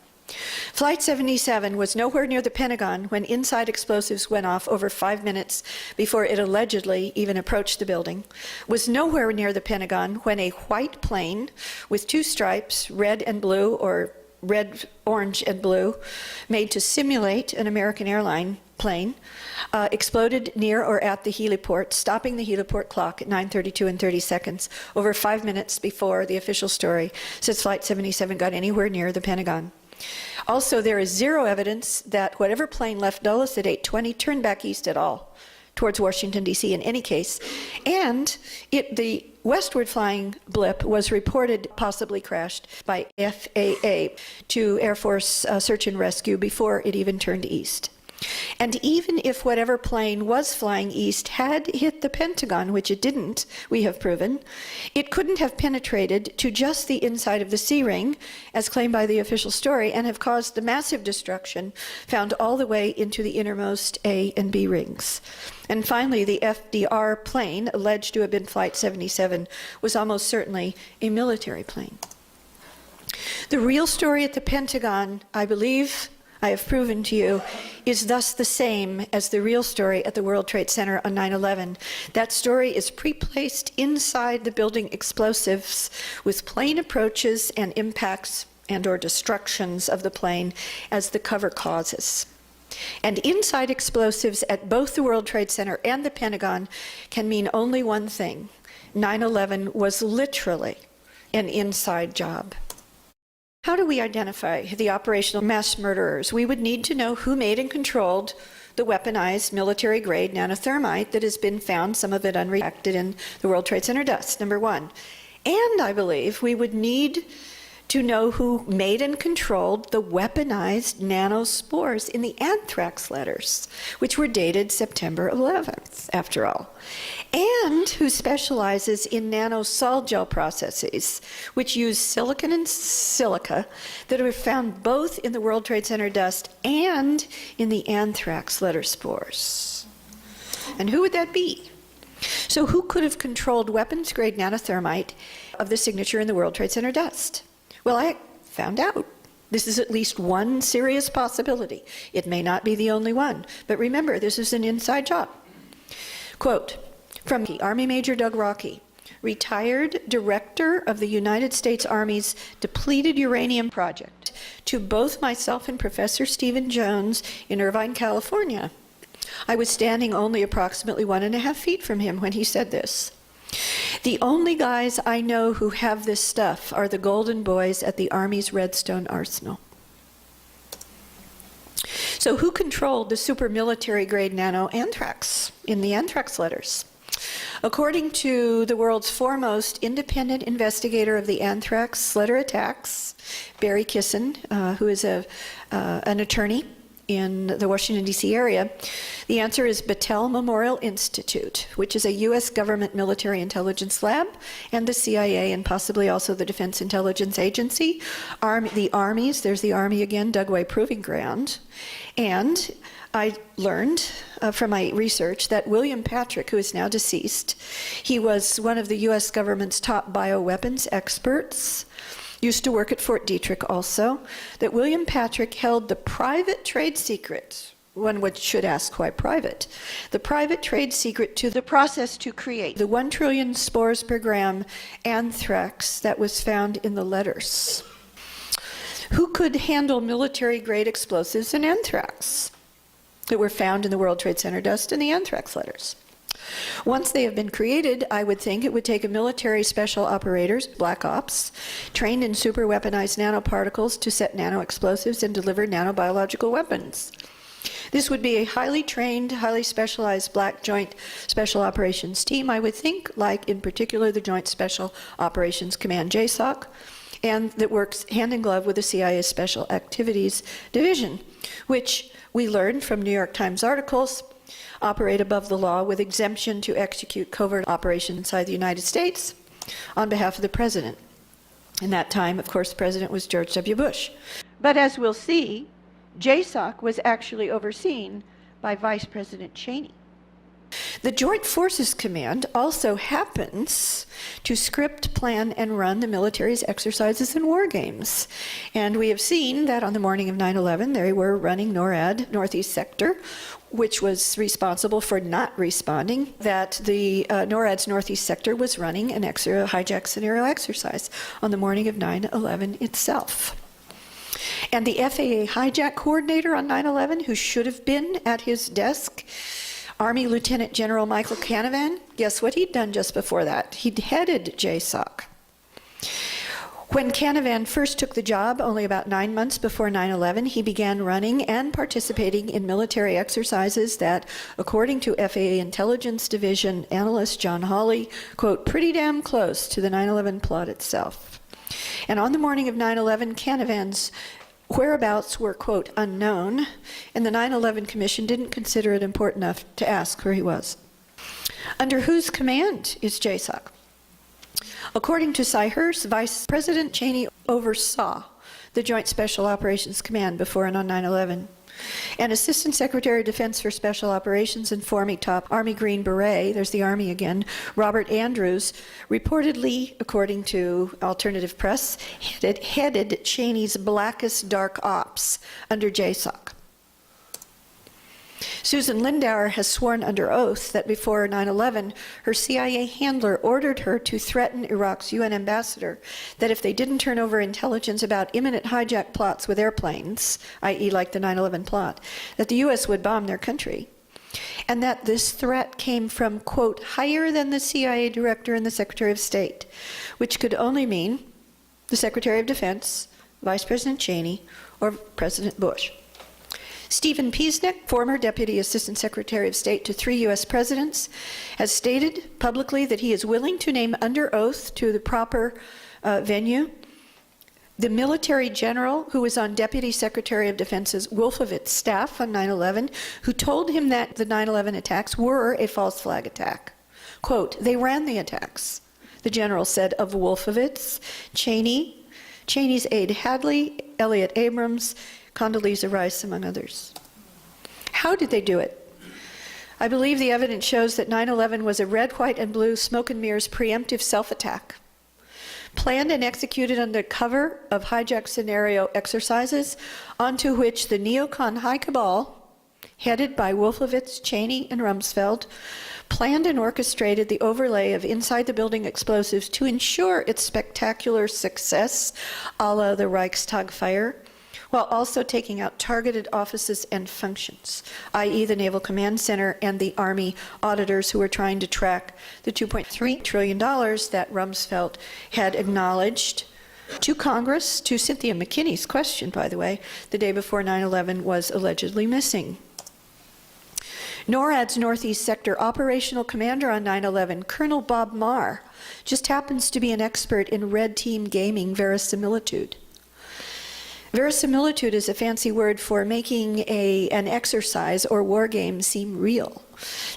Flight 77 was nowhere near the Pentagon when inside explosives went off over 5 minutes before it allegedly even approached the building, was nowhere near the Pentagon when a white plane with two stripes, red and blue, or red, orange, and blue, made to simulate an American airline plane, exploded near or at the heliport, stopping the heliport clock at 9:32 and 30 seconds, over 5 minutes before the official story says Flight 77 got anywhere near the Pentagon. Also, there is zero evidence that whatever plane left Dulles at 8:20 turned back east at all, towards Washington, D.C. in any case. And the westward flying blip was reported possibly crashed by FAA to Air Force search and rescue before it even turned east. And even if whatever plane was flying east had hit the Pentagon, which it didn't, we have proven, it couldn't have penetrated to just the inside of the C-ring, as claimed by the official story, and have caused the massive destruction found all the way into the innermost A and B rings. And finally, the FDR plane, alleged to have been Flight 77, was almost certainly a military plane. The real story at the Pentagon, I believe, I have proven to you, is thus the same as the real story at the World Trade Center on 9/11. That story is pre-placed inside the building explosives with plane approaches and impacts and or destructions of the plane as the cover causes. And inside explosives at both the World Trade Center and the Pentagon can mean only one thing. 9/11 was literally an inside job. How do we identify the operational mass murderers? We would need to know who made and controlled the weaponized military-grade nanothermite that has been found, some of it unreacted, in the World Trade Center dust, number one. And I believe we would need to know who made and controlled the weaponized nanospores in the anthrax letters, which were dated September 11th, after all, and who specializes in nanosol gel processes, which use silicon and silica that are found both in the World Trade Center dust and in the anthrax letter spores. And who would that be? So who could have controlled weapons-grade nanothermite of the signature in the World Trade Center dust? Well, I found out. This is at least one serious possibility. It may not be the only one, but remember, this is an inside job. Quote, from Army Major Doug Rockey, retired director of the United States Army's depleted uranium project, to both myself and Professor Stephen Jones in Irvine, California. I was standing only approximately 1.5 feet from him when he said this. The only guys I know who have this stuff are the golden boys at the Army's Redstone Arsenal. So who controlled the super military grade nano anthrax in the anthrax letters? According to the world's foremost independent investigator of the anthrax letter attacks, Barry Kissin, who is an attorney in the Washington, D.C. area, the answer is Battelle Memorial Institute, which is a U.S. government military intelligence lab, and the CIA, and possibly also the Defense Intelligence Agency, the armies, there's the Army again, Dugway Proving Ground. And I learned from my research that William Patrick, who is now deceased, he was one of the U.S. government's top bioweapons experts, used to work at Fort Detrick also, that William Patrick held the private trade secret, one should ask why private, the private trade secret to the process to create the 1 trillion spores per gram anthrax that was found in the letters. Who could handle military-grade explosives and anthrax that were found in the World Trade Center dust and the anthrax letters? Once they have been created, I would think it would take a military special operators, black ops, trained in super weaponized nanoparticles to set nanoexplosives and deliver nanobiological weapons. This would be a highly trained, highly specialized black joint special operations team, I would think, like in particular the Joint Special Operations Command, JSOC, and that works hand in glove with the CIA's Special Activities Division, which we learned from New York Times articles operate above the law with exemption to execute covert operations inside the United States on behalf of the president. In that time, of course, the president was George W. Bush. But as we'll see, JSOC was actually overseen by Vice President Cheney. The Joint Forces Command also happens to script, plan, and run the military's exercises and war games. And we have seen that on the morning of 9/11, they were running NORAD, Northeast Sector, which was responsible for not responding, that the NORAD's Northeast Sector was running an hijack scenario exercise on the morning of 9/11 itself. And the FAA hijack coordinator on 9/11, who should have been at his desk, Army Lieutenant General Michael Canavan, guess what he'd done just before that? He'd headed JSOC. When Canavan first took the job, only about 9 months before 9/11, he began running and participating in military exercises that, according to FAA Intelligence Division analyst John Hawley, quote, pretty damn close to the 9/11 plot itself. And on the morning of 9/11, Canavan's whereabouts were, quote, unknown, and the 9/11 Commission didn't consider it important enough to ask where he was. Under whose command is JSOC? According to Cy Hurst, Vice President Cheney oversaw the Joint Special Operations Command before and on 9/11. And Assistant Secretary of Defense for Special Operations and former top Army Green Beret, there's the Army again, Robert Andrews, reportedly, according to alternative press, headed Cheney's blackest dark ops under JSOC. Susan Lindauer has sworn under oath that before 9/11, her CIA handler ordered her to threaten Iraq's UN ambassador that if they didn't turn over intelligence about imminent hijack plots with airplanes, i.e. like the 9/11 plot, that the US would bomb their country. And that this threat came from, quote, higher than the CIA director and the Secretary of State, which could only mean the Secretary of Defense, Vice President Cheney, or President Bush. Stephen Piesnik, former Deputy Assistant Secretary of State to 3 U.S. presidents, has stated publicly that he is willing to name under oath to the proper venue the military general who was on Deputy Secretary of Defense's Wolfowitz staff on 9/11, who told him that the 9/11 attacks were a false flag attack. Quote, they ran the attacks, the general said of Wolfowitz, Cheney's aide Hadley, Elliot Abrams, Condoleezza Rice, among others. How did they do it? I believe the evidence shows that 9/11 was a red, white, and blue smoke and mirrors preemptive self-attack, planned and executed under cover of hijack scenario exercises onto which the neocon high cabal, headed by Wolfowitz, Cheney, and Rumsfeld, planned and orchestrated the overlay of inside-the-building explosives to ensure its spectacular success, a la the Reichstag fire, while also taking out targeted offices and functions, i.e. the Naval Command Center and the Army auditors who were trying to track the $2.3 trillion that Rumsfeld had acknowledged to Congress, to Cynthia McKinney's question, by the way, the day before 9/11 was allegedly missing. NORAD's Northeast Sector operational commander on 9/11, Colonel Bob Marr, just happens to be an expert in red team gaming verisimilitude. Verisimilitude is a fancy word for making an exercise or war game seem real.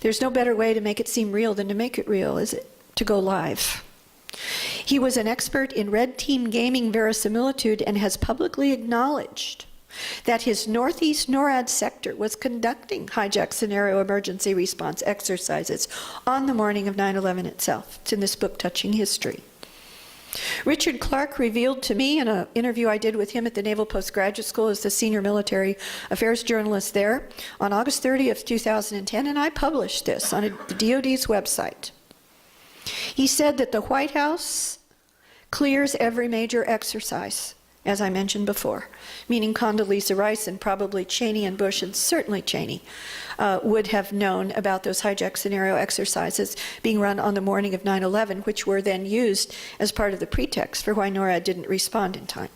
There's no better way to make it seem real than to make it real, is it? To go live. He was an expert in red team gaming verisimilitude and has publicly acknowledged that his Northeast NORAD sector was conducting hijack scenario emergency response exercises on the morning of 9/11 itself. It's in this book, Touching History. Richard Clark revealed to me in an interview I did with him at the Naval Postgraduate School as the senior military affairs journalist there on August 30th, 2010, and I published this on the DoD's website. He said that the White House clears every major exercise as I mentioned before, meaning Condoleezza Rice and probably Cheney and Bush, and certainly Cheney, would have known about those hijack scenario exercises being run on the morning of 9/11, which were then used as part of the pretext for why NORAD didn't respond in time.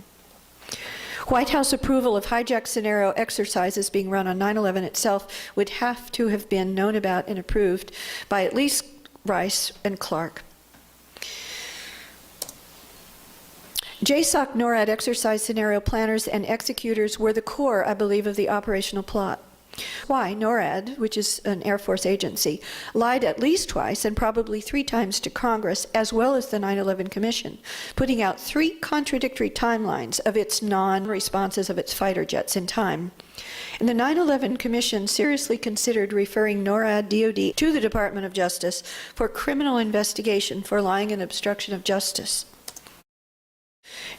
White House approval of hijack scenario exercises being run on 9/11 itself would have to have been known about and approved by at least Rice and Clark. JSOC NORAD exercise scenario planners and executors were the core, I believe, of the operational plot. Why NORAD, which is an Air Force agency, lied at least twice and probably 3 times to Congress, as well as the 9/11 Commission, putting out 3 contradictory timelines of its non-responses of its fighter jets in time. And the 9/11 Commission seriously considered referring NORAD DoD to the Department of Justice for criminal investigation for lying and obstruction of justice.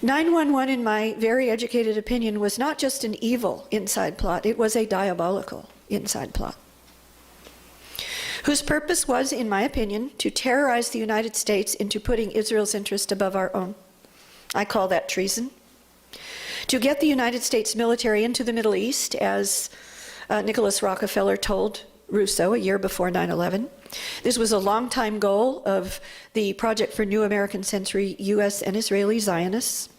9/11, in my very educated opinion, was not just an evil inside plot, it was a diabolical inside plot, whose purpose was, in my opinion, to terrorize the United States into putting Israel's interest above our own. I call that treason. To get the United States military into the Middle East, as Nicholas Rockefeller told Rousseau a year before 9/11. This was a long-time goal of the Project for New American Century U.S. and Israeli Zionists,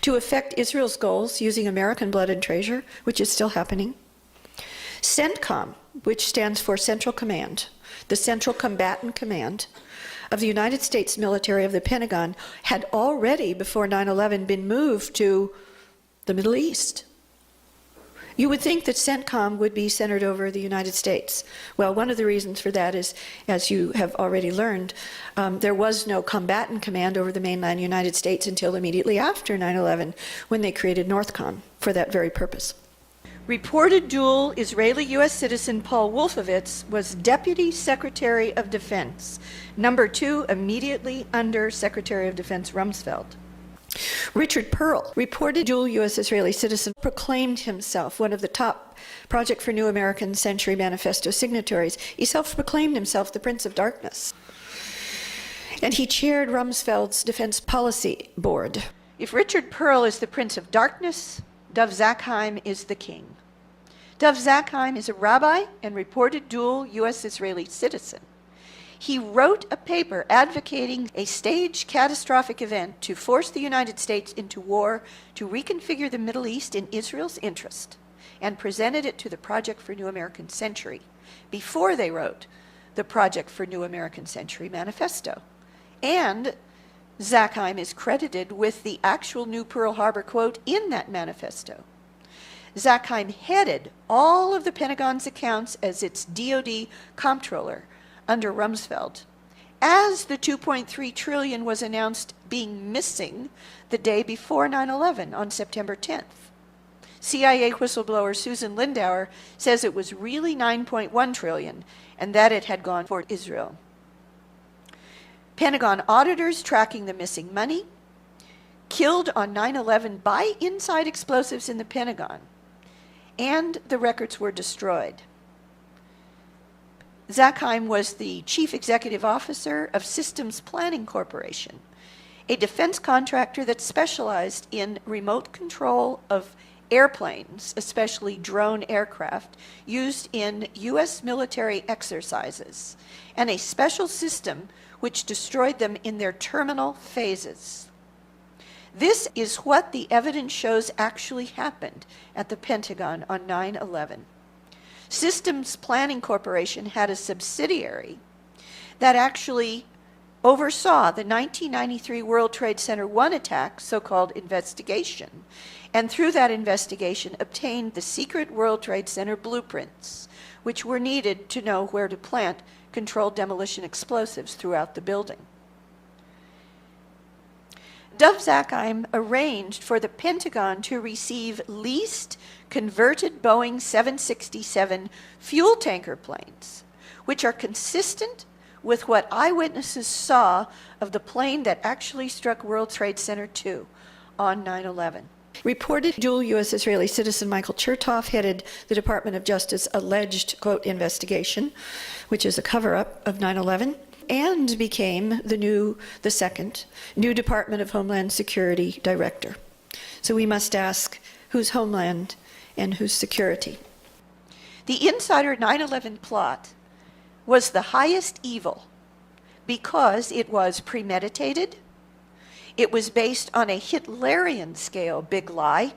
to effect Israel's goals using American blood and treasure, which is still happening. CENTCOM, which stands for Central Command, the Central Combatant Command of the United States military of the Pentagon, had already, before 9/11, been moved to the Middle East. You would think that CENTCOM would be centered over the United States. Well, one of the reasons for that is, as you have already learned, there was no combatant command over the mainland United States until immediately after 9/11, when they created NORTHCOM for that very purpose. Reported dual Israeli-U.S. citizen Paul Wolfowitz was Deputy Secretary of Defense, number 2 immediately under Secretary of Defense Rumsfeld. Richard Pearl, reported dual U.S. Israeli citizen, proclaimed himself one of the top Project for New American Century Manifesto signatories. He self-proclaimed himself the Prince of Darkness. And he chaired Rumsfeld's Defense Policy Board. If Richard Pearl is the Prince of Darkness, Dov Zakheim is the king. Dov Zakheim is a rabbi and reported dual U.S. Israeli citizen. He wrote a paper advocating a staged catastrophic event to force the United States into war to reconfigure the Middle East in Israel's interest, and presented it to the Project for New American Century before they wrote the Project for New American Century Manifesto. And Zakheim is credited with the actual New Pearl Harbor quote in that manifesto. Zakheim headed all of the Pentagon's accounts as its DoD comptroller under Rumsfeld, as the $2.3 trillion was announced being missing the day before 9/11 on September 10th. CIA whistleblower Susan Lindauer says it was really $9.1 trillion and that it had gone for Israel. Pentagon auditors tracking the missing money, killed on 9/11 by inside explosives in the Pentagon, and the records were destroyed. Zakheim was the chief executive officer of Systems Planning Corporation, a defense contractor that specialized in remote control of airplanes, especially drone aircraft, used in U.S. military exercises, and a special system which destroyed them in their terminal phases. This is what the evidence shows actually happened at the Pentagon on 9/11. Systems Planning Corporation had a subsidiary that actually oversaw the 1993 World Trade Center 1 attack, so-called investigation, and through that investigation obtained the secret World Trade Center blueprints, which were needed to know where to plant controlled demolition explosives throughout the building. Dov Zakheim arranged for the Pentagon to receive leased converted Boeing 767 fuel tanker planes, which are consistent with what eyewitnesses saw of the plane that actually struck World Trade Center 2 on 9/11. Reported dual U.S. Israeli citizen Michael Chertoff headed the Department of Justice alleged, quote, investigation, which is a cover-up of 9/11, and became the second new Department of Homeland Security director. So we must ask, whose homeland and whose security? The insider 9/11 plot was the highest evil because it was premeditated. It was based on a Hitlerian scale big lie.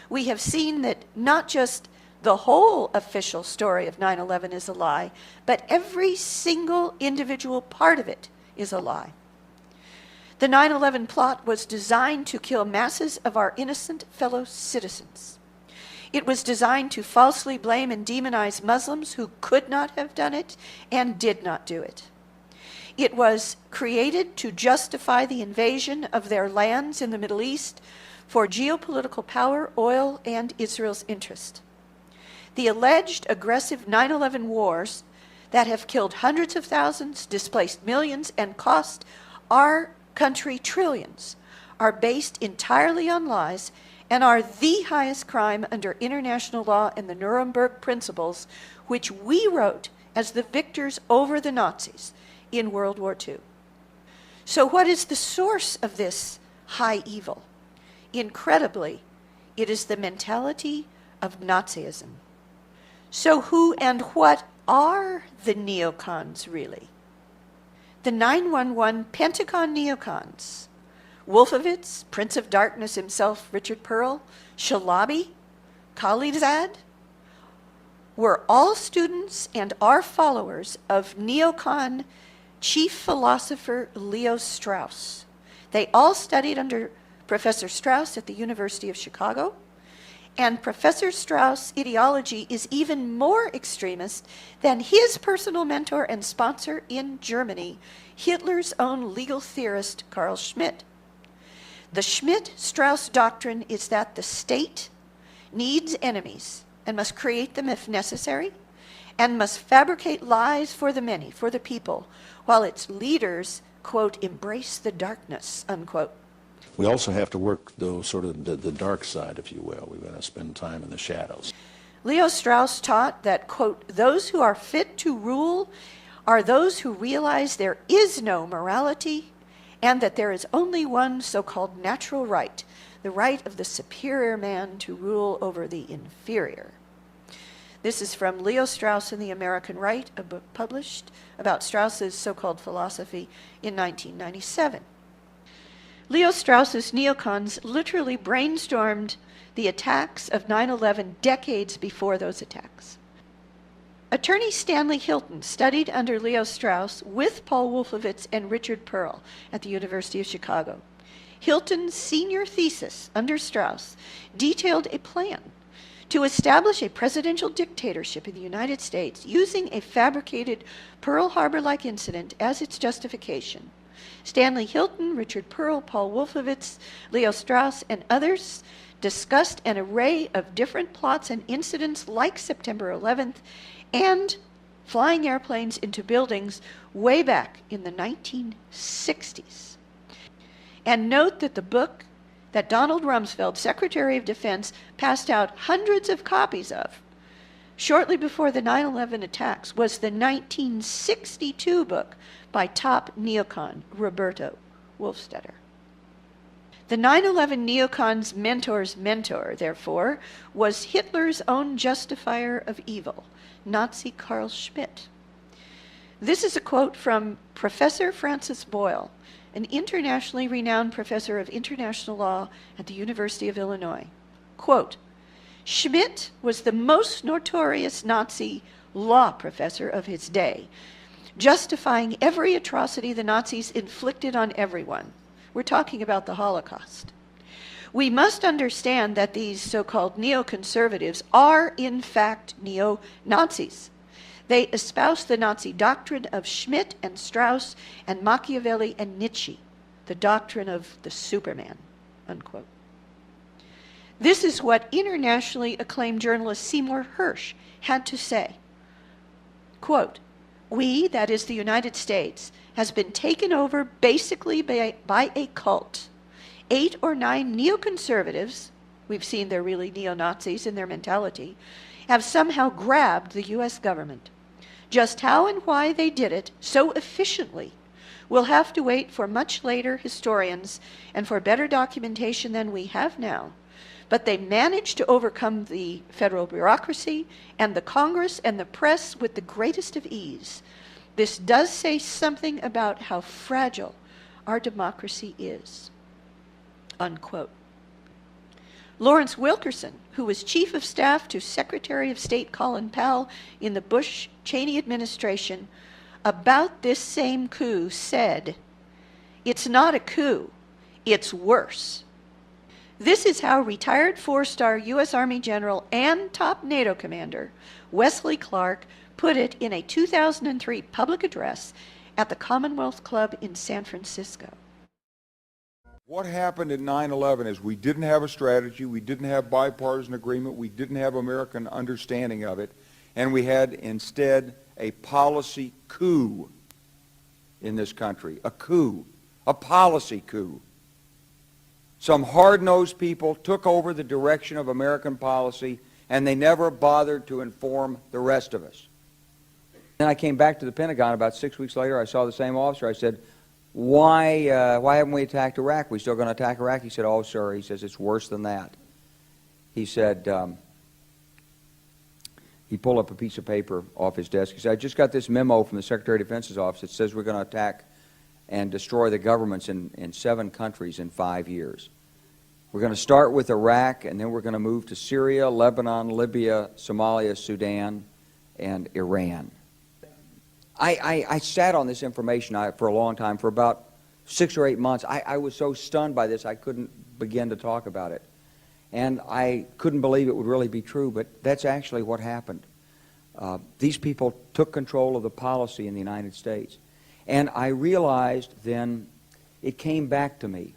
We have seen that not just the whole official story of 9/11 is a lie, but every single individual part of it is a lie. The 9/11 plot was designed to kill masses of our innocent fellow citizens. It was designed to falsely blame and demonize Muslims who could not have done it and did not do it. It was created to justify the invasion of their lands in the Middle East for geopolitical power, oil, and Israel's interest. The alleged aggressive 9/11 wars that have killed hundreds of thousands, displaced millions, and cost our country trillions are based entirely on lies and are the highest crime under international law and the Nuremberg principles, which we wrote as the victors over the Nazis in World War II. So what is the source of this high evil? Incredibly, it is the mentality of Nazism. So who and what are the neocons really? The 9/11 Pentagon neocons, Wolfowitz, Prince of Darkness himself, Richard Pearl, Shalabi, Khalilzad, were all students and are followers of neocon chief philosopher Leo Strauss. They all studied under Professor Strauss at the University of Chicago, and Professor Strauss' ideology is even more extremist than his personal mentor and sponsor in Germany, Hitler's own legal theorist Carl Schmitt. The Schmitt-Strauss doctrine is that the state needs enemies and must create them if necessary, and must fabricate lies for the many, for the people, while its leaders, quote, embrace the darkness, unquote. We also have to work the dark side, if you will. We've got to spend time in the shadows. Leo Strauss taught that, quote, those who are fit to rule are those who realize there is no morality and that there is only one so-called natural right, the right of the superior man to rule over the inferior. This is from Leo Strauss and the American Right, a book published about Strauss's so-called philosophy in 1997. Leo Strauss's neocons literally brainstormed the attacks of 9/11 decades before those attacks. Attorney Stanley Hilton studied under Leo Strauss with Paul Wolfowitz and Richard Pearl at the University of Chicago. Hilton's senior thesis under Strauss detailed a plan to establish a presidential dictatorship in the United States using a fabricated Pearl Harbor-like incident as its justification. Stanley Hilton, Richard Pearl, Paul Wolfowitz, Leo Strauss, and others discussed an array of different plots and incidents like September 11th and flying airplanes into buildings way back in the 1960s. And note that the book that Donald Rumsfeld, Secretary of Defense, passed out hundreds of copies of shortly before the 9/11 attacks was the 1962 book by top neocon Roberto Wolfstetter. The 9/11 neocons' mentor's mentor, therefore, was Hitler's own justifier of evil, Nazi Carl Schmitt. This is a quote from Professor Francis Boyle, an internationally renowned professor of international law at the University of Illinois. Quote, Schmitt was the most notorious Nazi law professor of his day, justifying every atrocity the Nazis inflicted on everyone. We're talking about the Holocaust. We must understand that these so-called neoconservatives are, in fact, neo-Nazis. They espouse the Nazi doctrine of Schmitt and Strauss and Machiavelli and Nietzsche, the doctrine of the Superman, unquote. This is what internationally acclaimed journalist Seymour Hersh had to say. Quote, we, that is the United States, has been taken over basically by a cult. 8 or 9 neoconservatives, we've seen they're really neo-Nazis in their mentality, have somehow grabbed the U.S. government. Just how and why they did it so efficiently We'll have to wait for much later historians and for better documentation than we have now. But they managed to overcome the federal bureaucracy and the Congress and the press with the greatest of ease. This does say something about how fragile our democracy is." Unquote. Lawrence Wilkerson, who was Chief of Staff to Secretary of State Colin Powell in the Bush-Cheney administration, about this same coup said, "It's not a coup, it's worse." This is how retired four-star U.S. Army General and top NATO commander Wesley Clark put it in a 2003 public address at the Commonwealth Club in San Francisco. What happened in 9/11 is we didn't have a strategy, we didn't have bipartisan agreement, we didn't have American understanding of it, and we had instead a policy coup in this country. A coup, a policy coup. Some hard-nosed people took over the direction of American policy, and they never bothered to inform the rest of us. Then I came back to the Pentagon about 6 weeks later. I saw the same officer. I said, why haven't we attacked Iraq? We still going to attack Iraq? He said, "Oh, sir," he says, "it's worse than that." He said, he pulled up a piece of paper off his desk. He said, "I just got this memo from the Secretary of Defense's office that says we're going to attack and destroy the governments in 7 countries in 5 years. We're going to start with Iraq, and then we're going to move to Syria, Lebanon, Libya, Somalia, Sudan, and Iran." I sat on this information for a long time, for about 6 or 8 months. I was so stunned by this I couldn't begin to talk about it. And I couldn't believe it would really be true, but that's actually what happened. These people took control of the policy in the United States. And I realized then, it came back to me,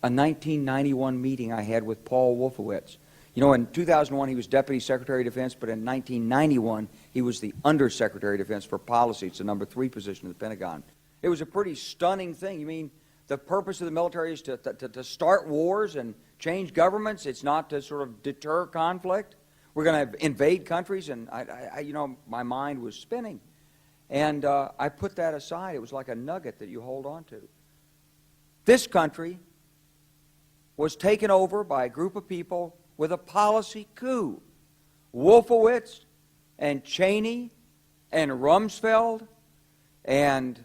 a 1991 meeting I had with Paul Wolfowitz. You know, in 2001 he was Deputy Secretary of Defense, but in 1991 he was the Undersecretary of Defense for Policy. It's the number 3 position in the Pentagon. It was a pretty stunning thing. You mean the purpose of the military is to start wars and change governments? It's not to sort of deter conflict? We're going to invade countries? And you know, my mind was spinning. And I put that aside. It was like a nugget that you hold on to. This country was taken over by a group of people with a policy coup. Wolfowitz and Cheney and Rumsfeld, and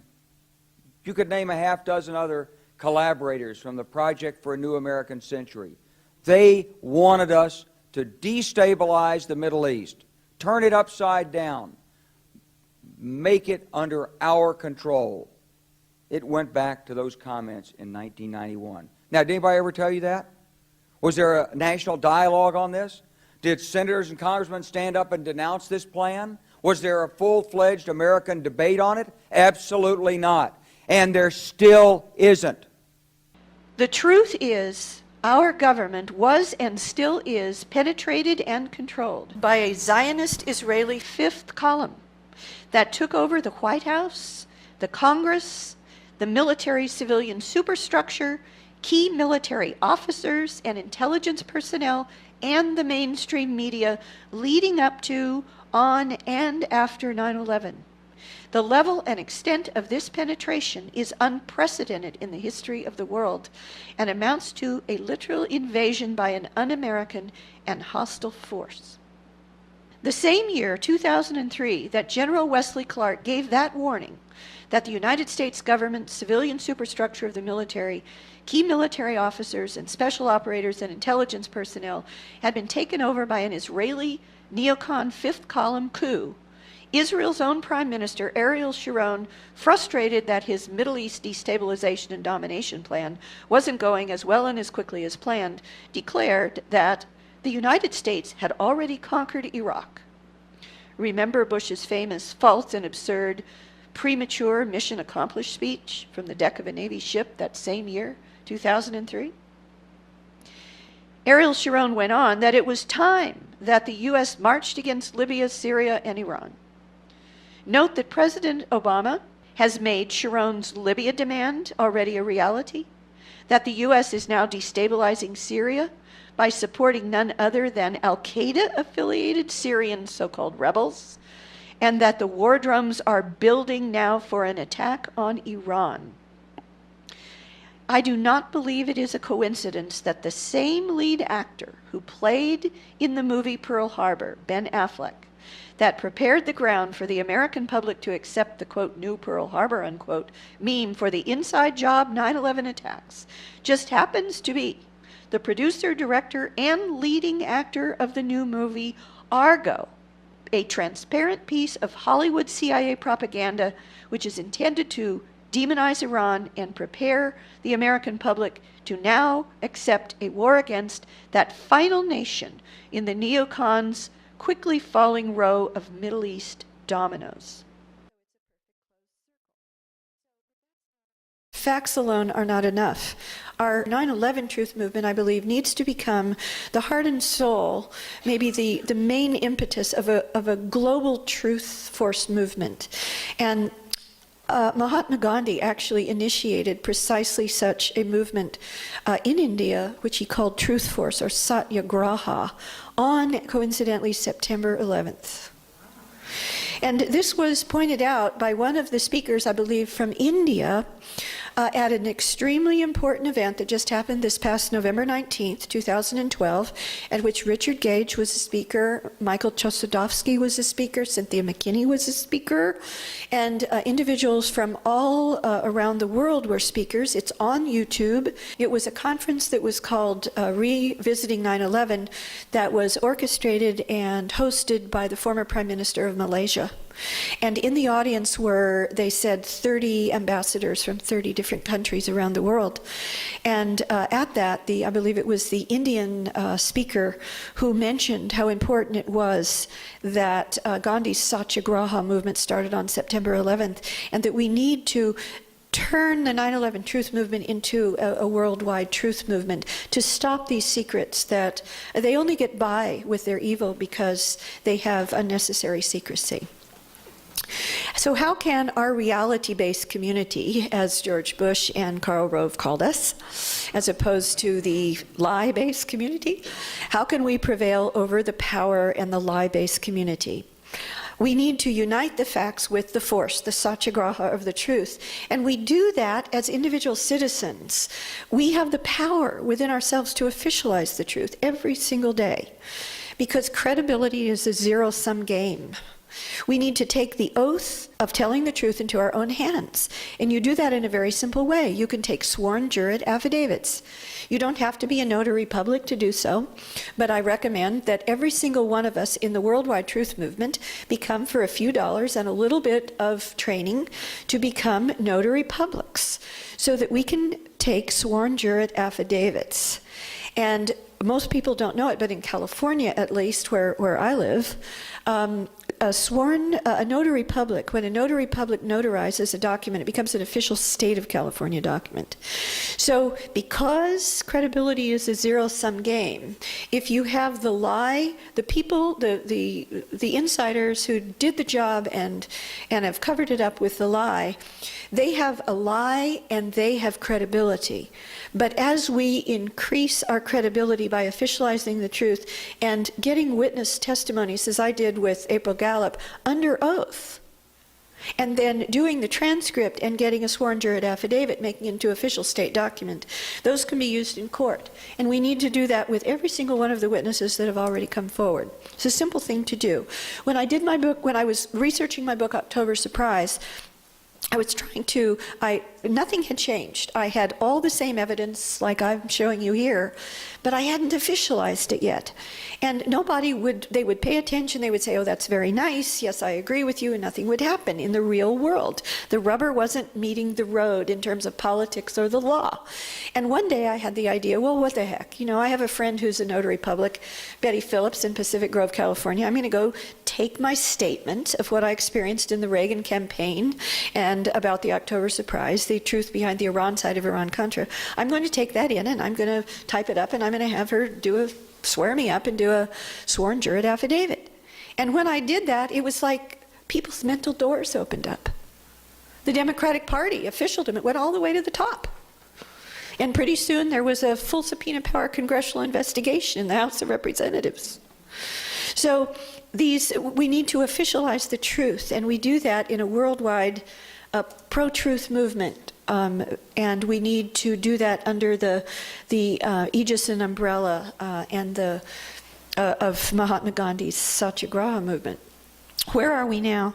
you could name a half dozen other collaborators from the Project for a New American Century. They wanted us to destabilize the Middle East, turn it upside down, make it under our control. It went back to those comments in 1991. Now, did anybody ever tell you that? Was there a national dialogue on this? Did senators and congressmen stand up and denounce this plan? Was there a full-fledged American debate on it? Absolutely not. And there still isn't. The truth is, our government was and still is penetrated and controlled by a Zionist Israeli 5th column that took over the White House, the Congress, the military-civilian superstructure, key military officers and intelligence personnel, and the mainstream media leading up to, on, and after 9/11. The level and extent of this penetration is unprecedented in the history of the world and amounts to a literal invasion by an un-American and hostile force. The same year, 2003, that General Wesley Clark gave that warning that the United States government, civilian superstructure of the military, key military officers and special operators and intelligence personnel had been taken over by an Israeli neocon 5th column coup, Israel's own Prime Minister, Ariel Sharon, frustrated that his Middle East destabilization and domination plan wasn't going as well and as quickly as planned, declared that the United States had already conquered Iraq. Remember Bush's famous false and absurd premature mission accomplished speech from the deck of a Navy ship that same year, 2003? Ariel Sharon went on that it was time that the U.S. marched against Libya, Syria, and Iran. Note that President Obama has made Sharon's Libya demand already a reality, that the U.S. is now destabilizing Syria by supporting none other than al-Qaeda-affiliated Syrian so-called rebels, and that the war drums are building now for an attack on Iran. I do not believe it is a coincidence that the same lead actor who played in the movie Pearl Harbor, Ben Affleck, that prepared the ground for the American public to accept the, quote, new Pearl Harbor, unquote, meme for the inside job 9/11 attacks, just happens to be the producer, director, and leading actor of the new movie Argo, a transparent piece of Hollywood CIA propaganda which is intended to demonize Iran and prepare the American public to now accept a war against that final nation in the neocons' quickly falling row of Middle East dominoes. Facts alone are not enough. Our 9/11 truth movement, I believe, needs to become the heart and soul, maybe the main impetus of a global truth force movement. And Mahatma Gandhi actually initiated precisely such a movement in India, which he called Truth Force, or Satyagraha, on, coincidentally, September 11th. And this was pointed out by one of the speakers, I believe, from India, at an extremely important event that just happened this past November 19th, 2012, at which Richard Gage was a speaker, Michael Chossudovsky was a speaker, Cynthia McKinney was a speaker, and individuals from all around the world were speakers. It's on YouTube. It was a conference that was called Revisiting 9/11 that was orchestrated and hosted by the former Prime Minister of Malaysia. And in the audience were, they said, 30 ambassadors from 30 different countries around the world. And at that, I believe it was the Indian speaker who mentioned how important it was that Gandhi's Satyagraha movement started on September 11th, and that we need to turn the 9/11 truth movement into a worldwide truth movement to stop these secrets that they only get by with their evil because they have unnecessary secrecy. So how can our reality-based community, as George Bush and Karl Rove called us, as opposed to the lie-based community, how can we prevail over the power and the lie-based community? We need to unite the facts with the force, the satyagraha of the truth. And we do that as individual citizens. We have the power within ourselves to officialize the truth every single day, because credibility is a zero-sum game. We need to take the oath of telling the truth into our own hands. And you do that in a very simple way. You can take sworn jurate affidavits. You don't have to be a notary public to do so, but I recommend that every single one of us in the worldwide truth movement become, for a few dollars and a little bit of training, to become notary publics so that we can take sworn jurate affidavits. And most people don't know it, but in California, at least, where I live, a notary public, when a notary public notarizes a document, it becomes an official state of California document. So because credibility is a zero-sum game, if you have the lie, the people, the insiders who did the job and have covered it up with the lie, they have a lie and they have credibility. But as we increase our credibility by officializing the truth and getting witness testimonies, as I did with April Gallup, under oath, and then doing the transcript and getting a sworn jurate affidavit, making it into official state document, those can be used in court. And we need to do that with every single one of the witnesses that have already come forward. It's a simple thing to do. When I did my book, when I was researching my book, October Surprise, I was trying to, nothing had changed. I had all the same evidence like I'm showing you here, but I hadn't officialized it yet. And they would pay attention, they would say, oh, that's very nice, yes, I agree with you, and nothing would happen in the real world. The rubber wasn't meeting the road in terms of politics or the law. And one day I had the idea, well, what the heck? You know, I have a friend who's a notary public, Betty Phillips in Pacific Grove, California. I'm going to go take my statement of what I experienced in the Reagan campaign and about the October surprise, the truth behind the Iran side of Iran-Contra. I'm going to take that in and I'm going to type it up and I'm going to have her swear me up and do a sworn jurate affidavit. And when I did that, it was like people's mental doors opened up. The Democratic Party officialdom, it went all the way to the top. And pretty soon there was a full subpoena power congressional investigation in the House of Representatives. So we need to officialize the truth, and we do that in a worldwide pro-truth movement And we need to do that under the aegis and umbrella of Mahatma Gandhi's Satyagraha movement. Where are we now?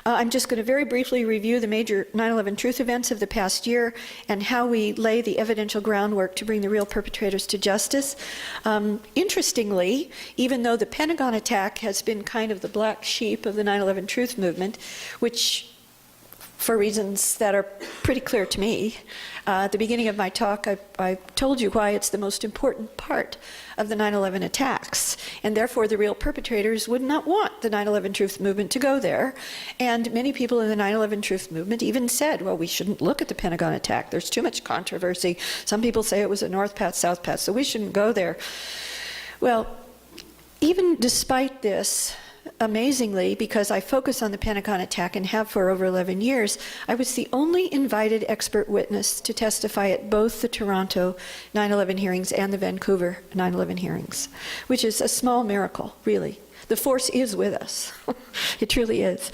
I'm just going to very briefly review the major 9/11 truth events of the past year and how we lay the evidential groundwork to bring the real perpetrators to justice. Interestingly, even though the Pentagon attack has been kind of the black sheep of the 9/11 truth movement, which for reasons that are pretty clear to me. At the beginning of my talk, I told you why it's the most important part of the 9/11 attacks, and therefore the real perpetrators would not want the 9/11 truth movement to go there. And many people in the 9/11 truth movement even said, well, we shouldn't look at the Pentagon attack. There's too much controversy. Some people say it was a North Path, South Path, so we shouldn't go there. Well, even despite this, amazingly, because I focus on the Pentagon attack and have for over 11 years, I was the only invited expert witness to testify at both the Toronto 9/11 hearings and the Vancouver 9/11 hearings, which is a small miracle, really. The force is with us. It truly is.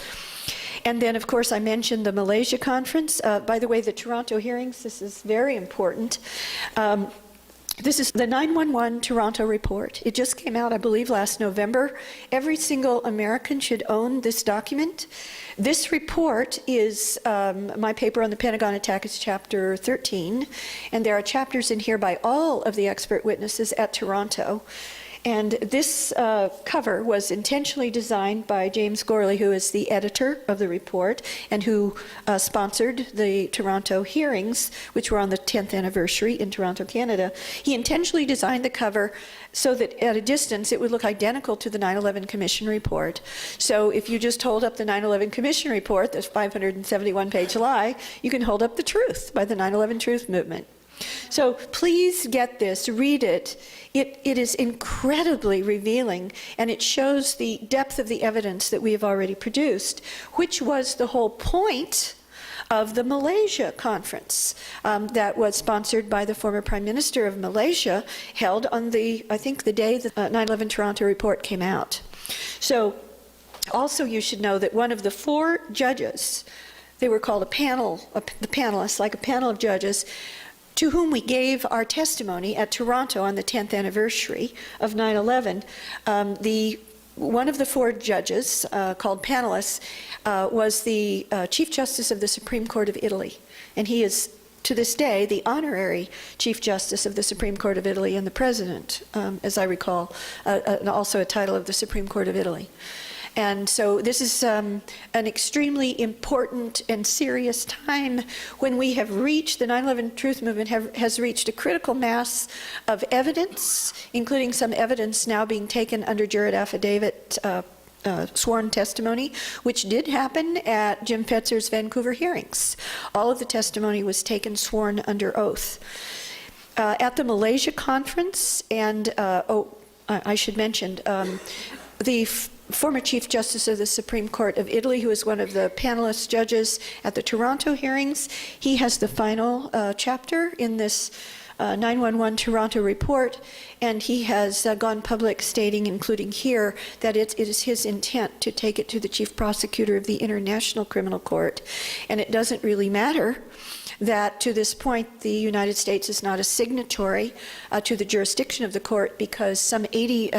And then, of course, I mentioned the Malaysia conference. By the way, the Toronto hearings, this is very important. This is the 911 Toronto report. It just came out, I believe, last November. Every single American should own this document. This report is, my paper on the Pentagon attack is chapter 13, and there are chapters in here by all of the expert witnesses at Toronto. And this cover was intentionally designed by James Gorley, who is the editor of the report and who sponsored the Toronto hearings, which were on the 10th anniversary in Toronto, Canada. He intentionally designed the cover so that at a distance it would look identical to the 9/11 Commission report. So if you just hold up the 9/11 Commission report, this 571-page lie, you can hold up the truth by the 9/11 Truth Movement. So please get this, read it. It is incredibly revealing, and it shows the depth of the evidence that we have already produced, which was the whole point of the Malaysia conference that was sponsored by the former Prime Minister of Malaysia, held on I think the day the 9/11 Toronto report came out. So also you should know that one of the 4 judges, they were called a panel, the panelists, like a panel of judges, to whom we gave our testimony at Toronto on the 10th anniversary of 9/11, one of the 4 judges, called panelists, was the Chief Justice of the Supreme Court of Italy. And he is, to this day, the honorary Chief Justice of the Supreme Court of Italy and the President, as I recall, and also a title of the Supreme Court of Italy. And so this is an extremely important and serious time when we have reached, the 9/11 Truth Movement has reached a critical mass of evidence, including some evidence now being taken under jurat affidavit sworn testimony, which did happen at Jim Fetzer's Vancouver hearings. All of the testimony was taken sworn under oath. At the Malaysia conference, and I should mention, the former Chief Justice of the Supreme Court of Italy, who is one of the panelist judges at the Toronto hearings, he has the final chapter in this 911 Toronto report, and he has gone public stating, including here, that it is his intent to take it to the Chief Prosecutor of the International Criminal Court. And it doesn't really matter that to this point the United States is not a signatory to the jurisdiction of the court, because some 80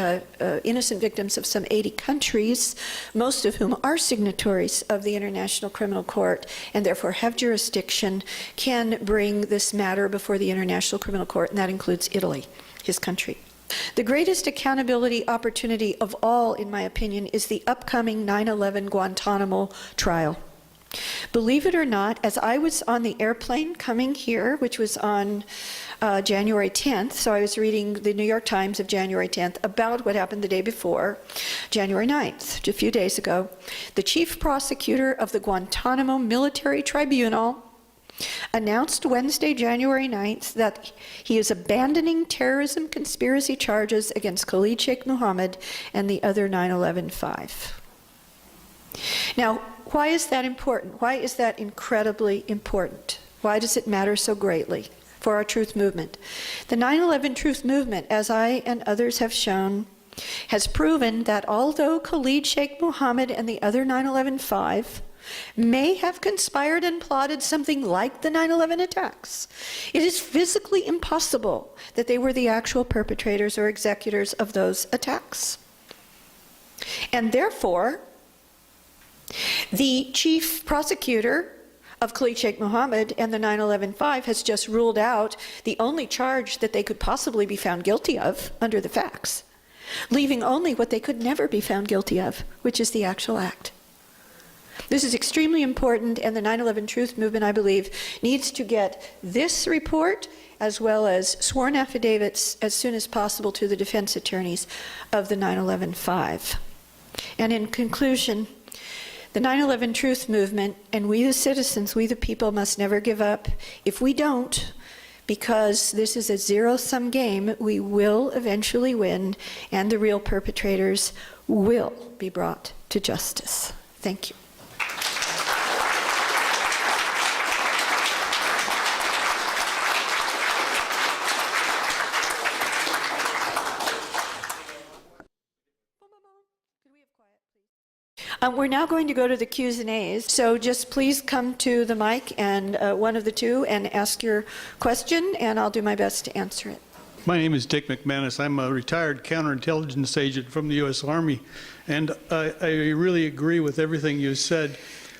innocent victims of some 80 countries, most of whom are signatories of the International Criminal Court and therefore have jurisdiction, can bring this matter before the International Criminal Court, and that includes Italy, his country. The greatest accountability opportunity of all, in my opinion, is the upcoming 9/11 Guantanamo trial. Believe it or not, as I was on the airplane coming here, which was on January 10th, so I was reading the New York Times of January 10th about what happened the day before, January 9th, a few days ago, the chief prosecutor of the Guantanamo Military Tribunal announced Wednesday, January 9th, that he is abandoning terrorism conspiracy charges against Khalid Sheikh Mohammed and the other 9/11-5. Now, why is that important? Why is that incredibly important? Why does it matter so greatly for our truth movement? The 9/11 truth movement, as I and others have shown, has proven that although Khalid Sheikh Mohammed and the other 9/11-5 may have conspired and plotted something like the 9/11 attacks, it is physically impossible that they were the actual perpetrators or executors of those attacks. And therefore, the chief prosecutor of Khalid Sheikh Mohammed and the 9/11-5 has just ruled out the only charge that they could possibly be found guilty of under the facts, leaving only what they could never be found guilty of, which is the actual act. This is extremely important, and the 9/11 Truth Movement, I believe, needs to get this report as well as sworn affidavits as soon as possible to the defense attorneys of the 9/11-5. And in conclusion, the 9/11 Truth Movement and we the citizens, we the people, must never give up. If we don't, because this is a zero-sum game, we will eventually win, and the real perpetrators will be brought to justice. Thank you. We're now going to go to the Q's and A's, so just please come to the mic and one of the two and ask your question, and I'll do my best to answer it. My name is Dick McManus. I'm a retired counterintelligence agent from the U.S. Army, and I really agree with everything you said.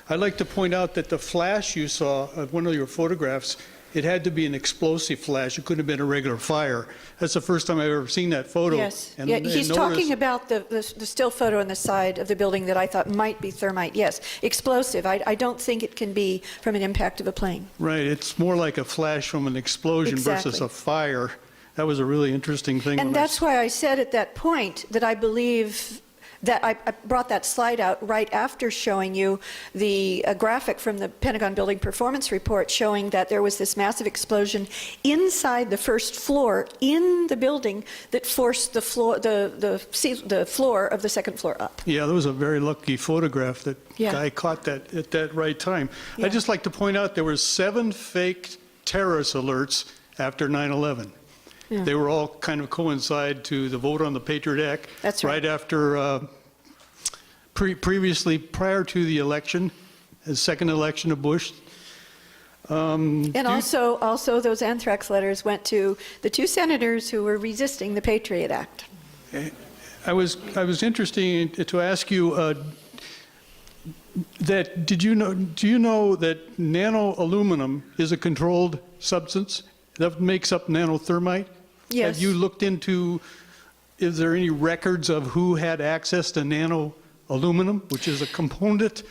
I'd like to point out that the flash you saw of one of your photographs, it had to be an explosive flash. It couldn't have been a regular fire. That's the first time I've ever seen that photo. Yes. And, yeah, he's talking notice, about the still photo on the side of the building that I thought might be thermite. Yes, explosive. I don't think it can be from an impact of a plane. right, it's more like a flash from an explosion Exactly. versus a fire. That was a really interesting thing. And that's why I said at that point that I believe that I brought that slide out right after showing you the graphic from the Pentagon Building Performance Report showing that there was this massive explosion inside the first floor in the building that forced the floor, the floor of the second floor up. Yeah, that was a very lucky photograph that guy caught that at that right time. Yeah. I'd just like to point out there were 7 fake terrorist alerts after 9/11. Yeah. They were all kind of coincide to the vote on the Patriot Act. That's right. Right after, previously, prior to the election, the second election of Bush. And also those anthrax letters went to the 2 senators who were resisting the Patriot Act. I was interested to ask you that do you know that nano-aluminum is a controlled substance that makes up nanothermite? Yes. Have you looked into, is there any records of who had access to nano-aluminum, which is a component,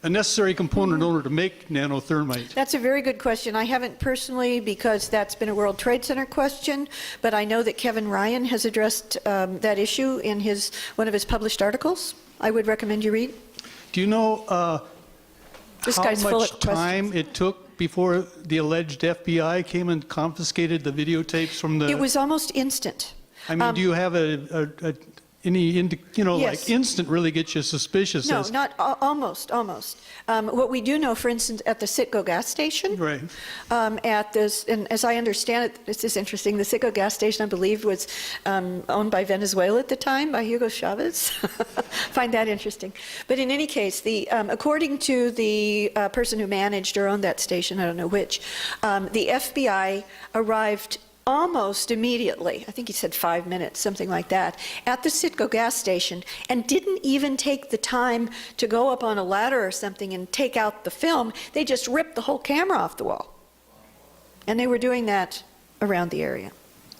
a necessary component in order to make nanothermite? That's a very good question. I haven't personally, because that's been a World Trade Center question, but I know that Kevin Ryan has addressed that issue in one of his published articles. I would recommend you read. Do you know This how guy's full much of time questions. it took before the alleged FBI came and confiscated the videotapes from the... It was almost instant. I mean, do you have any, Yes. like instant really gets you suspicious? No, as, not almost. What we do know, for instance, at the Citgo gas station, right. At this, and as I understand it, this is interesting. The Citgo gas station, I believe, was owned by Venezuela at the time, by Hugo Chavez. Find that interesting. But in any case, according to the person who managed or owned that station, I don't know which, the FBI arrived almost immediately, I think he said 5 minutes, something like that, at the Citgo gas station, and didn't even take the time to go up on a ladder or something and take out the film. They just ripped the whole camera off the wall. And they were doing that around the area.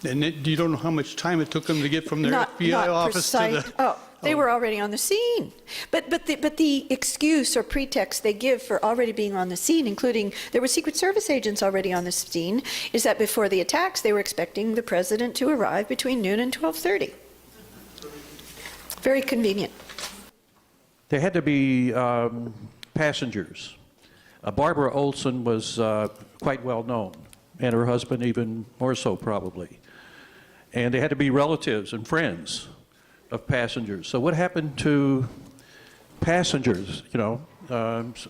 And you don't know how much time it took them to get from their FBI office to the... They were already on the scene. But the excuse or pretext they give for already being on the scene, including there were Secret Service agents already on the scene, is that before the attacks they were expecting the president to arrive between noon and 12:30. Very convenient. There had to be passengers. Barbara Olson was quite well known, and her husband even more so probably. And there had to be relatives and friends of passengers. So what happened to passengers,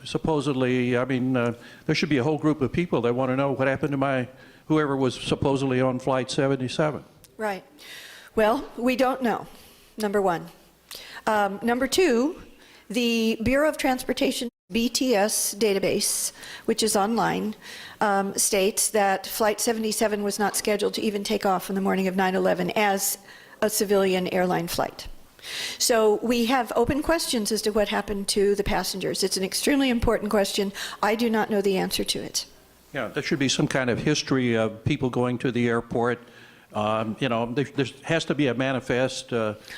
supposedly, I mean, there should be a whole group of people that want to know what happened to whoever was supposedly on Flight 77. Right. Well, we don't know, number one. Number two, the Bureau of Transportation BTS database, which is online, states that Flight 77 was not scheduled to even take off on the morning of 9/11 as a civilian airline flight. So we have open questions as to what happened to the passengers. It's an extremely important question. I do not know the answer to it. Yeah, there should be some kind of history of people going to the airport. You know, there has to be a manifest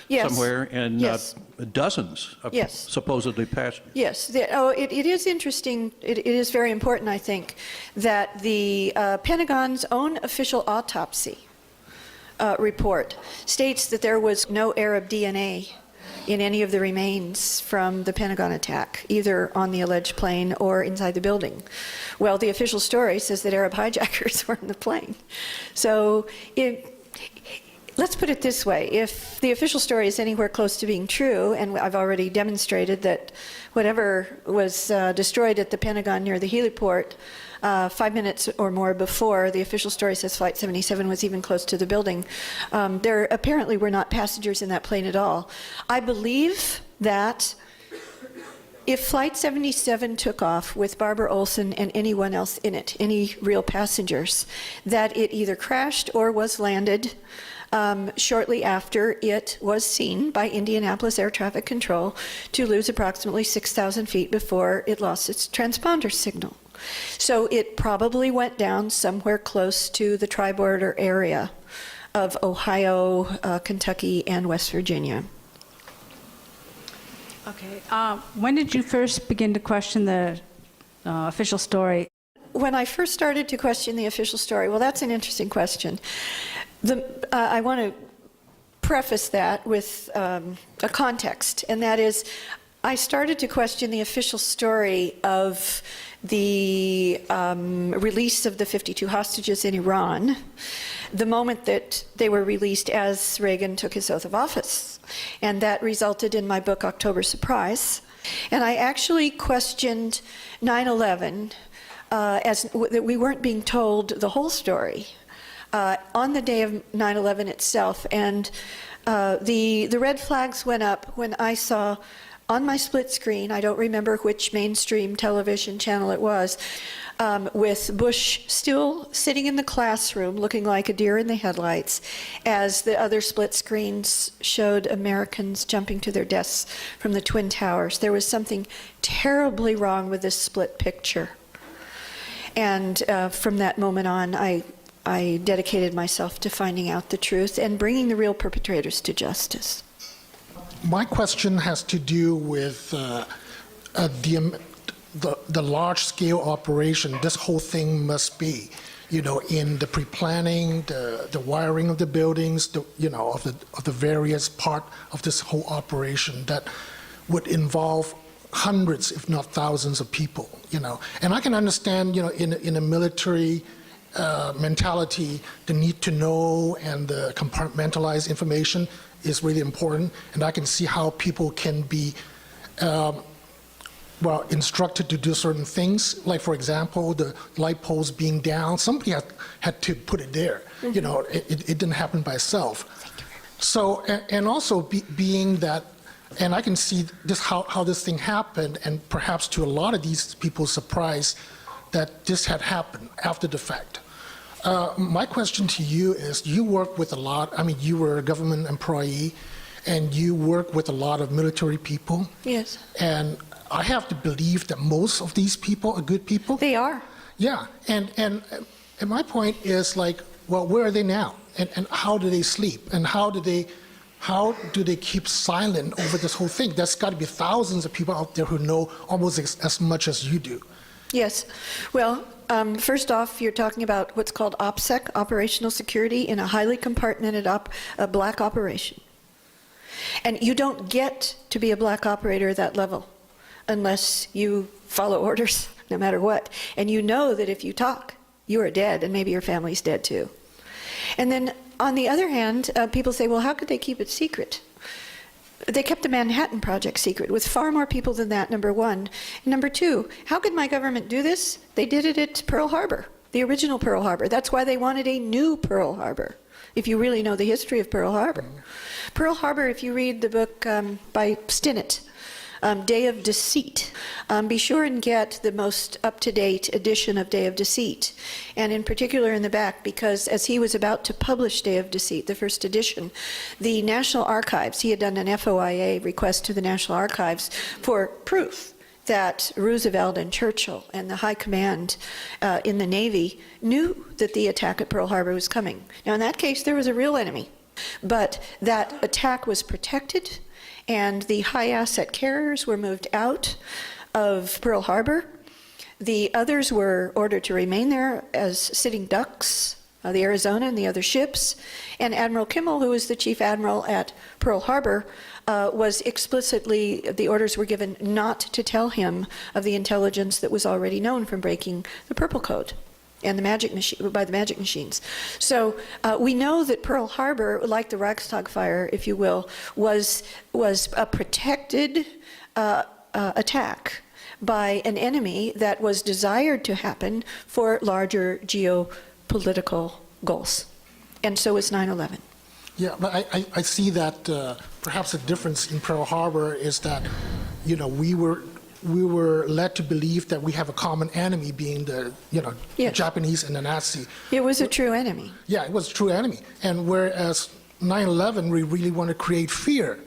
Yes. somewhere, and Yes. dozens of Yes. supposedly passengers. Yes, it is interesting, it is very important, I think, that the Pentagon's own official autopsy report states that there was no Arab DNA in any of the remains from the Pentagon attack, either on the alleged plane or inside the building. Well, the official story says that Arab hijackers were in the plane. So let's put it this way. If the official story is anywhere close to being true, and I've already demonstrated that whatever was destroyed at the Pentagon near the heliport 5 minutes or more before the official story says Flight 77 was even close to the building, there apparently were not passengers in that plane at all. I believe that if Flight 77 took off with Barbara Olson and anyone else in it, any real passengers, that it either crashed or was landed shortly after it was seen by Indianapolis Air Traffic Control to lose approximately 6,000 feet before it lost its transponder signal. So it probably went down somewhere close to the tri-border area of Ohio, Kentucky, and West Virginia. Okay. When did you first begin to question the official story? When I first started to question the official story, well, that's an interesting question. I want to preface that with a context, and that is, I started to question the official story of the release of the 52 hostages in Iran the moment that they were released as Reagan took his oath of office. And that resulted in my book, October Surprise. And I actually questioned 9/11 as that we weren't being told the whole story on the day of 9/11 itself. And the red flags went up when I saw on my split screen, I don't remember which mainstream television channel it was, with Bush still sitting in the classroom looking like a deer in the headlights as the other split screens showed Americans jumping to their deaths from the Twin Towers. There was something terribly wrong with this split picture. And from that moment on, I dedicated myself to finding out the truth and bringing the real perpetrators to justice. My question has to do with the large-scale operation this whole thing must be, you know, in the pre-planning, the wiring of the buildings, of the various part of this whole operation that would involve hundreds, if not thousands, of people, you know. And I can understand, you know, in a military mentality, the need to know and the compartmentalized information is really important, and I can see how people can be instructed to do certain things. Like, for example, the light poles being down, somebody had to put it there. Mm-hmm. You know, it didn't happen by itself. So, and also being that, and I can see this how this thing happened, and perhaps to a lot of these people's surprise that this had happened after the fact. My question to you is, you work with a lot, I mean, you were a government employee, and you work with a lot of military people. Yes. And I have to believe that most of these people are good people. They are. Yeah, and my point is, like, well, where are they now? And how do they sleep? And how do they keep silent over this whole thing? There's got to be thousands of people out there who know almost as much as you do. Yes. Well, first off, you're talking about what's called OPSEC, operational security, in a highly compartmented black operation. And you don't get to be a black operator at that level unless you follow orders, no matter what. And you know that if you talk, you are dead, and maybe your family's dead too. And then, on the other hand, people say, well, how could they keep it secret? They kept the Manhattan Project secret with far more people than that, number one. Number two, how could my government do this? They did it at Pearl Harbor, the original Pearl Harbor. That's why they wanted a new Pearl Harbor, if you really know the history of Pearl Harbor. Pearl Harbor, if you read the book by Stinnett, Day of Deceit. Be sure and get the most up-to-date edition of Day of Deceit, and in particular in the back, because as he was about to publish Day of Deceit, the first edition, the National Archives, he had done an FOIA request to the National Archives for proof that Roosevelt and Churchill and the high command in the Navy knew that the attack at Pearl Harbor was coming. Now, in that case, there was a real enemy, but that attack was protected, and the high asset carriers were moved out of Pearl Harbor. The others were ordered to remain there as sitting ducks, the Arizona and the other ships, and Admiral Kimmel, who was the chief admiral at Pearl Harbor, was explicitly, the orders were given not to tell him of the intelligence that was already known from breaking the Purple Code and the magic machine, by the magic machines. So we know that Pearl Harbor, like the Reichstag fire, if you will, was a protected attack by an enemy that was desired to happen for larger geopolitical goals. And so is 9/11. Yeah, but I see that perhaps a difference in Pearl Harbor is that, you know, we were led to believe that we have a common enemy, being the, you know, the Japanese and the Nazi. It was a true enemy. Yeah, it was a true enemy. And whereas 9/11, we really want to create fear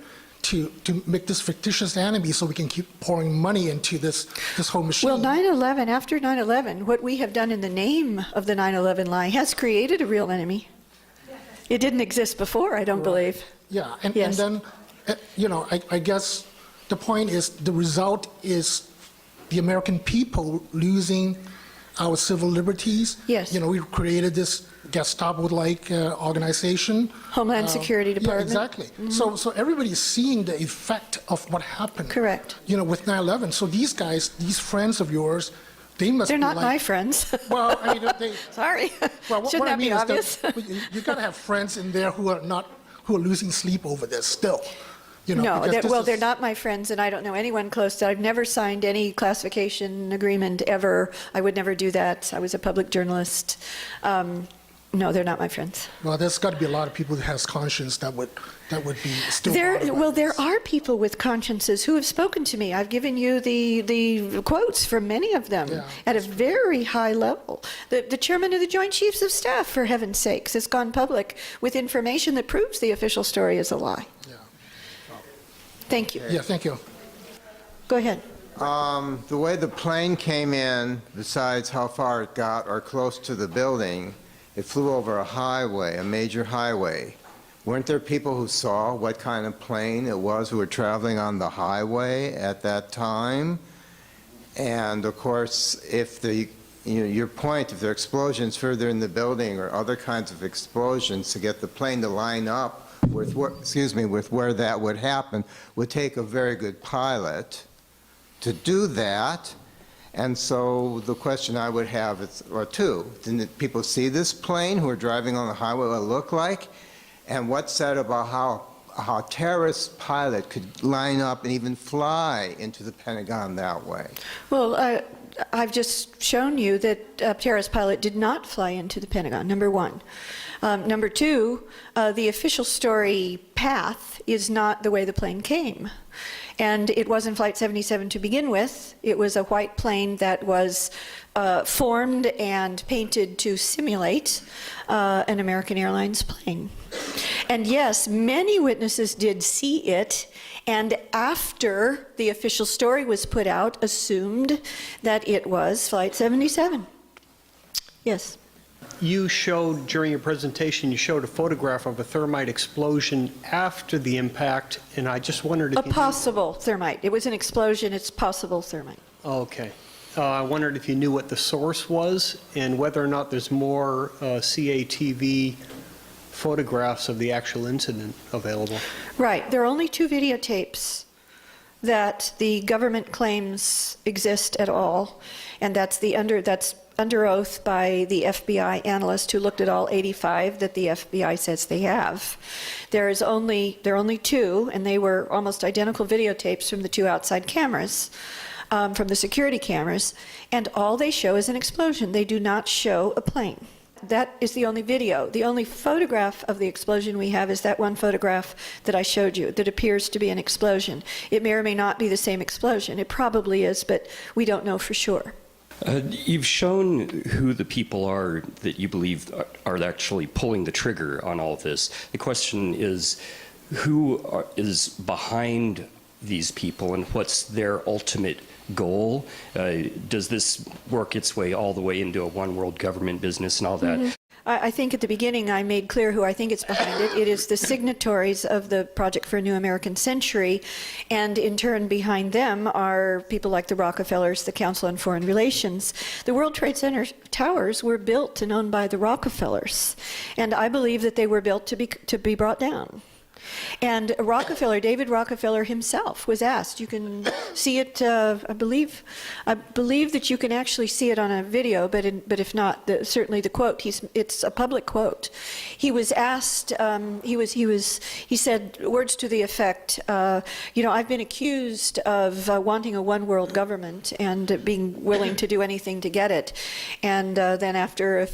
to make this fictitious enemy so we can keep pouring money into this whole machine. Well, 9/11, after 9/11, what we have done in the name of the 9/11 lie has created a real enemy. It didn't exist before, I don't believe. Yeah, and then, you know, I guess the point is the result is the American people losing our civil liberties. Yes. You know, we created this Gestapo-like organization. Homeland Security Department. Yeah, exactly. Mm-hmm. So everybody's seeing the effect of what happened. Correct. You know, with 9/11. So these guys, these friends of yours, they must They're be not my friends. Well, I mean, they... Sorry. Well, what Shouldn't I that mean be is obvious? that you got to have friends in there who are losing sleep over this still. You know, No, they're not my friends, and I don't know anyone close to. I've never signed any classification agreement ever. I would never do that. I was a public journalist. No, they're not my friends. Well, there's got to be a lot of people who has conscience that would be still. There are people with consciences who have spoken to me. I've given you the quotes from many of them at a very high level. The chairman of the Joint Chiefs of Staff, for heaven's sakes, has gone public with information that proves the official story is a lie. Yeah. Thank you. Yeah, thank you. Go ahead. The way the plane came in, besides how far it got or close to the building, it flew over a highway, a major highway. Weren't there people who saw what kind of plane it was who were traveling on the highway at that time? And of course, if your point, if there are explosions further in the building or other kinds of explosions, to get the plane to line up with where that would happen, would take a very good pilot to do that. And so the question I would have is, or two, didn't people see this plane who were driving on the highway, what it looked like? And what's said about how a terrorist pilot could line up and even fly into the Pentagon that way? Well, I've just shown you that a terrorist pilot did not fly into the Pentagon, number one. Number two, the official story path is not the way the plane came. And it wasn't Flight 77 to begin with. It was a white plane that was formed and painted to simulate an American Airlines plane. And yes, many witnesses did see it, and after the official story was put out, assumed that it was Flight 77. Yes. You showed, during your presentation, you showed a photograph of a thermite explosion after the impact, and I just wondered if A possible thermite. It was an explosion. It's possible thermite. Okay. I wondered if you knew what the source was and whether or not there's more CATV photographs of the actual incident available. Right. There are only 2 videotapes that the government claims exist at all, and that's under oath by the FBI analyst who looked at all 85 that the FBI says they have. There are only 2, and they were almost identical videotapes from the 2 outside cameras, from the security cameras, and all they show is an explosion. They do not show a plane. That is the only video. The only photograph of the explosion we have is that one photograph that I showed you that appears to be an explosion. It may or may not be the same explosion. It probably is, but we don't know for sure. You've shown who the people are that you believe are actually pulling the trigger on all of this. The question is, who is behind these people and what's their ultimate goal? Does this work its way all the way into a one world government business and all that? I think at the beginning I made clear who I think is behind it. It is the signatories of the Project for a New American Century, and in turn behind them are people like the Rockefellers, the Council on Foreign Relations. The World Trade Center towers were built and owned by the Rockefellers, and I believe that they were built to be brought down. And Rockefeller, David Rockefeller himself, was asked. You can see it. I believe that you can actually see it on a video. But if not, certainly the quote. It's a public quote. He was asked. He said words to the effect, I've been accused of wanting a one world government and being willing to do anything to get it. And then after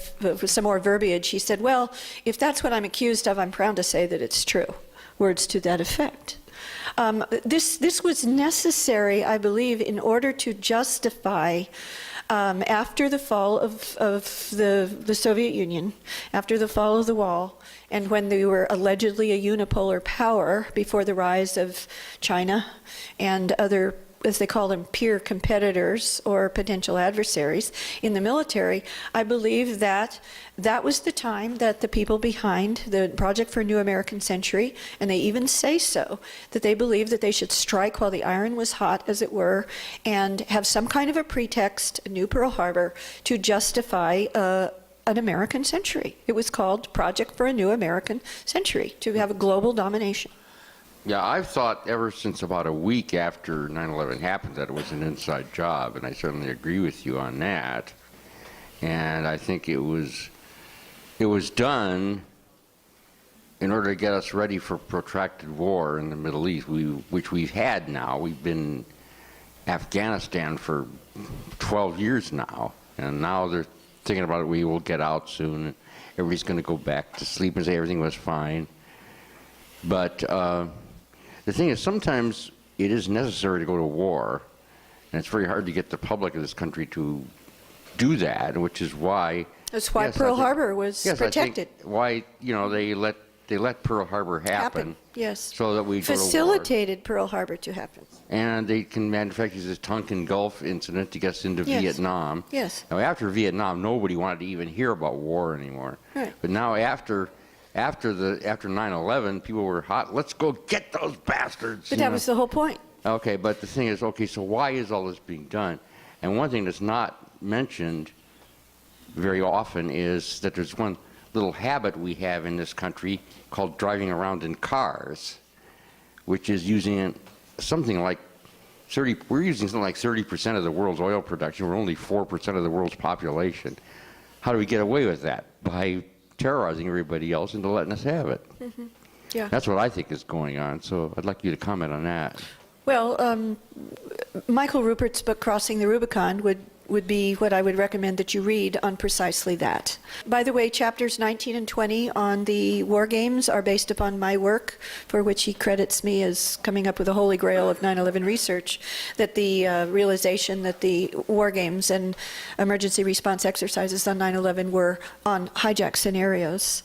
some more verbiage, he said, well, if that's what I'm accused of, I'm proud to say that it's true. Words to that effect. This was necessary, I believe, in order to justify, after the fall of the Soviet Union, after the fall of the wall, and when they were allegedly a unipolar power before the rise of China and other, as they call them, peer competitors or potential adversaries in the military, I believe that that was the time that the people behind the Project for a New American Century, and they even say so, that they believed that they should strike while the iron was hot, as it were, and have some kind of a pretext, a new Pearl Harbor, to justify an American century. It was called Project for a New American Century, to have a global domination. Yeah, I've thought ever since about a week after 9/11 happened that it was an inside job, and I certainly agree with you on that. And I think it was done in order to get us ready for protracted war in the Middle East, which we've had now. We've been in Afghanistan for 12 years now, and now they're thinking about it. We will get out soon. Everybody's going to go back to sleep and say everything was fine. But the thing is, sometimes it is necessary to go to war, and it's very hard to get the public of this country to do that, which is why... That's why Pearl Harbor was protected. I think why, they let Pearl Harbor happen. Yes. So that we go to war. Facilitated Pearl Harbor to happen. And they can manufacture this Tonkin Gulf incident to get us into Vietnam. Yes. Now, after Vietnam, nobody wanted to even hear about war anymore. Right. But now after 9/11, people were hot. Let's go get those bastards. But that was the whole point. Okay, but the thing is, so why is all this being done? And one thing that's not mentioned very often is that there's one little habit we have in this country called driving around in cars, which is using something like 30% of the world's oil production. We're only 4% of the world's population. How do we get away with that? By terrorizing everybody else into letting us have it. Mm-hmm. Yeah. That's what I think is going on, so I'd like you to comment on that. Well, Michael Rupert's book, Crossing the Rubicon, would be what I would recommend that you read on precisely that. By the way, chapters 19 and 20 on the war games are based upon my work, for which he credits me as coming up with the holy grail of 9/11 research, that the realization that the war games and emergency response exercises on 9/11 were on hijack scenarios.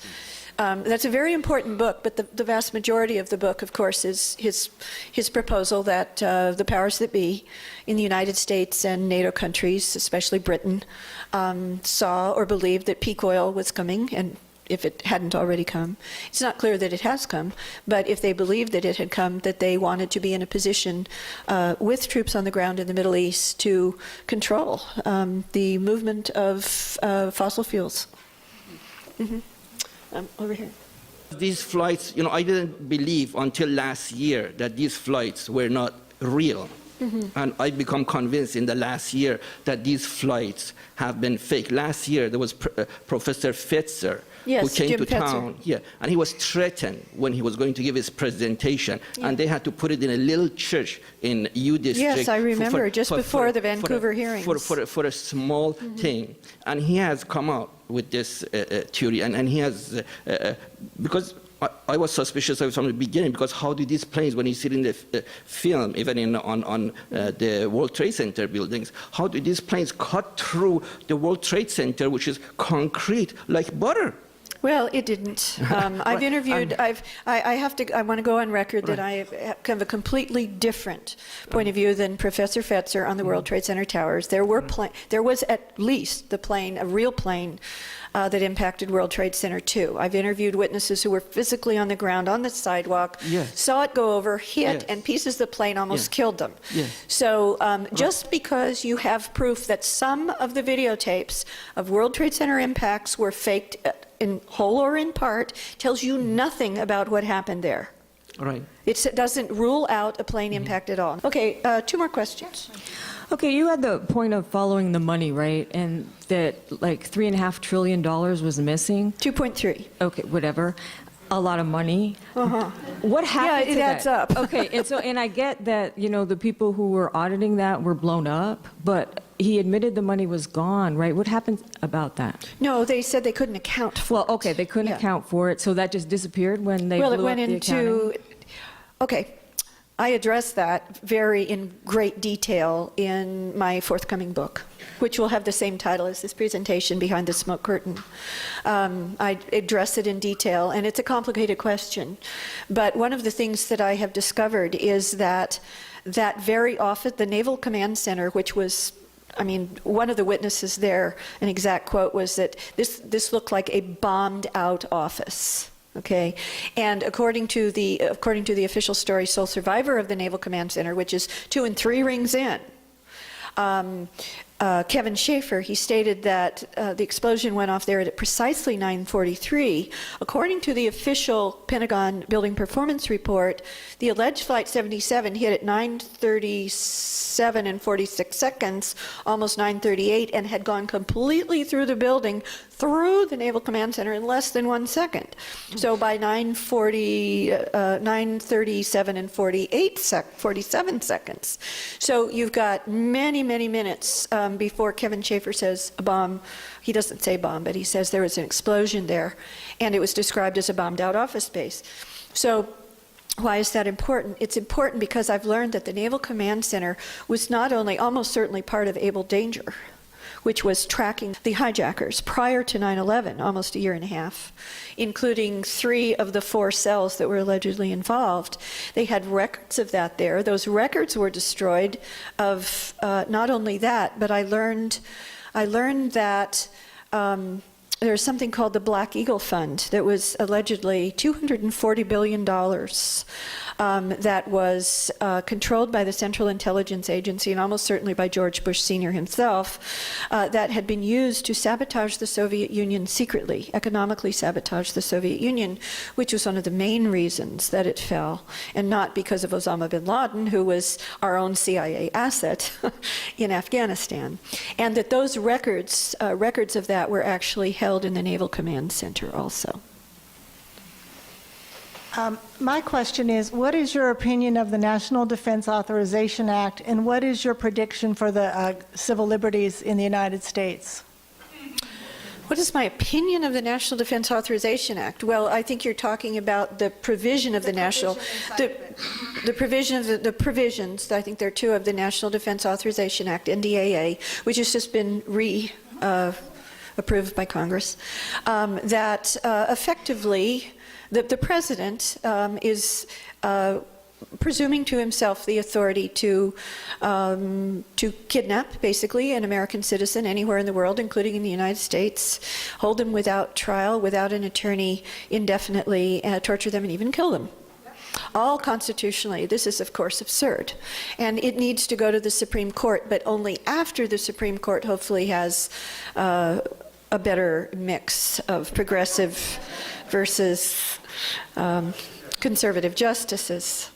That's a very important book, but the vast majority of the book, of course, is his proposal that the powers that be in the United States and NATO countries, especially Britain, saw or believed that peak oil was coming, and if it hadn't already come. It's not clear that it has come, but if they believed that it had come, that they wanted to be in a position with troops on the ground in the Middle East to control the movement of fossil fuels. Mm-hmm. Over here. These flights, I didn't believe until last year that these flights were not real. Mm-hmm. And I become convinced in the last year that these flights have been fake. Last year, there was Professor Fetzer, who came Jim to Fetzer. town. Yeah, and he was threatened when he was going to give his presentation. Yeah. And they had to put it in a little church in U District. Yes, I remember, just before the Vancouver hearings. For a small thing. And he has come out with this theory, and he has, because I was suspicious of it from the beginning, because how do these planes, when you see it in the film, even on the World Trade Center buildings, how do these planes cut through the World Trade Center, which is concrete like butter? Well, it didn't. I've interviewed, I want to go on record that I have a completely different point of view than Professor Fetzer on the World Trade Center towers. There was at least a real plane that impacted World Trade Center 2. I've interviewed witnesses who were physically on the ground, on the sidewalk, saw it go over, hit, and pieces of the plane almost killed them. So just because you have proof that some of the videotapes of World Trade Center impacts were faked in whole or in part, tells you nothing about what happened there. Right. It doesn't rule out a plane impact at all. Okay, 2 more questions. Okay, you had the point of following the money, right? And that like $3.5 trillion was missing? 2.3. Okay, whatever. A lot of money. What happened to that? Yeah, it adds up. Okay, and I get that, the people who were auditing that were blown up, but he admitted the money was gone, right? What happened about that? No, they said they couldn't account for it. Well, okay, they couldn't account for it, so that just disappeared when they blew up the accounting? Okay, I address that in great detail in my forthcoming book, which will have the same title as this presentation, Behind the Smoke Curtain. I address it in detail, and it's a complicated question. But one of the things that I have discovered is that very often the Naval Command Center, which was, one of the witnesses there, an exact quote was that this looked like a bombed out office. Okay, and according to the official story, sole survivor of the Naval Command Center, which is 2 and 3 rings in, Kevin Schaefer, he stated that the explosion went off there at precisely 9:43. According to the official Pentagon building performance report, the alleged Flight 77 hit at 9:37 and 46 seconds, almost 9:38, and had gone completely through the building, through the Naval Command Center in less than 1 second. So by 9:37 and 47 seconds. So you've got many, many minutes before Kevin Schaefer says a bomb. He doesn't say bomb, but he says there was an explosion there, and it was described as a bombed out office space. So why is that important? It's important because I've learned that the Naval Command Center was not only almost certainly part of Able Danger, which was tracking the hijackers prior to 9/11, almost a year and a half, including 3 of the 4 cells that were allegedly involved. They had records of that there. Those records were destroyed of not only that, but I learned that there's something called the Black Eagle Fund that was allegedly $240 billion that was controlled by the Central Intelligence Agency and almost certainly by George Bush Sr. himself, that had been used to sabotage the Soviet Union secretly, economically sabotage the Soviet Union, which was one of the main reasons that it fell, and not because of Osama bin Laden, who was our own CIA asset in Afghanistan. And that those records of that were actually held in the Naval Command Center also. My question is, what is your opinion of the National Defense Authorization Act, and what is your prediction for the civil liberties in the United States? What is my opinion of the National Defense Authorization Act? Well, I think you're talking about the provision of the provisions, I think there are 2 of the National Defense Authorization Act, NDAA, which has just been approved by Congress, that effectively the president is presuming to himself the authority to kidnap, basically, an American citizen anywhere in the world, including in the United States, hold them without trial, without an attorney, indefinitely, torture them, and even kill them. All constitutionally. This is, of course, absurd. And it needs to go to the Supreme Court, but only after the Supreme Court hopefully has a better mix of progressive versus conservative justices.